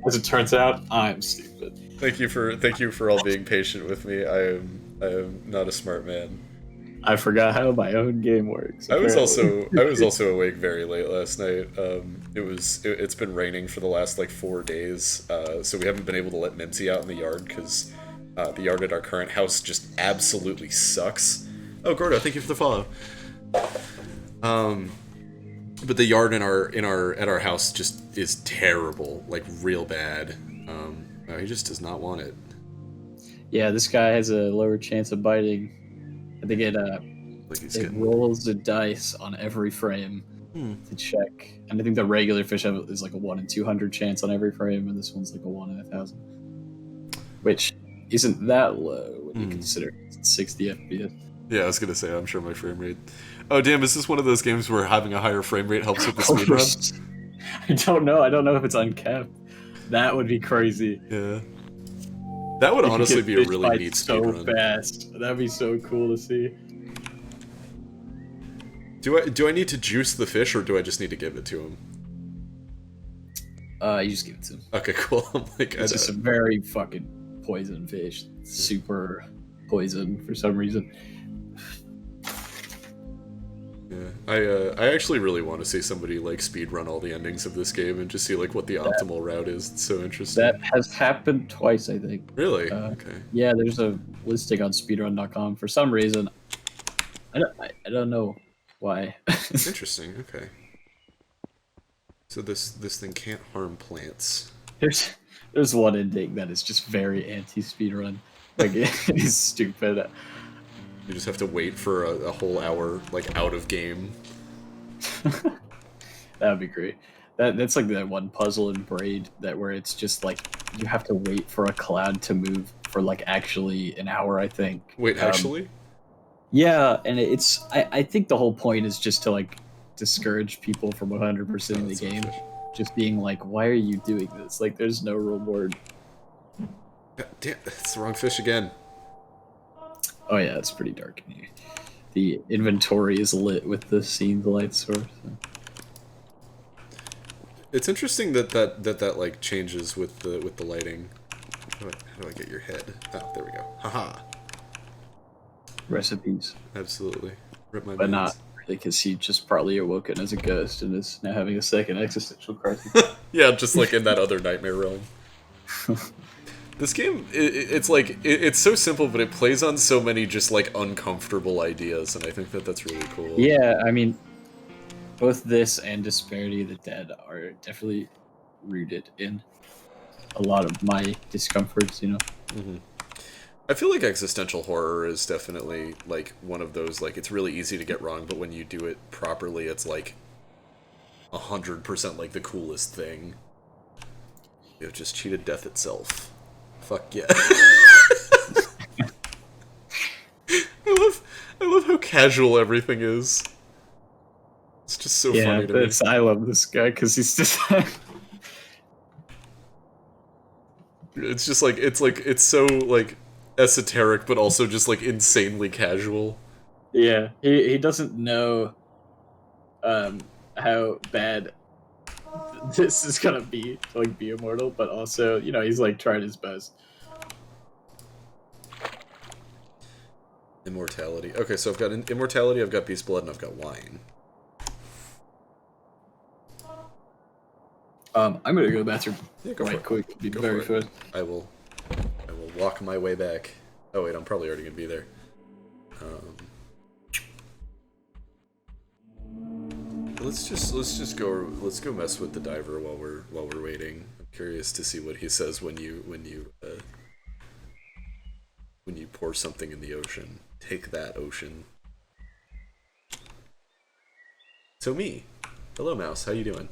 As it turns out, I'm stupid. Thank you for all being patient with me. I am not a smart man. I forgot how my own game works. I was also awake very late last night. It's been raining for the last like 4 days, so we haven't been able to let Mimsy out in the yard because the yard at our current house just absolutely sucks. Oh, Gordo, thank you for the follow. But the yard at our house just is terrible, like real bad. No, he just does not want it. Yeah, this guy has a lower chance of biting. I think it rolls a dice on every frame to check. And I think the regular fish is like a 1 in 200 chance on every frame, and this one's like a 1 in 1,000. Which isn't that low when you consider it's 60 FPS. Yeah, I was gonna say, I'm sure my frame rate... Oh, damn, is this one of those games where having a higher frame rate helps with the speedrun? I don't know. I don't know if it's uncapped. That would be crazy. Yeah. That would honestly be a really neat speedrun. So fast. That'd be so cool to see. Do I need to juice the fish, or do I just need to give it to him? You just give it to him. Okay, cool. I'm like, it's just a very fucking poison fish. Super poison for some reason. Yeah, I actually really want to see somebody like speedrun all the endings of this game and just see like what the optimal route is. It's so interesting. That has happened twice, I think. Really? Okay. Yeah, there's a listing on speedrun.com for some reason. I don't know why. Interesting. Okay. So this thing can't harm plants. There's one ending that is just very anti-speedrun. Like it is stupid. You just have to wait for a whole hour, like, out of game. That would be great. That's like that one puzzle in Braid where it's just like you have to wait for a cloud to move for like actually an hour, I think. Wait, actually? Yeah, and I think the whole point is just to like discourage people from 100%ing the game. Just being like, why are you doing this? Like, there's no reward. God damn, it's the wrong fish again. Oh yeah, it's pretty dark in here. The inventory is lit with the scene light source. So. It's interesting that like changes with the lighting. How do I get your head? Oh, there we go. Haha. Recipes. Absolutely. Rip my but veins. Not really, because he just partly awoken as a ghost and is now having a second existential crisis. Yeah, just like in that other nightmare realm. This game, it's so simple, but it plays on so many just, like, uncomfortable ideas, and I think that's really cool. Yeah, I mean, both this and Disparity of the Dead are definitely rooted in a lot of my discomforts, you know? Mm-hmm. I feel like existential horror is definitely, like, one of those, like, it's really easy to get wrong, but when you do it properly, it's, like, 100% like the coolest thing. You have just cheated death itself. Fuck yeah. I love how casual everything is. It's just so funny to me. I love this guy because he's just it's just like it's so like esoteric but also just like insanely casual. Yeah, he doesn't know how bad this is gonna be to like be immortal, but also, you know, he's like tried his best. Immortality. Okay, so I've got immortality, I've got beast blood, and I've got wine. I'm gonna go to the bathroom. Yeah, go right for it. quick. Be Go very for it. fast. I will walk my way back. Oh wait, I'm probably already gonna be there. Let's go mess with the diver while we're waiting. I'm curious to see what he says when you pour something in the ocean. Take that, ocean. So me. Hello, mouse. How you doing?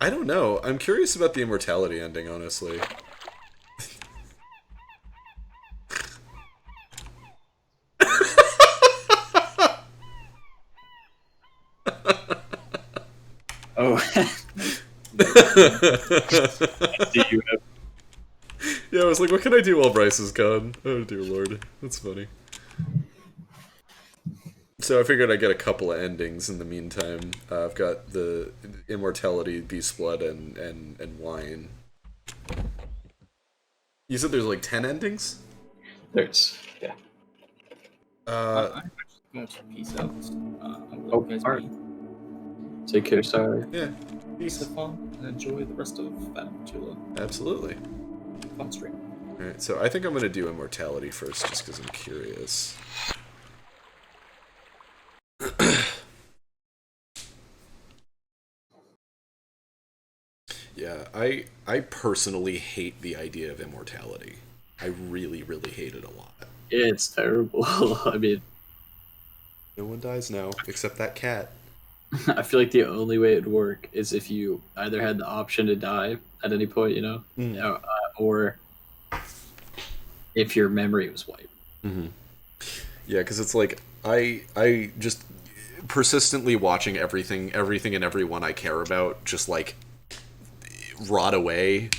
I don't know. I'm curious about the immortality ending, honestly. Oh. Yeah, I was like, what can I do while Bryce is gone? Oh dear lord. That's funny. So I figured I'd get a couple of endings in the meantime. I've got the immortality, beast blood, and wine. You said there's like 10 endings? There's, yeah. I'm going to peace out. Alright. Take care, sorry. Yeah. Peace, have fun, and enjoy the rest of Fatum Betula. Absolutely. Fun stream. Alright, so I think I'm gonna do immortality first, just because I'm curious. Yeah, I personally hate the idea of immortality. I really, really hate it a lot. It's terrible. I mean, No one dies now, except that cat. I feel like the only way it'd work is if you either had the option to die at any point, or if your memory was wiped. Mm-hmm. Yeah, because it's like I just persistently watching everything and everyone I care about just like rot away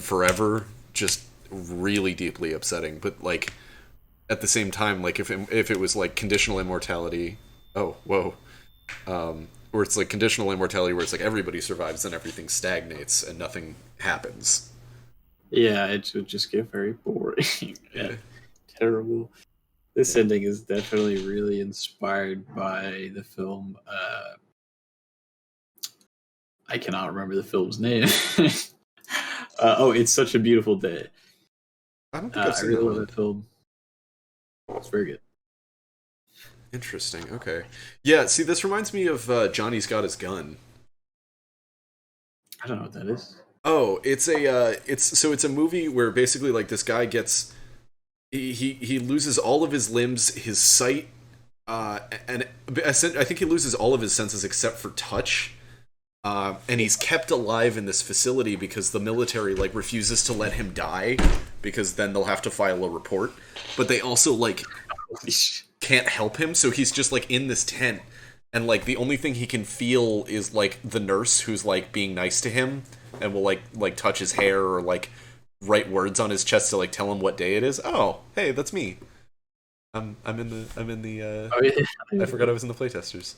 forever, just really deeply upsetting. But like at the same time, like if it was like conditional immortality, where it's like conditional immortality, where it's like everybody survives and everything stagnates and nothing happens. Yeah, it would just get very boring. Yeah. Terrible. This ending is definitely really inspired by the film. I cannot remember the film's name. It's Such a Beautiful Day. I don't think I've seen really love that film. It's very good. Interesting. Okay. Yeah. See, this reminds me of Johnny's Got His Gun. I don't know what that is. Oh, it's a movie where basically like this guy gets he loses all of his limbs, his sight, and I think he loses all of his senses except for touch. And he's kept alive in this facility because the military like refuses to let him die because then they'll have to file a report. But they also like can't help him, so he's just like in this tent, and like the only thing he can feel is like the nurse who's like being nice to him and will like touch his hair or like write words on his chest to like tell him what day it is. Oh, hey, that's me. I'm in the Oh, yeah. I forgot I was in the playtesters.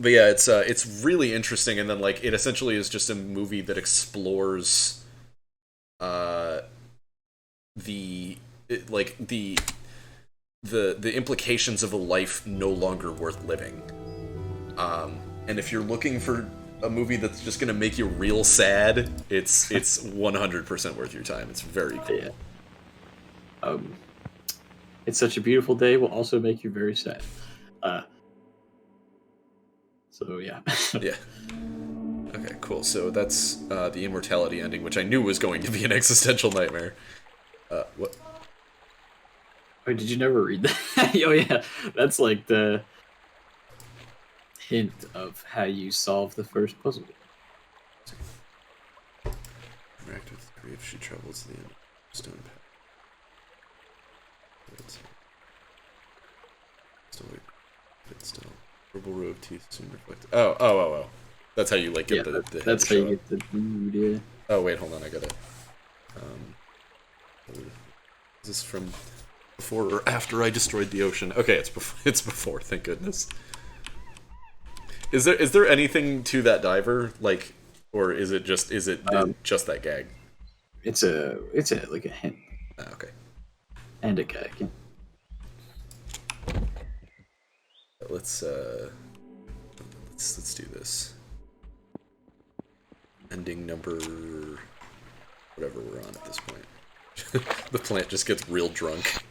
But yeah, it's really interesting, and then like it essentially is just a movie that explores the implications of a life no longer worth living. And if you're looking for a movie that's just gonna make you real sad, it's 100% worth your time. It's very cool. Yeah. It's Such a Beautiful Day will also make you very sad. So yeah. Yeah. Okay, cool. So that's the immortality ending, which I knew was going to be an existential nightmare. What? Wait, did you never read that? Oh yeah, that's like the hint of how you solve the first puzzle. Interact with the grief. She travels to the end of the stone path. Still. Purple row of teeth soon reflect. Oh. That's how you like get the that's how you get the mood, yeah. Oh wait, hold on, I got it. Is this from before or after I destroyed the ocean? Okay, it's before, thank goodness. Is there anything to that diver, like, or is it just that gag? It's a like a hint. Okay. And a gag. Yeah. Let's do this. Ending number whatever we're on at this point. The plant just gets real drunk.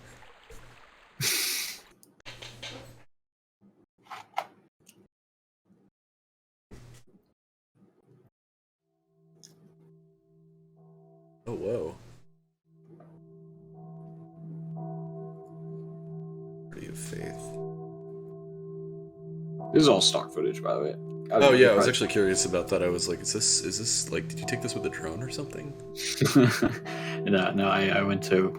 Oh, whoa. Party of Faith. This is all stock footage, by the way. Oh yeah, I was actually curious about that. I was like, is this like, did you take this with a drone or something? No, I went to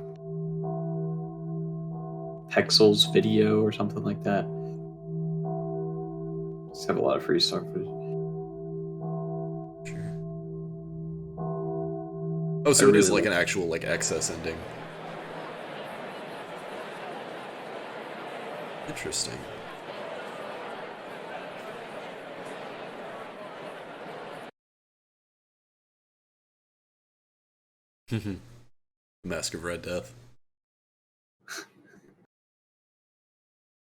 Pexel's video or something like that. Just have a lot of free stock footage. Sure. Oh, so it is like an actual like excess ending. Interesting. Mask of Red Death.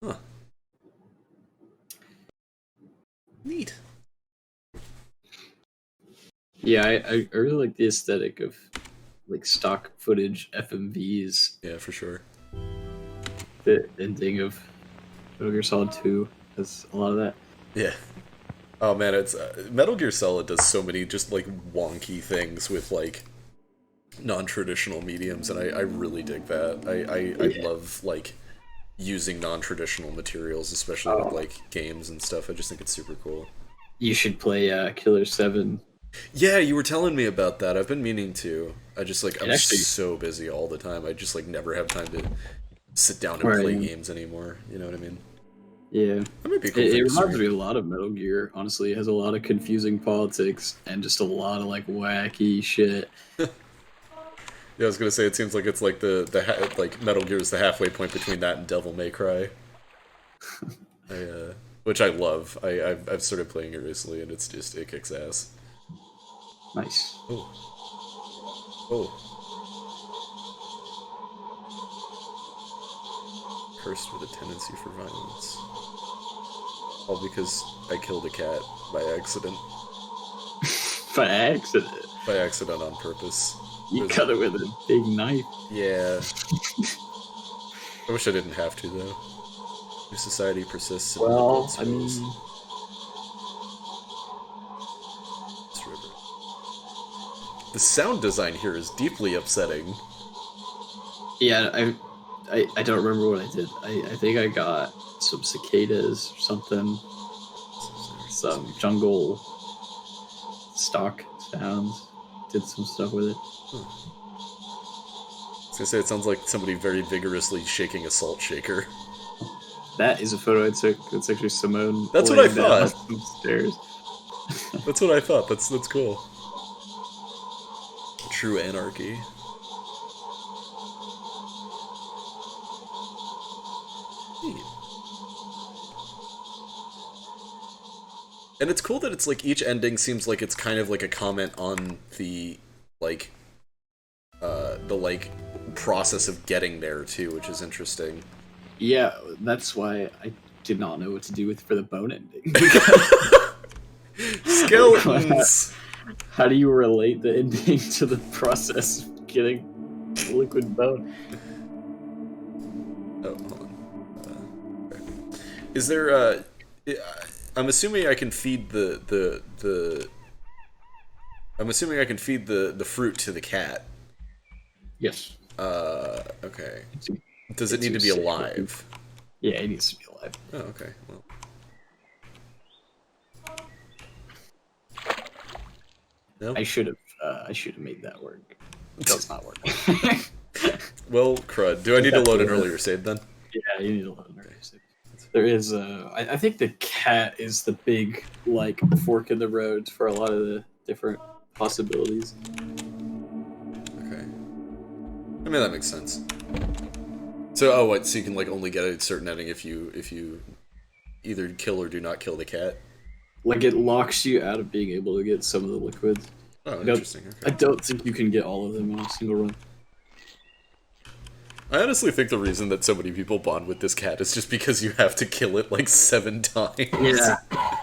Huh. Neat. Yeah, I really like the aesthetic of like stock footage FMVs. Yeah, for sure. The ending of Metal Gear Solid 2 has a lot of that. Yeah. Oh man, it's Metal Gear Solid does so many just like wonky things with like non-traditional mediums, and I really dig that. I love like using non-traditional materials, especially with like games and stuff. I just think it's super cool. You should play Killer 7. Yeah, you were telling me about that. I've been meaning to. I just like I'm actually, so busy all the time. I just like never have time to sit down and play games anymore. You know what I mean? Yeah. That might be a cool It thing to reminds start. me a lot of Metal Gear. Honestly, it has a lot of confusing politics and just a lot of like wacky shit. Yeah, I was gonna say it seems like it's like like Metal Gear is the halfway point between that and Devil May Cry. Which I love. I've started playing it recently, and it kicks ass. Nice. Oh. Cursed with a tendency for violence. All because I killed a cat by accident. By accident? By accident on purpose. You cut it with a big knife. Yeah. I wish I didn't have to, though. Your society persists in Well, I mean... This river. The sound design here is deeply upsetting. Yeah, I don't remember what I did. I think I got some cicadas or something. Some jungle stock sounds. Did some stuff with it. I was gonna say, it sounds like somebody very vigorously shaking a salt shaker. That is a photo I took. It's actually Simone. That's what I laying down thought. some stairs. That's what I thought. That's cool. True anarchy. Neat. And it's cool that it's like each ending seems like it's kind of like a comment on the like process of getting there too, which is interesting. Yeah, that's why I did not know what to do with for the bone ending. Skeletons. How do you relate the ending to the process of getting liquid bone? Oh, hold on. Okay. Is there I'm assuming I can feed the I'm assuming I can feed the fruit to the cat. Yes. Okay. Does it need to be alive? Yeah, it needs to be alive. Oh, okay. Well. No? I should have made that work. It does not work. Well, crud. Do I need to load an earlier save then? Yeah, you need to load an earlier save. There is I think the cat is the big like fork in the road for a lot of the different possibilities. Okay. I mean, that makes sense. So, what? So you can like only get a certain ending if you either kill or do not kill the cat. Like it locks you out of being able to get some of the liquids. Oh, interesting. Okay. I don't think you can get all of them in a single run. I honestly think the reason that so many people bond with this cat is just because you have to kill it like 7 times.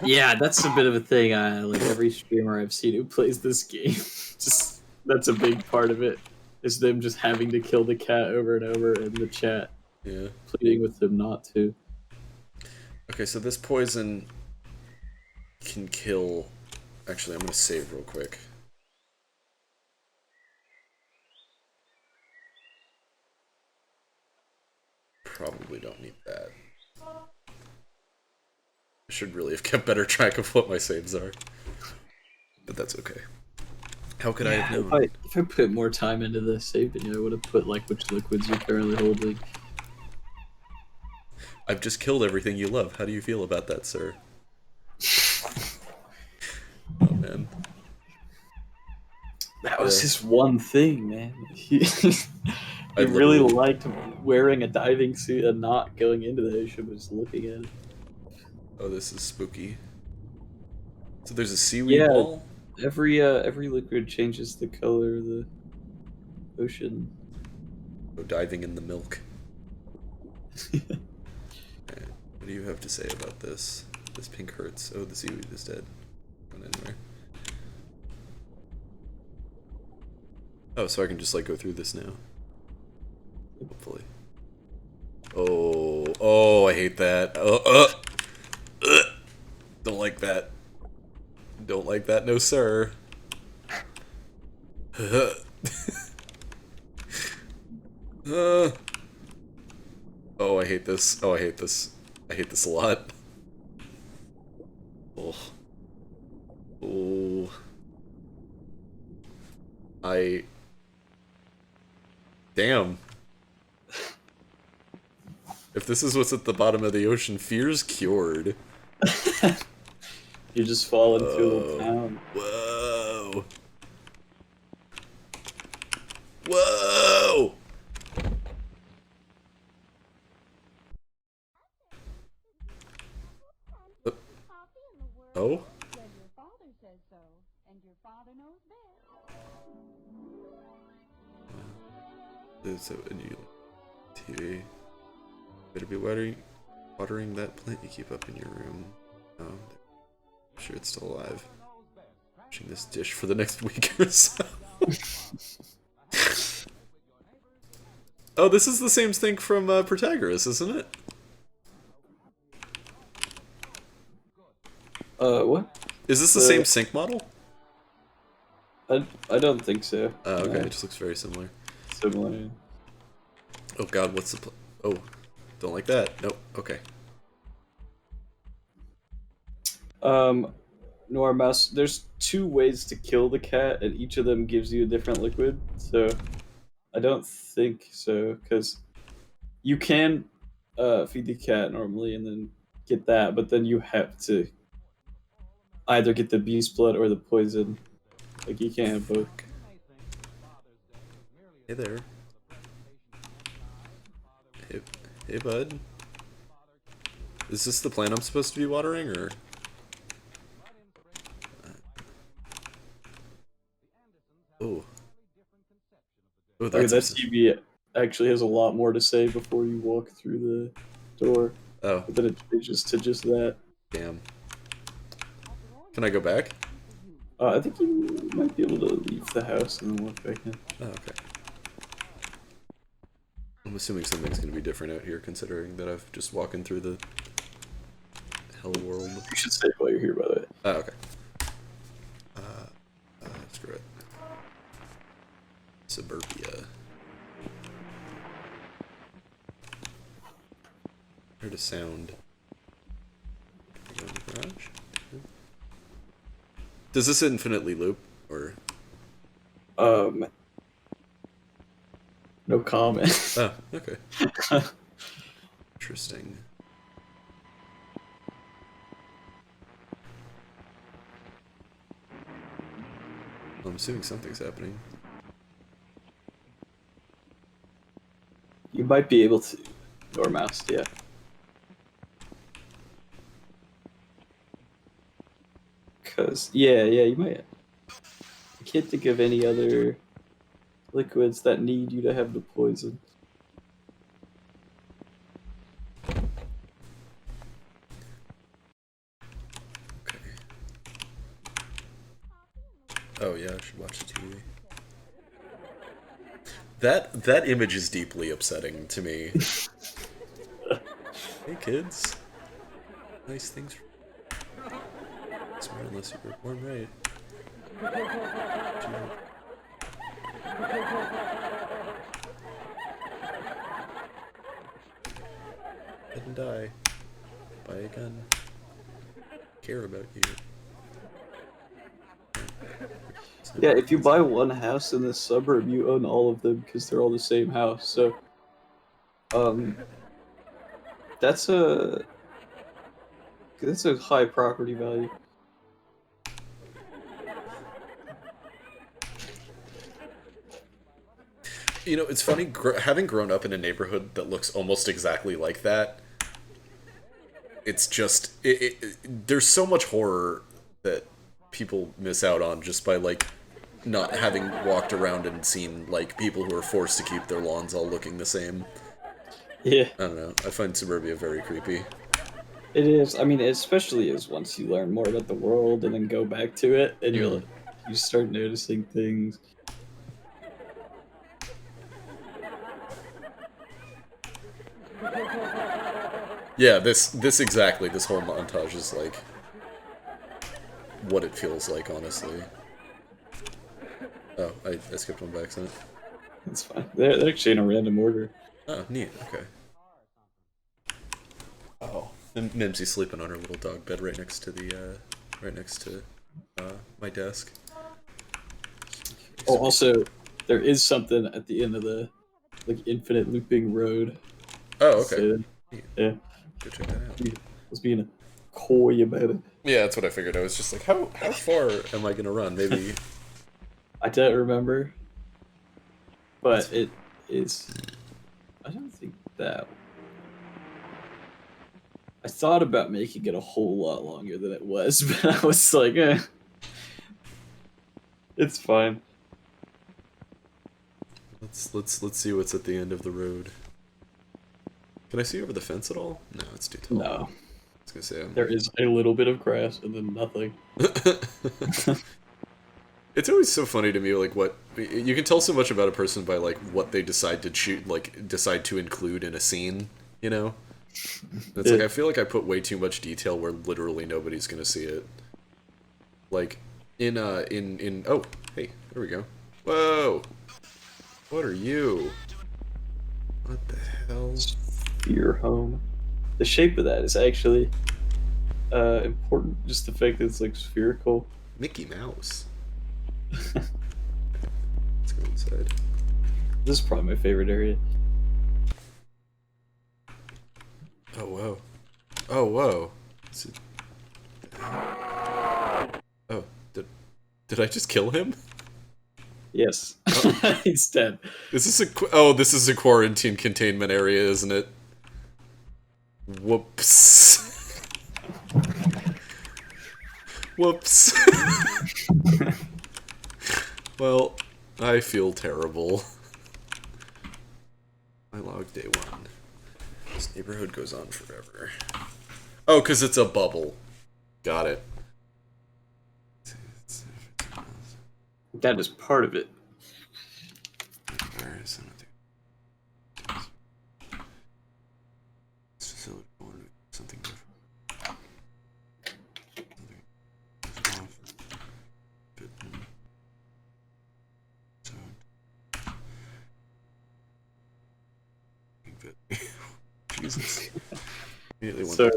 Yeah, that's a bit of a thing. Like every streamer I've seen who plays this game, just that's a big part of it. Is them just having to kill the cat over and over, and the chat pleading with them not to. Okay, so this poison can kill. Actually, I'm gonna save real quick. Probably don't need that. I should really have kept better track of what my saves are. But that's okay. How could I have known? If I put more time into the saving, I would have put like which liquids you're currently holding. I've just killed everything you love. How do you feel about that, sir? Oh man. That was his one thing, man. He really liked wearing a diving suit and not going into the ocean, but just looking at it. Oh, this is spooky. So there's a seaweed ball? Every liquid changes the color of the ocean. Oh, diving in the milk. Okay. What do you have to say about this? This pink hurts. Oh, the seaweed is dead. Going anywhere. Oh, so I can just like go through this now. Hopefully. Oh, I hate that. Don't like that. Don't like that, no sir. Oh, I hate this. Oh, I hate this. I hate this a lot. Oh. Oh. Damn. If this is what's at the bottom of the ocean, fear's cured. You just fall into a little town. Whoa. Whoa! Oh? So, and you TV. Better be watering that plant you keep up in your room. Oh, I'm sure it's still alive. Washing this dish for the next week or so. Oh, this is the same thing from Protagoras, isn't it? What? Is this the same sync model? I don't think so. Oh, okay, No. it just looks very similar. Similar. Oh god, what's the oh, don't like that. Nope, okay. Noir Mouse, there's 2 ways to kill the cat, and each of them gives you a different liquid, so I don't think so, because you can feed the cat normally and then get that, but then you have to either get the beast blood or the poison. Like, you can't have both. Hey there. Hey bud. Is this the plant I'm supposed to be watering, or? Oh. Oh, Okay, that's that TV actually has a lot more to say before you walk through the door. Oh, But then it changes to just that. damn. Can I go back? I think you might be able to leave the house and then walk back in. Oh, okay. I'm assuming something's gonna be different out here, considering that I've just walking through the hell world. You should stay while you're here, by the way. Oh, okay. Screw it. Suburbia. Heard a sound. Go in the garage. Does this infinitely loop, or? No comment. Oh, okay. Interesting. Well, I'm assuming something's happening. You might be able to. Or mouse, yeah. Cause you might. I can't think of any other liquids that need you to have the poison. Okay. Oh yeah, I should watch the TV. That image is deeply upsetting to me. Hey kids. Nice things. Smart unless you were born right. Head and die. Buy a gun. Care about you. Yeah, if you buy one house in this suburb, you own all of them because they're all the same house. So, that's a high property value. You know, it's funny, having grown up in a neighborhood that looks almost exactly like that, it's just, there's so much horror that people miss out on just by, like, not having walked around and seen, like, people who are forced to keep their lawns all looking the same. Yeah. I don't know, I find suburbia very creepy. It is. I mean, especially as once you learn more about the world and then go back to it, and you're like, you start noticing things. Yeah, this exactly. This whole montage is like what it feels like, honestly. Oh, I skipped one by accident. That's fine. They're actually in a random order. Oh, neat. Okay. Oh, Mimsy's sleeping on her little dog bed right next to my desk. Oh, also, there is something at the end of the infinite looping road. Oh, okay. So, yeah. Go check that out. I was being coy about it. Yeah, that's what I figured. I was just like, how far am I gonna run? Maybe. I don't remember, but it is. I don't think that. I thought about making it a whole lot longer than it was, but I was like, it's fine. Let's see what's at the end of the road. Can I see over the fence at all? No, it's too tall. No. I was gonna say there is a little bit of grass and then nothing. It's always so funny to me, like what you can tell so much about a person by like what they decide to include in a scene. You know, it's like I feel like I put way too much detail where literally nobody's gonna see it. Like in oh hey, there we go. Whoa, what are you? What the hell? Your home. The shape of that is actually important. Just the fact that it's like spherical. Mickey Mouse. Let's go inside. This is probably my favorite area. Oh whoa. Oh whoa. Oh, did I just kill him? Yes. Oh. He's dead. This is a quarantine containment area, isn't it? Whoops. Whoops. Well, I feel terrible. I logged day 1. This neighborhood goes on forever. Oh, because it's a bubble. Got it. That is part of it. Something different. Jesus. So,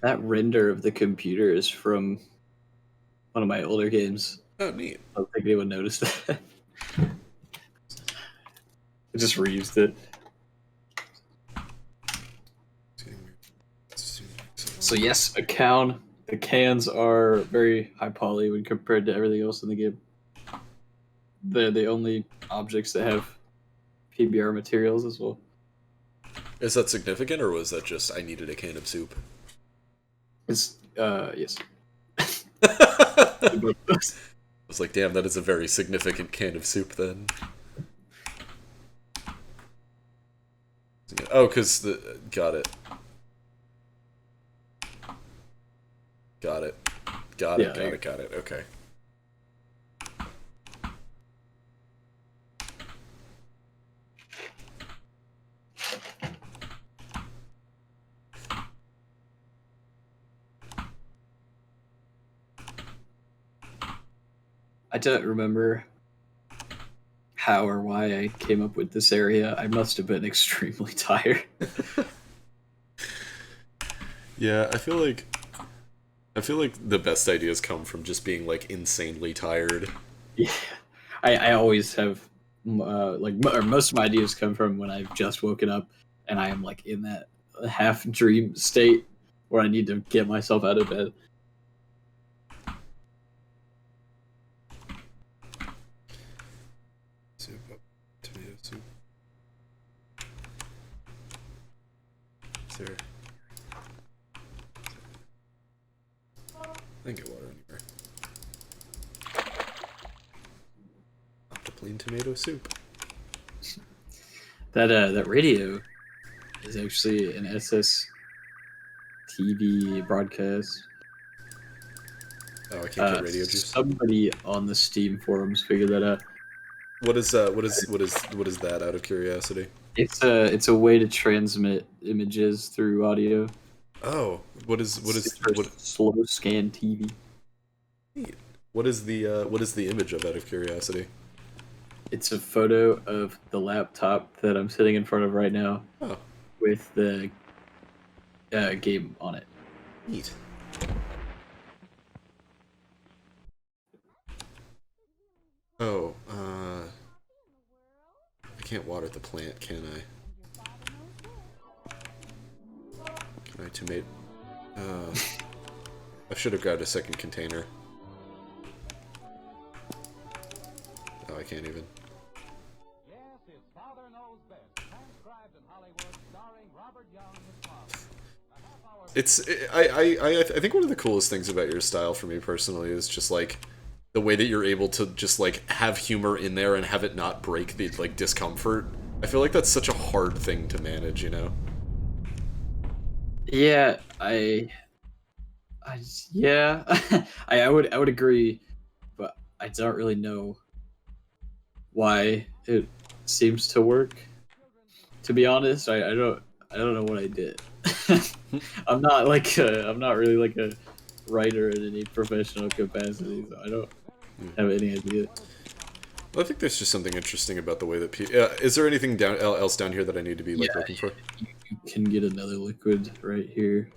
that render of the computer is from one of my older games. Oh, neat. I don't think anyone noticed that. I just reused it. So yes, a can. The cans are very high poly when compared to everything else in the game. They're the only objects that have PBR materials as well. Is that significant, or was that just I needed a can of soup? It's yes. I was like, damn, that is a very significant can of soup then. Oh, because got it. Got it. Got it. Okay. I don't remember how or why I came up with this area. I must have been extremely tired. Yeah, I feel like the best ideas come from just being like insanely tired. Yeah, I always have or most of my ideas come from when I've just woken up and I am like in that half dream state where I need to get myself out of bed. Tomato soup. Is there? I can get water anywhere. Plain tomato soup. That radio is actually an SS TV broadcast. Oh, I can't get radio juice. Somebody on the Steam forums figured that out. What is that? Out of curiosity? It's a way to transmit images through audio. Oh, what is slow scan TV? What is the image of, out of curiosity? It's a photo of the laptop that I'm sitting in front of right now, with the game on it. Neat. Oh, I can't water the plant, can I? Can I tomato? I should have grabbed a second container. Oh, I can't even. I think one of the coolest things about your style for me personally is just like the way that you're able to just like have humor in there and have it not break the like discomfort. I feel like that's such a hard thing to manage, you know? Yeah, yeah, I would agree, but I don't really know why it seems to work. To be honest, I don't know what I did. I'm not really like a writer in any professional capacity, so I don't have any idea. Well, I think there's just something interesting about the way that is there anything else down here that I need to be like looking for? You can get another liquid right here.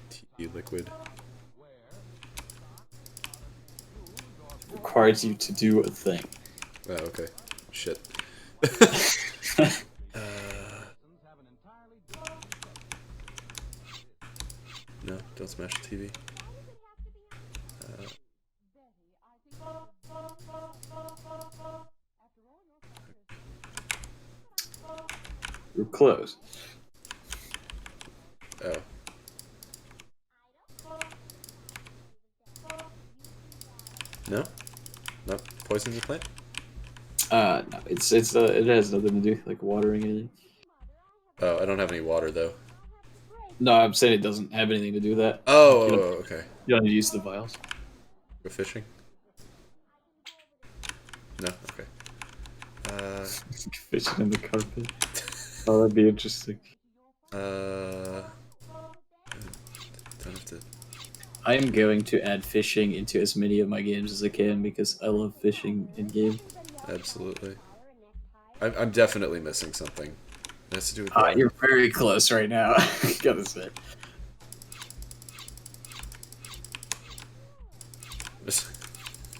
Tea liquid. Requires you to do a thing. Oh, okay. Shit. No, don't smash the TV. You're close. Oh. No? No? Poison the plant? No, it has nothing to do with like watering anything. Oh, I don't have any water though. No, I'm saying it doesn't have anything to do with that. Oh, okay. You don't need to use the vials. Go fishing? No? Okay. Fishing in the carpet. Oh, that'd be interesting. Don't have to... I am going to add fishing into as many of my games as I can because I love fishing in game. Absolutely. I'm definitely missing something. It has to do with you're very close right now. Gotta say.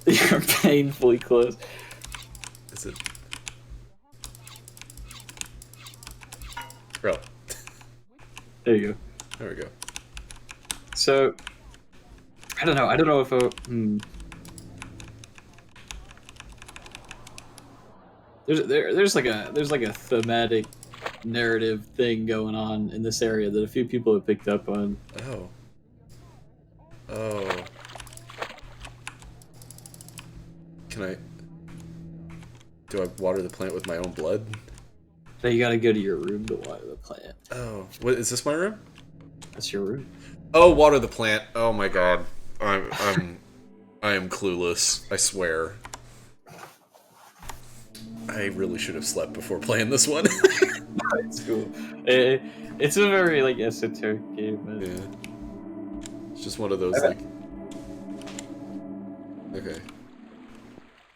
You're painfully close. Is it? Bro. There you go. There we go. So, I don't know if there's like a thematic narrative thing going on in this area that a few people have picked up on. Oh. Do I water the plant with my own blood? So you gotta go to your room to water the plant. Oh, what is this my room? That's your room. Oh, water the plant. Oh my god. I am clueless. I swear. I really should have slept before playing this one. It's cool. It's a very like esoteric game. Man. Yeah. It's just one of those like. Okay.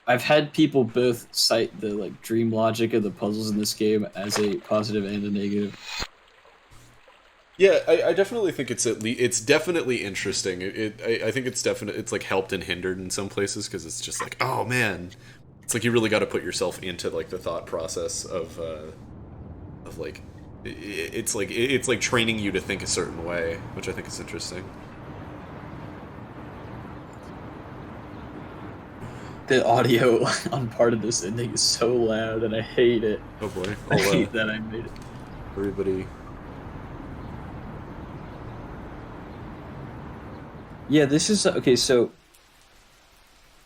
I've had people both cite the like dream logic of the puzzles in this game as a positive and a negative. Yeah, I definitely think it's definitely interesting. I think it's like helped and hindered in some places because it's just like, oh man, it's like you really got to put yourself into like the thought process of like it's like training you to think a certain way, which I think is interesting. The audio on part of this ending is so loud, and I hate it. Oh boy! I hate that I made it. Everybody. Yeah, this is okay. So,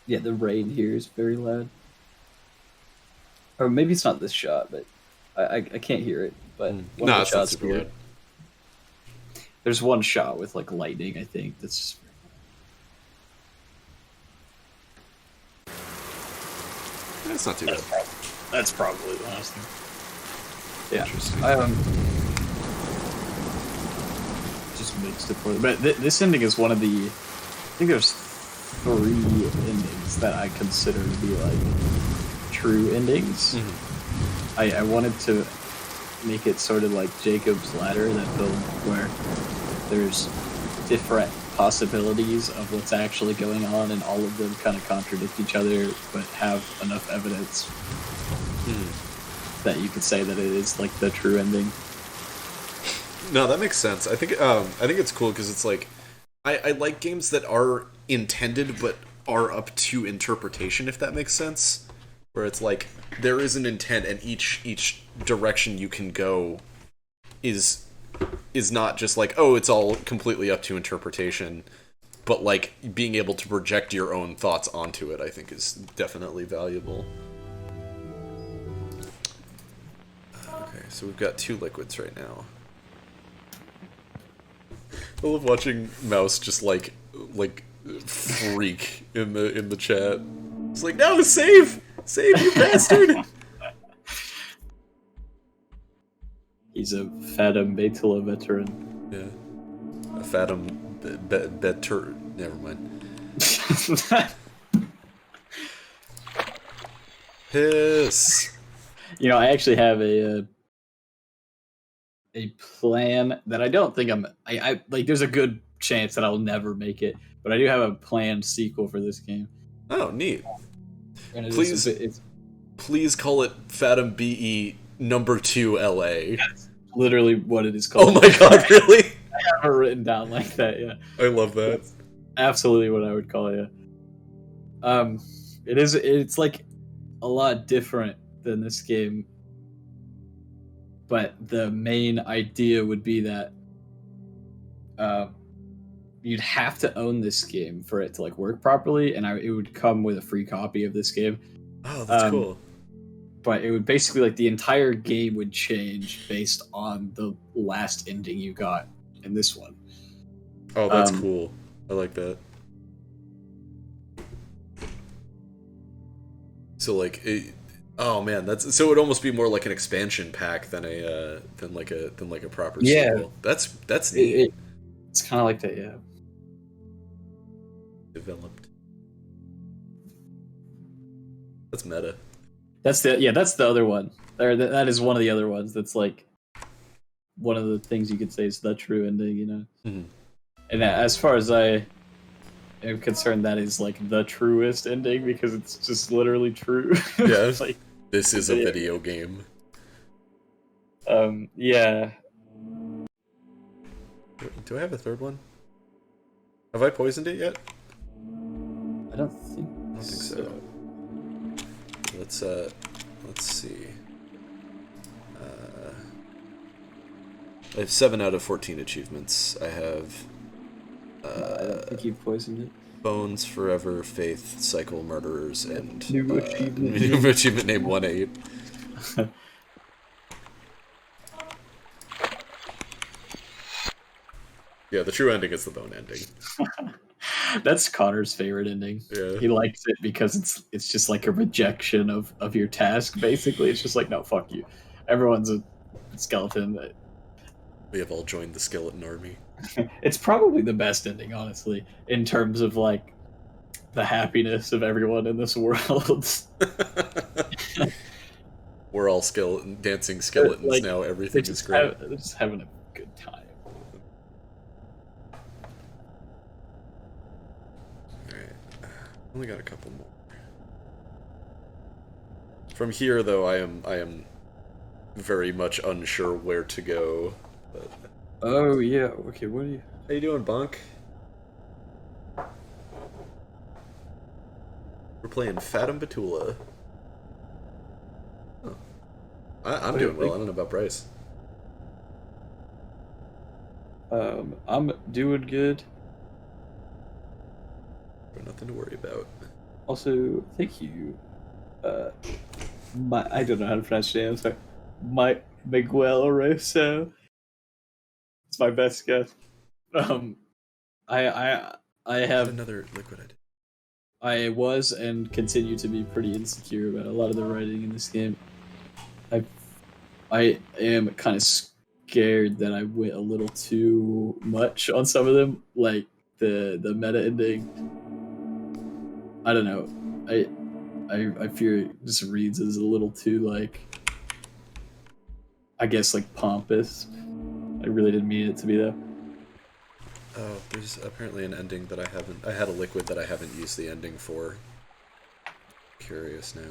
yeah, the rain here is very loud. Or maybe it's not this shot, but I can't hear it. But one of the shots super here. loud. There's one shot with like lightning. I think that's just. That's not too bad. That's probably the last thing. Yeah. Interesting. Just mixed it for them. But this ending is one of the. I think there's 3 endings that I consider to be like true endings. Mm-hmm. I wanted to make it sort of like Jacob's Ladder, that film where there's different possibilities of what's actually going on, and all of them kind of contradict each other, but have enough evidence that you could say that it is like the true ending. No, that makes sense. I think it's cool because it's like I like games that are intended but are up to interpretation, if that makes sense. Where it's like there is an intent, and each direction you can go is not just like, oh, it's all completely up to interpretation, but like being able to project your own thoughts onto it, I think is definitely valuable. Okay, so we've got 2 liquids right now. I love watching Mouse just like freak in the chat. It's like, no, save, you bastard! He's a Fatum Betula veteran. Yeah, a Fatum Better. Never mind. Piss. You know, I actually have a plan that I don't think I like. There's a good chance that I'll never make it, but I do have a planned sequel for this game. Oh, neat. And Please call it Fatum BE number 2 LA. That's literally what it is called. Oh my god, really? I have it written down like that. Yeah, I love that. That's absolutely what I would call it. Yeah. It's like a lot different than this game, but the main idea would be that you'd have to own this game for it to like work properly, and it would come with a free copy of this game. Oh, that's cool. But it would basically, like, the entire game would change based on the last ending you got in this one. Oh, that's cool. I like that. So like oh man, so it would almost be more like an expansion pack than a proper sequel. That's neat. It's kind of like that, yeah. Developed. That's meta. That's the other one. That is one of the other ones. That's like one of the things you could say is the true ending, you know. Mm-hmm. And as far as I am concerned, that is like the truest ending because it's just literally true. Yeah, like, this is a video game. Yeah. Do I have a third one? Have I poisoned it yet? I don't think so. Let's see. I have 7 out of 14 achievements. I have. I don't think you've poisoned it. Bones, Forever, Faith, Cycle, Murderers, and new achievement. New achievement name 1-8. Yeah, the true ending is the bone ending. That's Connor's favorite ending. Yeah. He likes it because it's just like a rejection of your task, basically. It's just like, no, fuck you. Everyone's a skeleton. We have all joined the skeleton army. It's probably the best ending, honestly, in terms of like the happiness of everyone in this world. We're all dancing skeletons like, now. Everything is great. They're just having a good time. Only got a couple more. From here, though, I am very much unsure where to go. But... Oh yeah. Okay. What are you? How you doing, Bunk? We're playing Fatum Betula. Oh. I'm doing well. I don't know about Bryce. I'm doing good. Nothing to worry about. Also, thank you. I don't know how to pronounce your name. I'm sorry. Miguel Rosso. It's my best guess. I have another liquid. I was and continue to be pretty insecure about a lot of the writing in this game. I am kind of scared that I went a little too much on some of them, like the meta ending. I don't know. I fear it just reads as a little too like, I guess, like pompous. I really didn't mean it to be though. Oh, there's apparently an ending that I had a liquid that I haven't used the ending for. Curious now.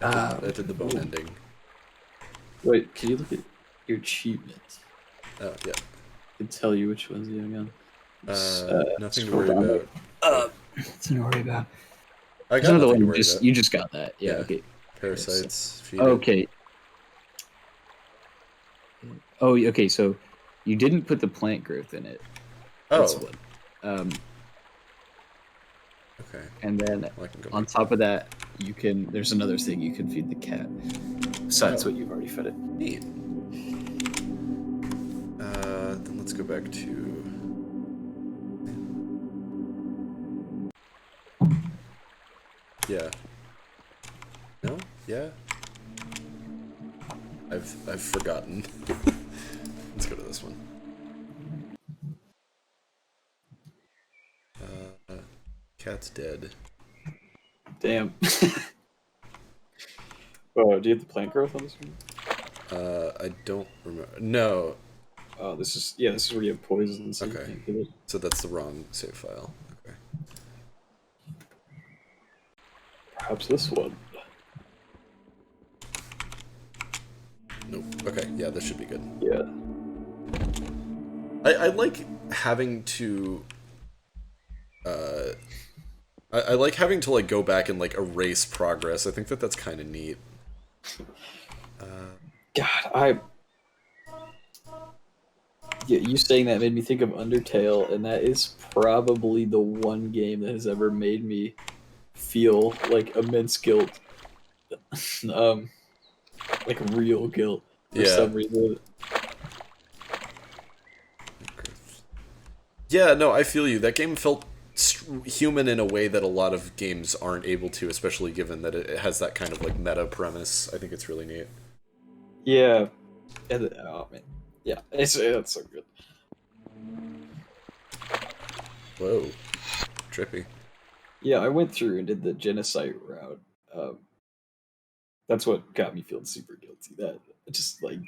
I did the bone ending. Wait, can you look at your achievements? Oh, yeah. I can tell you which ones you got. Nothing to worry about. Nothing to worry about. I There's got another nothing to one. worry about. You just got that. Yeah. Yeah. Okay. Parasites. Feeding. Okay. Oh, okay. So you didn't put the plant growth in it. That's Oh. one. Okay. And then Well, I can go on back. top of that, you can. There's another thing you can feed the cat. Besides Oh. what you've already fed it. Neat. Then let's go back to. Yeah. No? Yeah? I've forgotten. Let's go to this one. Cat's dead. Damn. Oh, do you have the plant growth on this one? I don't remember. No. Oh, this is where you have poison. So Okay. You can't get it. So that's the wrong save file. Okay. Perhaps this one. Nope. Okay. Yeah, this should be good. Yeah. I like having to. I like having to like go back and like erase progress. I think that's kind of neat. God, yeah, you saying that made me think of Undertale, and that is probably the one game that has ever made me feel like immense guilt, like real guilt for some reason. Yeah, no, I feel you. That game felt human in a way that a lot of games aren't able to, especially given that it has that kind of like meta premise. I think it's really neat. Yeah, oh man, yeah, it's so good. Whoa, trippy. Yeah, I went through and did the genocide route. That's what got me feeling super guilty. That just like,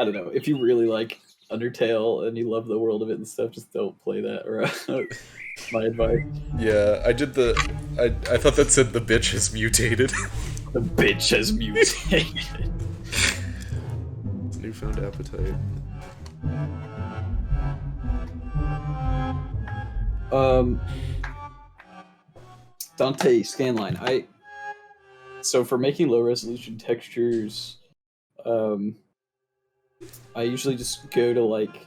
I don't know. If you really like Undertale and you love the world of it and stuff, just don't play that route. My advice. Yeah, I did the. I thought that said the bitch has mutated. The bitch has mutated. Newfound appetite. Dante Scanline. So for making low resolution textures, I usually just go to like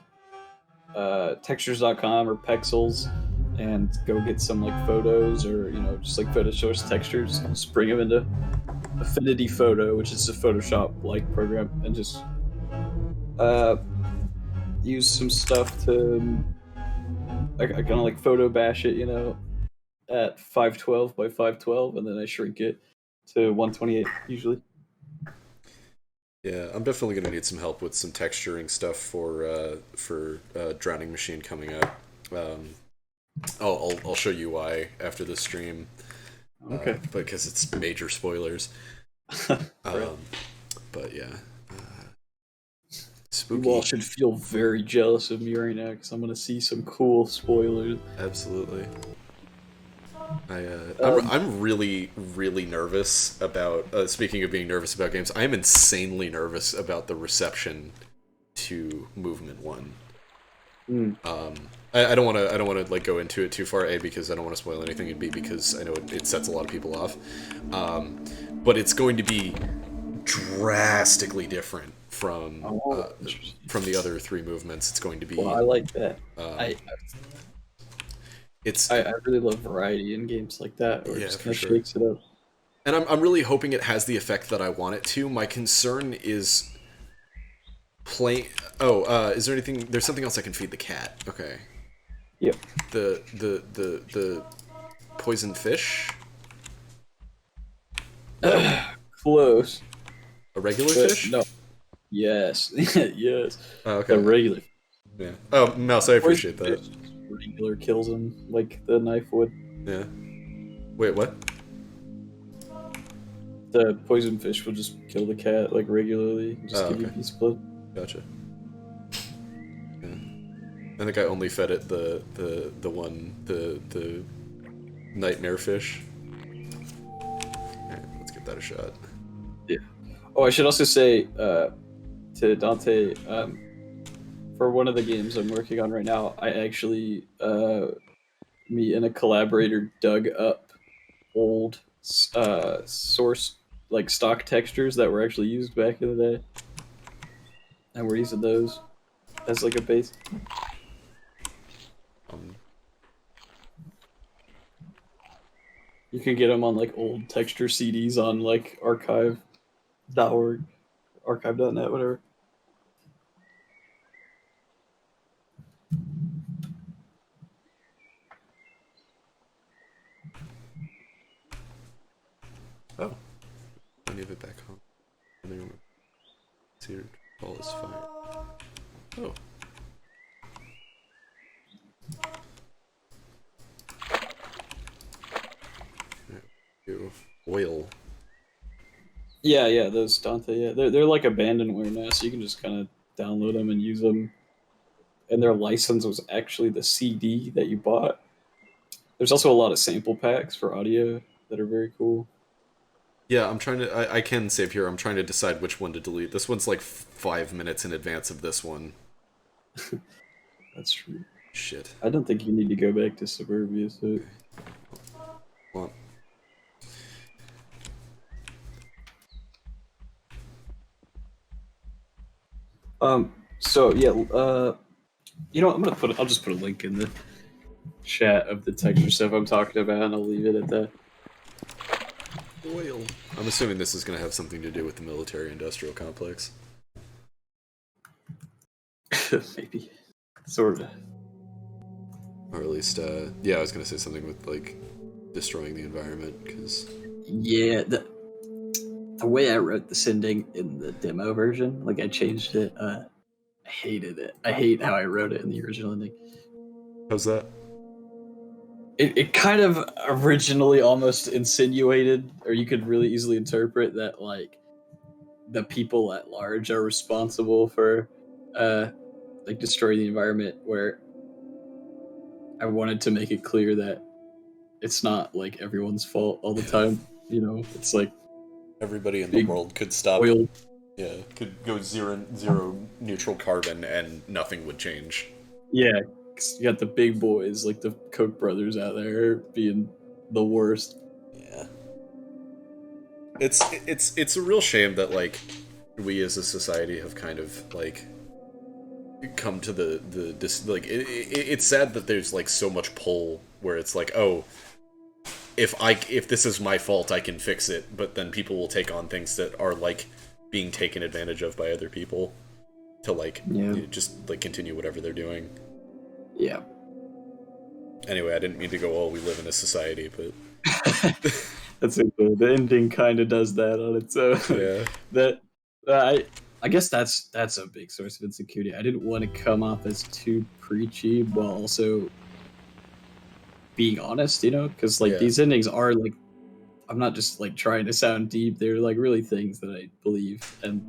textures.com or Pexels and go get some like photos or just like photo source textures, just bring them into Affinity Photo, which is a Photoshop like program, and just use some stuff to I kind of like photo bash it, at 512 by 512, and then I shrink it to 128 usually. Yeah, I'm definitely gonna need some help with some texturing stuff for Drowning Machine coming up. I'll show you why after the stream. Okay. Because it's major spoilers. Right. But yeah. Spooky. You all should feel very jealous of me right now because I'm gonna see some cool spoilers. Absolutely. I'm really nervous about. Speaking of being nervous about games, I am insanely nervous about the reception to Movement 1. I don't want to like go into it too far. A, because I don't want to spoil anything, and B, because I know it sets a lot of people off. But it's going to be drastically different from the other three movements. It's going to be. Well, I like that. I really love variety in games like that, where it just kind of shakes it up. And I'm really hoping it has the effect that I want it to. My concern is playing. Is there anything? There's something else I can feed the cat. Okay. Yep. The poison fish. Close. A regular But fish? no. Yes. Yes. Oh, okay. The regular. Yeah. Oh, Mouse, I appreciate that. Regular kills him like the knife would. Yeah. Wait, what? The poison fish will just kill the cat like regularly. Just give you a piece of blood. Gotcha. Yeah. I think I only fed it the nightmare fish. Alright, let's give that a shot. Yeah. Oh, I should also say to Dante, for one of the games I'm working on right now, I actually me and a collaborator dug up old source like stock textures that were actually used back in the day, and we're using those as like a base. You can get them on like old texture CDs on like archive.org, archive.net, whatever. Oh. I need it back home. Here, all is fine. Oh. Oil. Yeah, those Dante. Yeah, they're like abandonware now, so you can just kind of download them and use them. And their license was actually the CD that you bought. There's also a lot of sample packs for audio that are very cool. Yeah, I'm trying to. I can save here. I'm trying to decide which one to delete. This one's like 5 minutes in advance of this one. That's true. Shit. I don't think you need to go back to Suburbia. So. Well. So yeah. You know, I'll just put a link in the chat of the texture stuff I'm talking about, and I'll leave it at that. Oil. I'm assuming this is going to have something to do with the military-industrial complex. Maybe. Sort of. Or at least, yeah, I was going to say something with, like, destroying the environment, because... Yeah, the way I wrote the ending in the demo version, like, I changed it, I hated it. I hate how I wrote it in the original ending. How's that? It kind of originally almost insinuated, or you could really easily interpret that, like, the people at large are responsible for, like, destroying the environment, where I wanted to make it clear that it's not, like, everyone's fault all the time, you know? It's, like... Everybody in the world could stop... Oil. Yeah, could go zero neutral carbon and nothing would change. Yeah. You got the big boys, like the Koch brothers out there being the worst. Yeah. It's a real shame that, like, we as a society have kind of, like, come to it's sad that there's, like, so much pull where it's like, oh, if this is my fault, I can fix it, but then people will take on things that are, like, being taken advantage of by other people to, like, just, like, continue whatever they're doing. Yeah. Anyway, I didn't mean to go, oh, we live in a society, but... That's it. The ending kind of does that on its own. Yeah. I guess that's a big source of insecurity. I didn't want to come off as too preachy while also being honest, you know? Because, like, these endings are, like... I'm not just, like, trying to sound deep. They're, like, really things that I believe. And,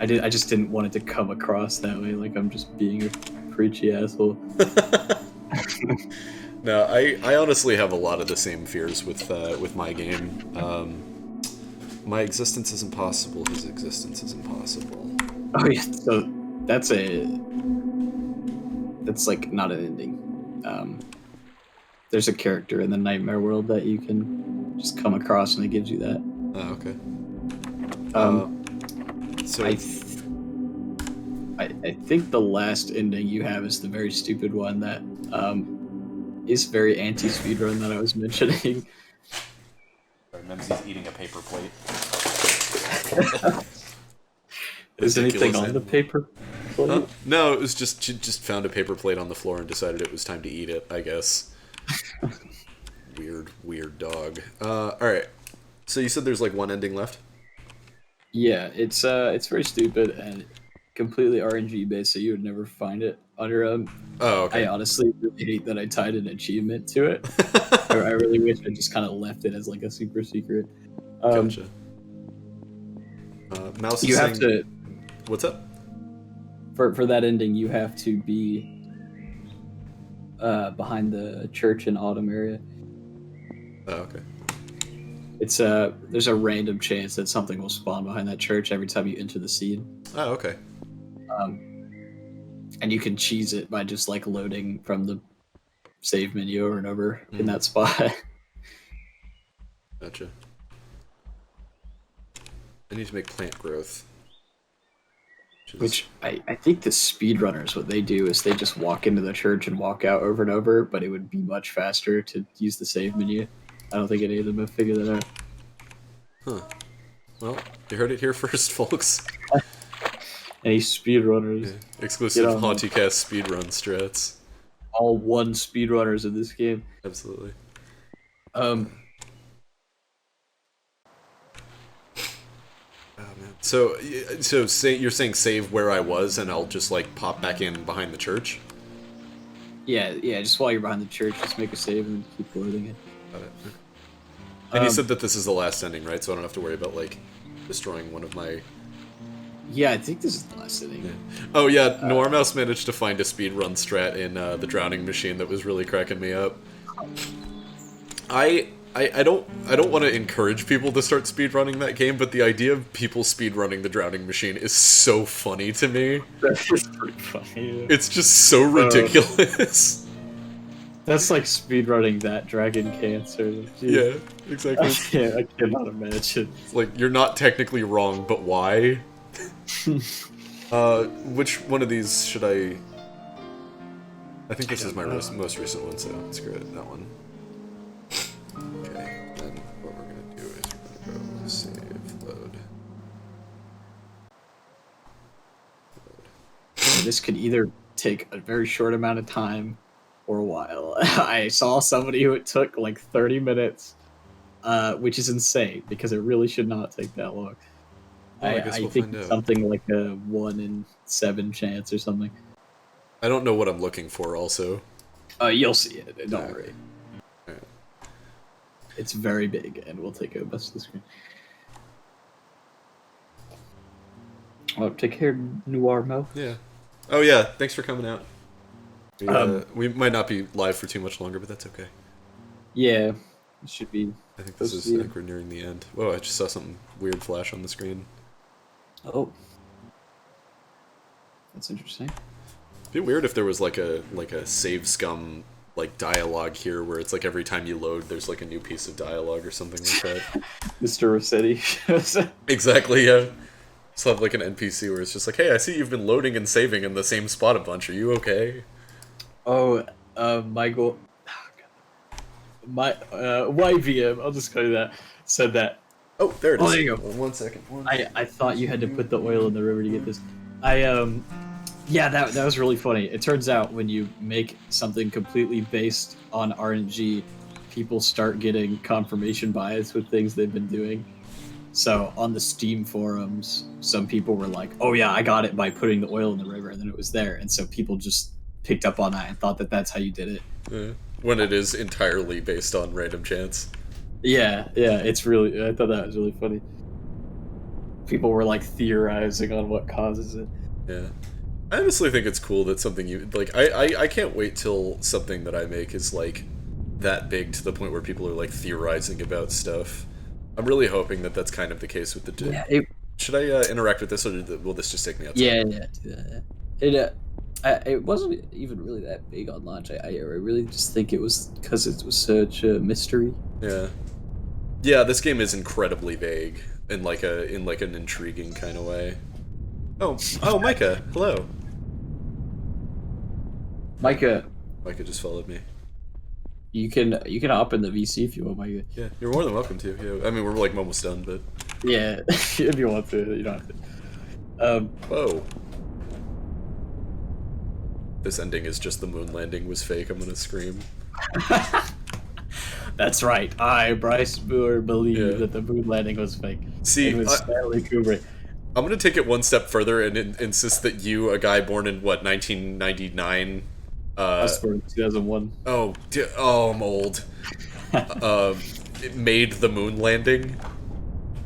I just didn't want it to come across that way, like I'm just being a preachy asshole. No, I honestly have a lot of the same fears with my game. My existence is impossible. His existence is impossible. Oh yeah, so that's like not an ending. There's a character in the nightmare world that you can just come across, and it gives you that. Oh, okay. So I think the last ending you have is the very stupid one that is very anti-speedrun that I was mentioning. Sorry, Memsy's eating a paper plate. Is anything on the paper plate? Huh? No, it was just she just found a paper plate on the floor and decided it was time to eat it, I guess. Weird dog. Alright. So you said there's like one ending left? Yeah, it's very stupid and completely RNG based, so you would never find it on your own. Oh, okay. I honestly really hate that I tied an achievement to it. I really wish I just kind of left it as like a super secret. Gotcha. Mouse is You saying... have to... What's up? For that ending, you have to be behind the church in Autumn area. Oh, okay. It's there's a random chance that something will spawn behind that church every time you enter the scene. Oh, okay. And you can cheese it by just like loading from the save menu over and over in that spot. Gotcha. I need to make plant growth. Which I think the speedrunners, what they do is they just walk into the church and walk out over and over, but it would be much faster to use the save menu. I don't think any of them have figured that out. Huh. Well, you heard it here first, folks. Any speedrunners. Yeah. Exclusive HAUNTYCAST speedrun strats. All one speedrunners in this game. Absolutely. Oh man. So you're saying save where I was, and I'll just like pop back in behind the church? Yeah. Just while you're behind the church, just make a save and keep loading it. Got it. And you said that this is the last ending, right? So I don't have to worry about like destroying one of my... Yeah, I think this is the last ending. Yeah. Oh yeah, Noir Mouse managed to find a speedrun strat in the drowning machine that was really cracking me up. I don't want to encourage people to start speedrunning that game, but the idea of people speedrunning the drowning machine is so funny to me. That's pretty funny. Yeah. It's just so ridiculous. That's like speedrunning that Dragon Cancer. Yeah, exactly. I cannot imagine. It's like, you're not technically wrong, but why? Which one of these should I... I think this is my most recent one, so screw it, that one. Okay, then what we're gonna do is we're gonna go save, load. This could either take a very short amount of time or a while. I saw somebody who it took like 30 minutes, which is insane because it really should not take that long. Well, I think it's something like a 1 in 7 chance or something. I don't know what I'm looking for, also. You'll see it. Don't worry. Right. It's very big and will take up most of the screen. Well, take care, Noir Mo. Yeah. Oh yeah, thanks for coming out. We might not be live for too much longer, but that's okay. Yeah, it should be. I think this is. I think we're nearing the end. Whoa! I just saw something weird flash on the screen. Oh, that's interesting. It'd be weird if there was like a save scum like dialogue here, where it's like every time you load, there's like a new piece of dialogue or something like that. Mr. Rossetti. Exactly. Yeah. Just have like an NPC where it's just like, hey, I see you've been loading and saving in the same spot a bunch. Are you okay? Oh, Michael. My YVM. I'll just call you that. Said that. Oh, there it is. Oh, there you go. 1 second. I thought you had to put the oil in the river to get this. Yeah, that was really funny. It turns out when you make something completely based on RNG, people start getting confirmation bias with things they've been doing. So on the Steam forums, some people were like, "Oh yeah, I got it by putting the oil in the river," and then it was there, and so people just picked up on that and thought that that's how you did it. Yeah. When it is entirely based on random chance. Yeah, it's really. I thought that was really funny. People were like theorizing on what causes it. Yeah, I honestly think it's cool that something you like. I can't wait till something that I make is like that big to the point where people are like theorizing about stuff. I'm really hoping that that's kind of the case with the. Yeah, should I interact with this, or will this just take me outside? Yeah, do that. It wasn't even really that big on launch. I really just think it was because it was such a mystery. Yeah. This game is incredibly vague in like an intriguing kind of way. Oh, Micah, hello. Micah just followed me. You can hop in the VC if you want, Micah. Yeah, you're more than welcome to. Yeah, I mean we're like almost done, but yeah, if you want to, you don't have to. Whoa. This ending is just the moon landing was fake. I'm gonna scream. That's right. I, Bryce Brewer, believe that the moon landing was fake. See, it was Stanley Kubrick. I'm going to take it one step further and insist that you, a guy born in, 1999... I was born in 2001. Oh, I'm old. It made the moon landing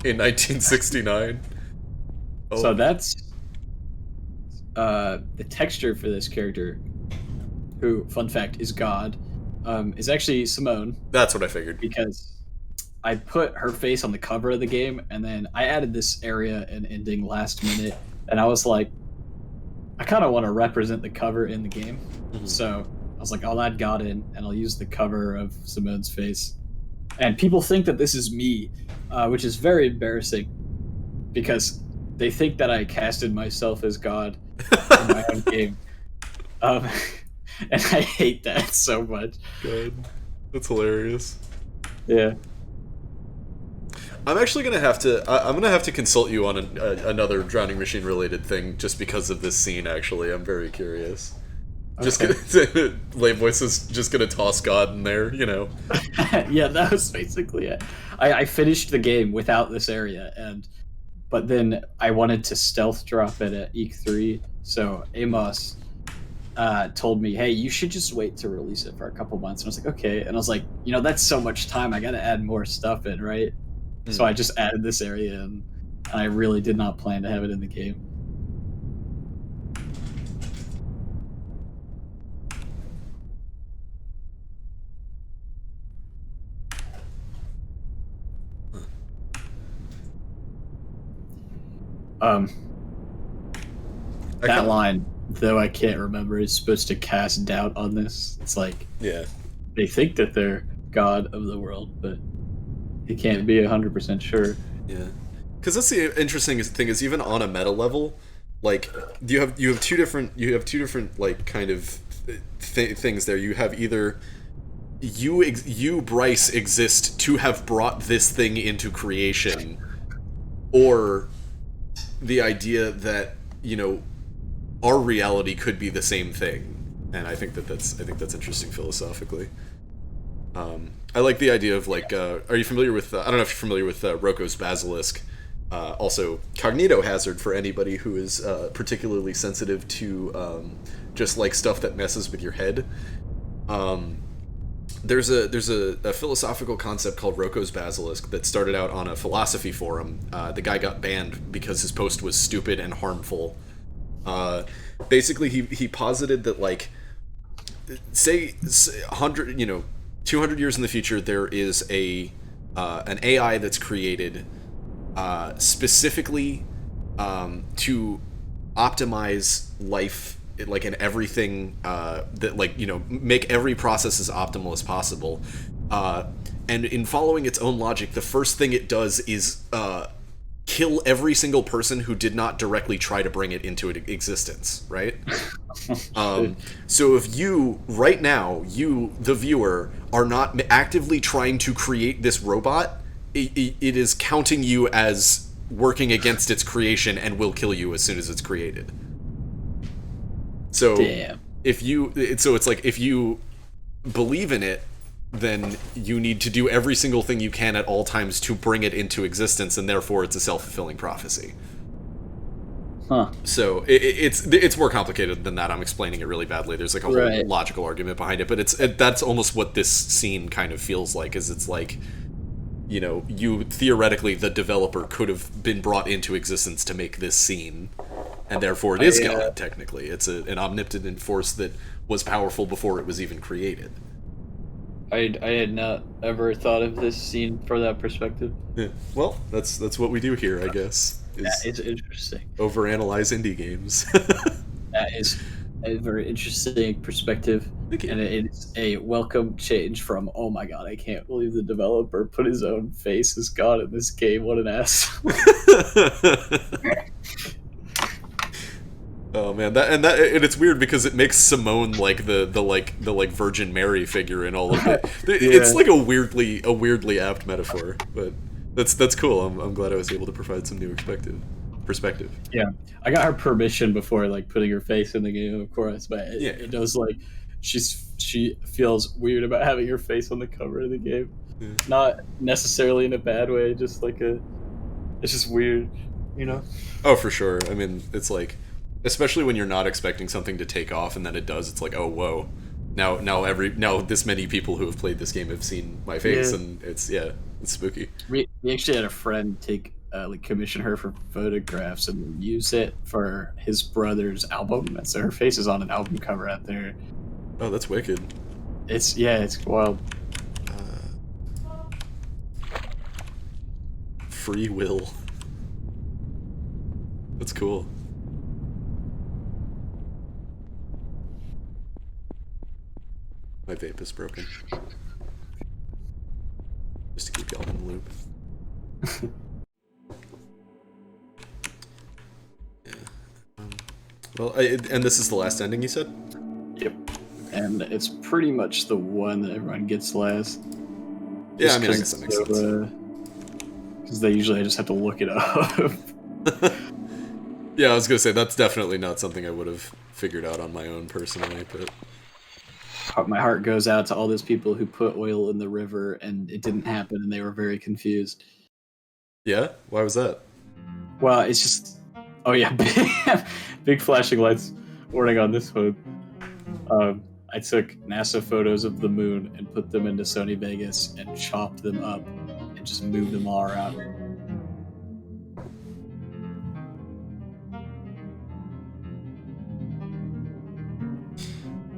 in 1969. Oh. So that's... the texture for this character, who, fun fact, is God, is actually Simone. That's what I figured. Because I put her face on the cover of the game, and then I added this area and ending last minute, and I was like, I kind of want to represent the cover in the game. Mm-hmm. So I was like, I'll add God in, and I'll use the cover of Simone's face. And people think that this is me, which is very embarrassing, because they think that I casted myself as God in my own game. And I hate that so much. God, that's hilarious. Yeah. I'm actually gonna have to. I'm gonna have to consult you on another Drowning Machine related thing, just because of this scene. Actually, I'm very curious. Okay. Just gonna, Lay Voice is just gonna toss God in there, you know. Yeah, that was basically it. I finished the game without this area, but then I wanted to stealth drop it at EEC3, so Amos told me, hey, you should just wait to release it for a couple months. And I was like, okay. And I was like, that's so much time. I gotta add more stuff in, right? So I just added this area in, and I really did not plan to have it in the game. That line, though I can't remember, is supposed to cast doubt on this. It's like, they think that they're God of the world, but you can't be 100% sure. Yeah, because that's the interesting thing is, even on a meta level, like you have two different like kind of things there. You have either you Bryce exist to have brought this thing into creation, or the idea that our reality could be the same thing. And I think that's interesting philosophically. I like the idea of like, are you familiar with? I don't know if you're familiar with Rocco's Basilisk. Also, Cognito Hazard for anybody who is particularly sensitive to just like stuff that messes with your head. There's a philosophical concept called Rocco's Basilisk that started out on a philosophy forum. The guy got banned because his post was stupid and harmful. Basically, he posited that, like, say 200 years in the future, there is an AI that's created specifically to optimize life, like in everything, that, like, make every process as optimal as possible. And in following its own logic, the first thing it does is kill every single person who did not directly try to bring it into existence, right? So if you, right now, the viewer, are not actively trying to create this robot, it is counting you as working against its creation and will kill you as soon as it's created. So it's like, if you believe in it, then you need to do every single thing you can at all times to bring it into existence, and therefore it's a self-fulfilling prophecy. Huh. So it's more complicated than that. I'm explaining it really badly. There's like a whole logical argument behind it, but that's almost what this scene kind of feels like. Is it's like, you theoretically, the developer could have been brought into existence to make this scene, and therefore it is God. Technically, it's an omnipotent force that was powerful before it was even created. I had not ever thought of this scene from that perspective. Yeah. Well, that's what we do here, I guess. It's interesting. Overanalyze indie games. That is a very interesting perspective. And it's a welcome change from, oh my god, I can't believe the developer put his own face as God in this game. What an ass. Oh man, and it's weird because it makes Simone like the Virgin Mary figure in all of it. It's like a weirdly apt metaphor, but that's cool. I'm glad I was able to provide some new perspective. Yeah, I got her permission before like putting her face in the game, of course, but it does, like, she feels weird about having her face on the cover of the game. Not necessarily in a bad way, just like it's just weird, you know? Oh, for sure. I mean, it's like, especially when you're not expecting something to take off and then it does, it's like, oh, whoa. Now this many people who have played this game have seen my face, and it's spooky. We actually had a friend commission her for photographs and use it for his brother's album. So her face is on an album cover out there. Oh, that's wicked. It's wild. Free will. That's cool. My vape is broken. Just to keep y'all in the loop. Yeah. Well, and this is the last ending, you said? Yep. And it's pretty much the one that everyone gets last. Yeah, I mean, I guess that makes sense. Because I just have to look it up. Yeah, I was gonna say, that's definitely not something I would have figured out on my own personally, but... My heart goes out to all those people who put oil in the river and it didn't happen and they were very confused. Yeah? Why was that? Well, it's just... Oh yeah, big flashing lights warning on this one. I took NASA photos of the moon and put them into Sony Vegas and chopped them up and just moved them all around.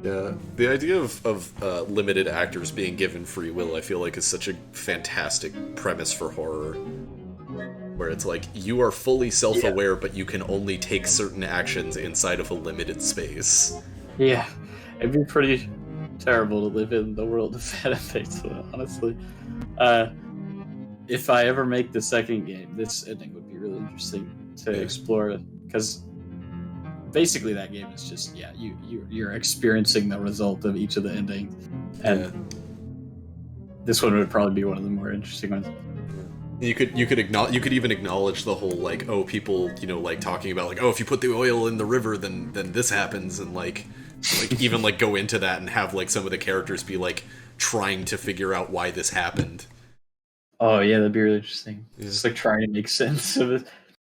Yeah, the idea of limited actors being given free will, I feel like, is such a fantastic premise for horror. Where it's like, you are fully self-aware, but you can only take certain actions inside of a limited space. Yeah, it'd be pretty terrible to live in the world of Fatum Betula, honestly. If I ever make the second game, this ending would be really interesting to explore, because basically that game is just you're experiencing the result of each of the endings, and this one would probably be one of the more interesting ones. You could even acknowledge the whole, like, oh, people, like, talking about, like, oh, if you put the oil in the river, then this happens, and like even like go into that and have like some of the characters be like trying to figure out why this happened. Oh yeah, that'd be really interesting. Just like trying to make sense of it.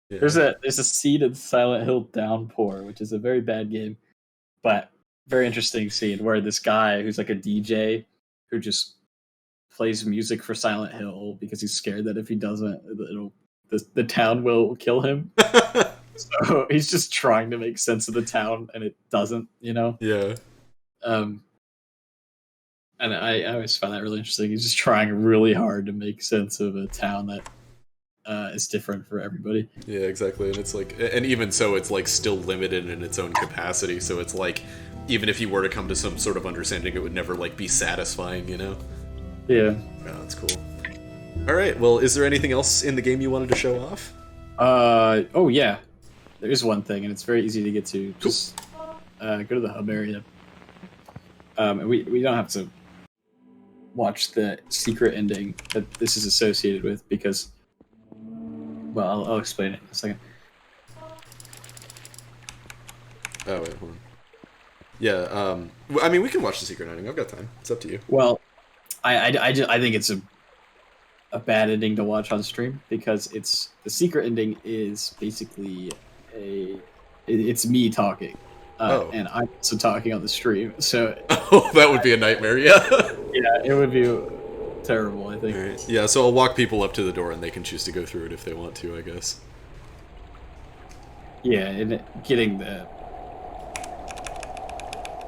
Yeah. There's a scene in Silent Hill Downpour, which is a very bad game, but very interesting scene where this guy who's like a DJ who just plays music for Silent Hill because he's scared that if he doesn't, the town will kill him. So he's just trying to make sense of the town, and it doesn't, Yeah. And I always find that really interesting. He's just trying really hard to make sense of a town that is different for everybody. Yeah, exactly. And it's like, and even so, it's like still limited in its own capacity. So it's like, even if you were to come to some sort of understanding, it would never like be satisfying, Yeah. Oh, that's cool. All right. Well, is there anything else in the game you wanted to show off? Oh yeah. There is one thing, and it's very easy to get to. Just go to the hub area. And we don't have to watch the secret ending that this is associated with, because, well, I'll explain it in a second. Oh, wait, hold on. Yeah, I mean, we can watch the secret ending. I've got time. It's up to you. Well, I think it's a bad ending to watch on stream, because the secret ending is basically it's me talking, and I'm also talking on the stream. So that would be a nightmare. Yeah. Yeah, it would be terrible, I think. Right. Yeah, so I'll walk people up to the door, and they can choose to go through it if they want to, I guess. Yeah, and getting the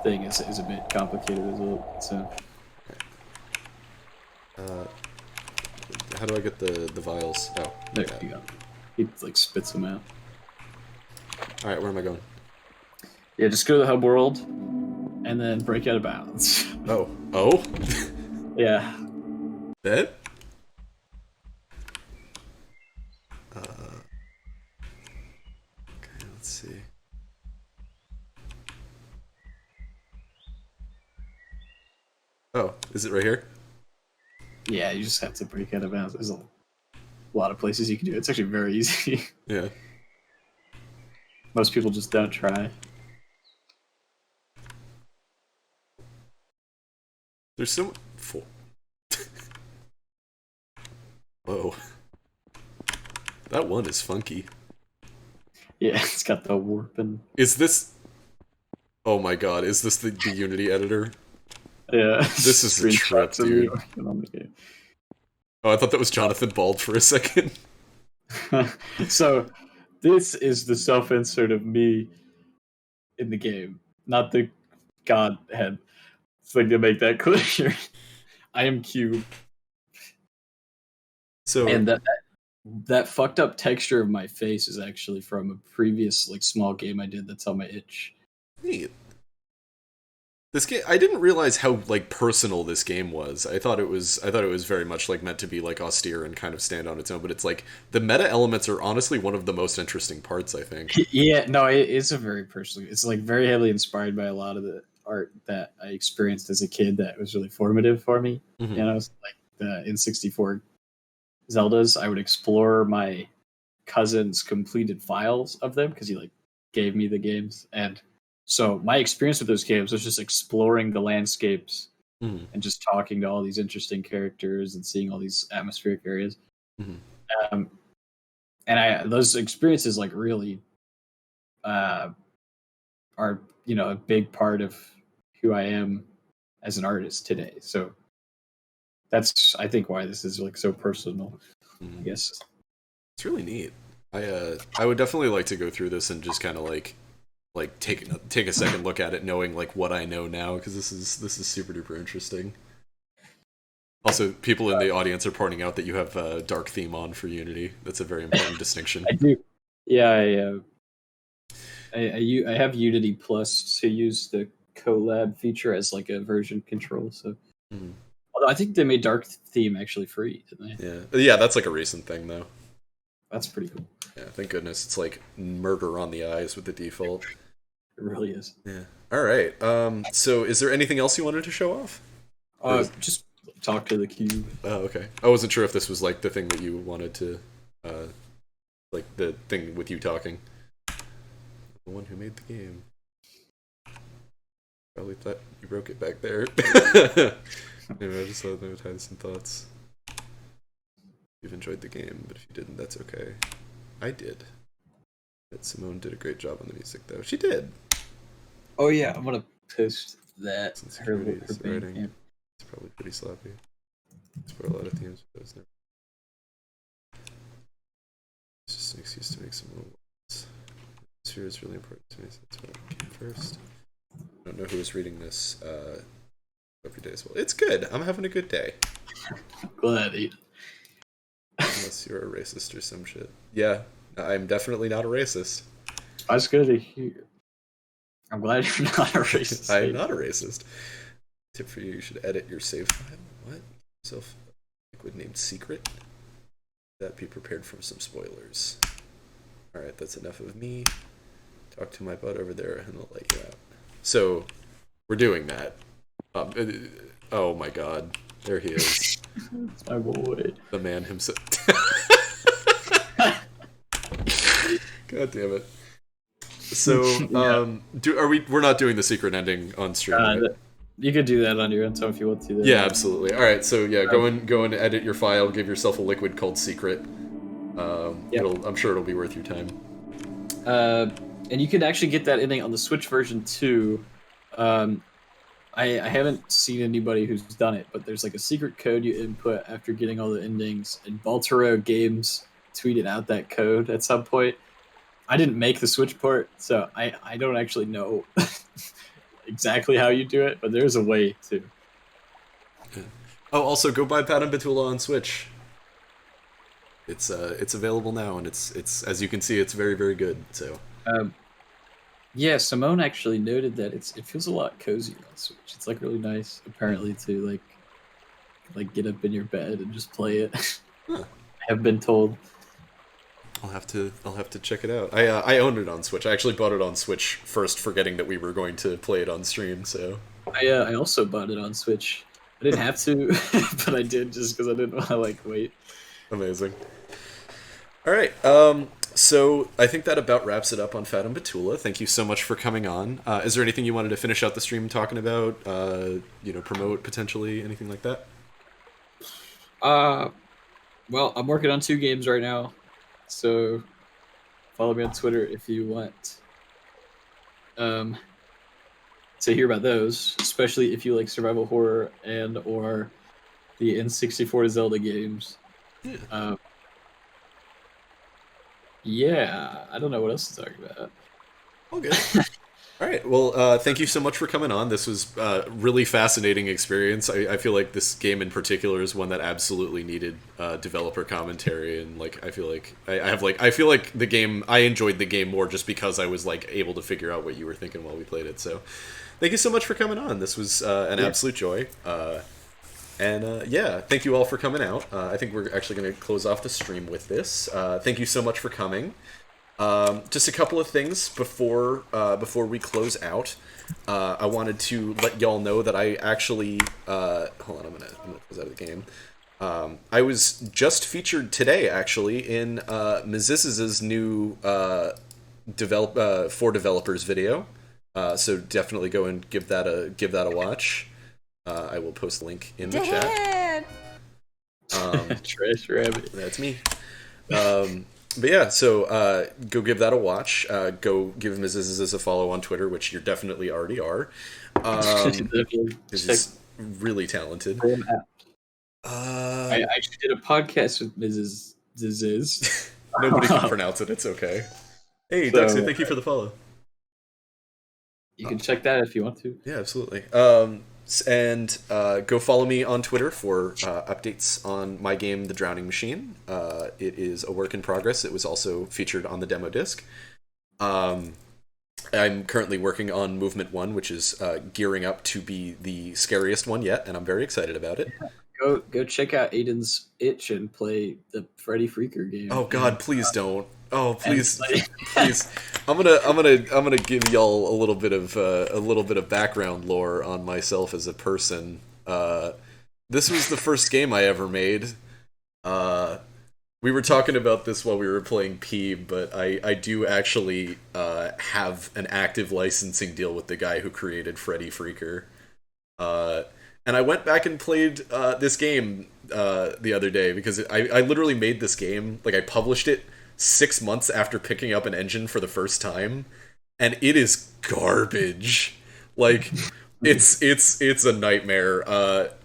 thing is a bit complicated as well. So. How do I get the vials? Oh, there you go. He like spits them out. All right, where am I going? Yeah, just go to the hub world, and then break out of bounds. Oh. Yeah. Bet. Okay, let's see. Oh, is it right here? Yeah, you just have to break out of bounds. There's a lot of places you can do it. It's actually very easy. Yeah. Most people just don't try. There's so Whoa. That one is funky. Yeah, it's got the warp and... Is this... Oh my god, is this the Unity editor? Yeah. This is a trip, dude. On the game. Oh, I thought that was Jonathan Bald for a second. So, this is the self-insert of me in the game, not the god head. It's like to make that clear. I am Cube. So, and that fucked up texture of my face is actually from a previous like small game I did that's on my itch. neat. This game, I didn't realize how like personal this game was. I thought it was very much like meant to be like austere and kind of stand on its own. But it's like the meta elements are honestly one of the most interesting parts, I think. Yeah, no, it's a very personal. It's like very heavily inspired by a lot of the art that I experienced as a kid that was really formative for me. Mm-hmm. You know, like the N64 Zeldas. I would explore my cousin's completed files of them because he like gave me the games, and so my experience with those games was just exploring the landscapes and just talking to all these interesting characters and seeing all these atmospheric areas. And those experiences like really are, you know, a big part of who I am as an artist today. So that's, I think, why this is like so personal, I guess. It's really neat. I would definitely like to go through this and just kind of like take a second look at it, knowing like what I know now, because this is super duper interesting. Also, people in the audience are pointing out that you have a dark theme on for Unity. That's a very important distinction. I do. Yeah, I have Unity Plus to use the collab feature as like a version control. So, although I think they made dark theme actually free, didn't they? Yeah, that's like a recent thing though. That's pretty cool. Yeah, thank goodness. It's like murder on the eyes with the default. It really is. Yeah. All right. So is there anything else you wanted to show off? Just talk to the cube. Oh, okay. I wasn't sure if this was like the thing that you wanted to, like the thing with you talking. The one who made the game. Probably thought you broke it back there. Anyway, I just thought I would have some thoughts. You've enjoyed the game, but if you didn't, that's okay. I did. But Simone did a great job on the music, though. She did. Oh yeah, I'm gonna post that. Since Her is band, writing, yeah. it's probably pretty sloppy. It's for a lot of themes, but it's just an excuse to make some more words. This here is really important to me, so that's why I came first. I don't know who is reading this every day as well. It's good. I'm having a good day. Glad. Unless you're a racist or some shit. Yeah, I'm definitely not a racist. That's good to hear. I'm glad you're not a racist. I'm not a racist. Tip for you: you should edit your save file. What? Self liquid named Secret. That be prepared for some spoilers. All right, that's enough of me. Talk to my butt over there, and I'll let you out. So, we're doing that. Oh my God, there he is. That's my boy. The man himself. God damn it. So, we're not doing the secret ending on stream. Right? You could do that on your own time if you want to. Though. Yeah, absolutely. All right, so yeah, go and edit your file. Give yourself a liquid called Secret. I'm sure it'll be worth your time. And you can actually get that ending on the Switch version too. I haven't seen anybody who's done it, but there's like a secret code you input after getting all the endings, and Baltaro Games tweeted out that code at some point. I didn't make the Switch port, so I don't actually know exactly how you do it, but there's a way to. Oh, also go buy Fatum Betula on Switch. It's available now, and it's as you can see, it's very, very good. So. Yeah, Simone actually noted that it feels a lot cozier on Switch. It's like really nice, apparently, to like get up in your bed and just play it. Huh. I have been told. I'll have to check it out. I own it on Switch. I actually bought it on Switch first, forgetting that we were going to play it on stream. So I also bought it on Switch. I didn't have to, but I did just because I didn't want to wait. Amazing. All right. So I think that about wraps it up on Fatum Betula. Thank you so much for coming on. Is there anything you wanted to finish out the stream talking about? Promote potentially, anything like that? Well, I'm working on 2 games right now, so follow me on Twitter if you want to hear about those, especially if you like survival horror and or the N64 Zelda games. Yeah, I don't know what else to talk about. All good. All right. Well, thank you so much for coming on. This was a really fascinating experience. I feel like this game in particular is one that absolutely needed developer commentary, and like I feel like I feel like the game, I enjoyed the game more just because I was like able to figure out what you were thinking while we played it. So, thank you so much for coming on. This was an absolute joy. Yeah, thank you all for coming out. I think we're actually going to close off the stream with this. Thank you so much for coming. Just a couple of things before we close out. I wanted to let y'all know that I actually hold on, I'm gonna close out of the game. I was just featured today actually in Miziz's new for developers video. So definitely go and give that a watch. I will post a link in the chat. Trash rabbit. That's me. But yeah, so go give that a watch. Go give Mrs. a follow on Twitter, which you definitely already are. He's really talented. I actually did a podcast with Mrs. Ziz. Nobody can pronounce it. It's okay. Hey, Dexter, thank you for the follow. You can check that if you want to. Yeah, absolutely. And go follow me on Twitter for updates on my game, The Drowning Machine. It is a work in progress. It was also featured on the demo disc. I'm currently working on Movement 1, which is gearing up to be the scariest one yet, and I'm very excited about it. Go check out Aiden's Itch and play the Freddy Freaker game. Oh God, please don't. Oh please, please. I'm gonna give y'all a little bit of background lore on myself as a person. This was the first game I ever made. We were talking about this while we were playing P, but I do actually have an active licensing deal with the guy who created Freddy Freaker. And I went back and played this game the other day because I literally made this game, like I published it 6 months after picking up an engine for the first time, and it is garbage. Like it's a nightmare.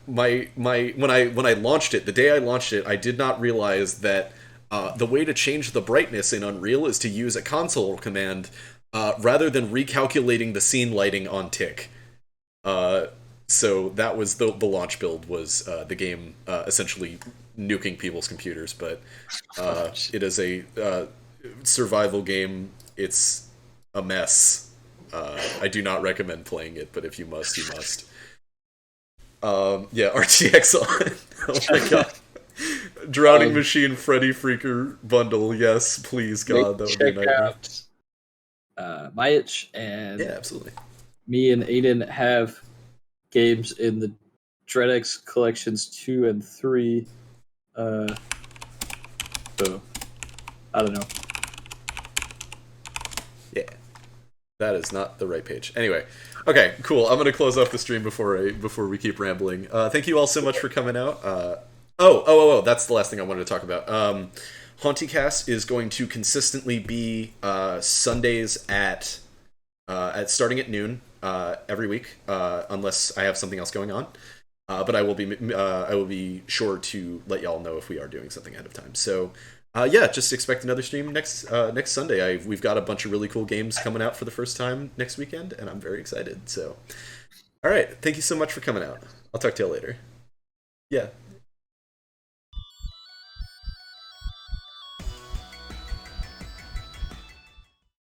When I launched it, the day I launched it, I did not realize that the way to change the brightness in Unreal is to use a console command rather than recalculating the scene lighting on tick. So that was the launch build, was the game essentially nuking people's computers, but it is a survival game. It's a mess. I do not recommend playing it, but if you must, you must. Yeah, RTX on. Oh my god. Drowning Machine Freddy Freaker bundle, yes, please, God, that would be a nightmare. Out my Itch, and yeah, absolutely. Me and Aiden have games in the DreadX collections 2 and 3. So I don't know. Yeah, that is not the right page. Anyway, okay, cool. I'm gonna close off the stream before we keep rambling. Thank you all so much for coming out. Oh, that's the last thing I wanted to talk about. HAUNTYCAST is going to consistently be Sundays at starting at noon every week, unless I have something else going on. But I will be sure to let y'all know if we are doing something ahead of time. So, yeah, just expect another stream next Sunday. We've got a bunch of really cool games coming out for the first time next weekend, and I'm very excited. So, all right, thank you so much for coming out. I'll talk to y'all later. Yeah.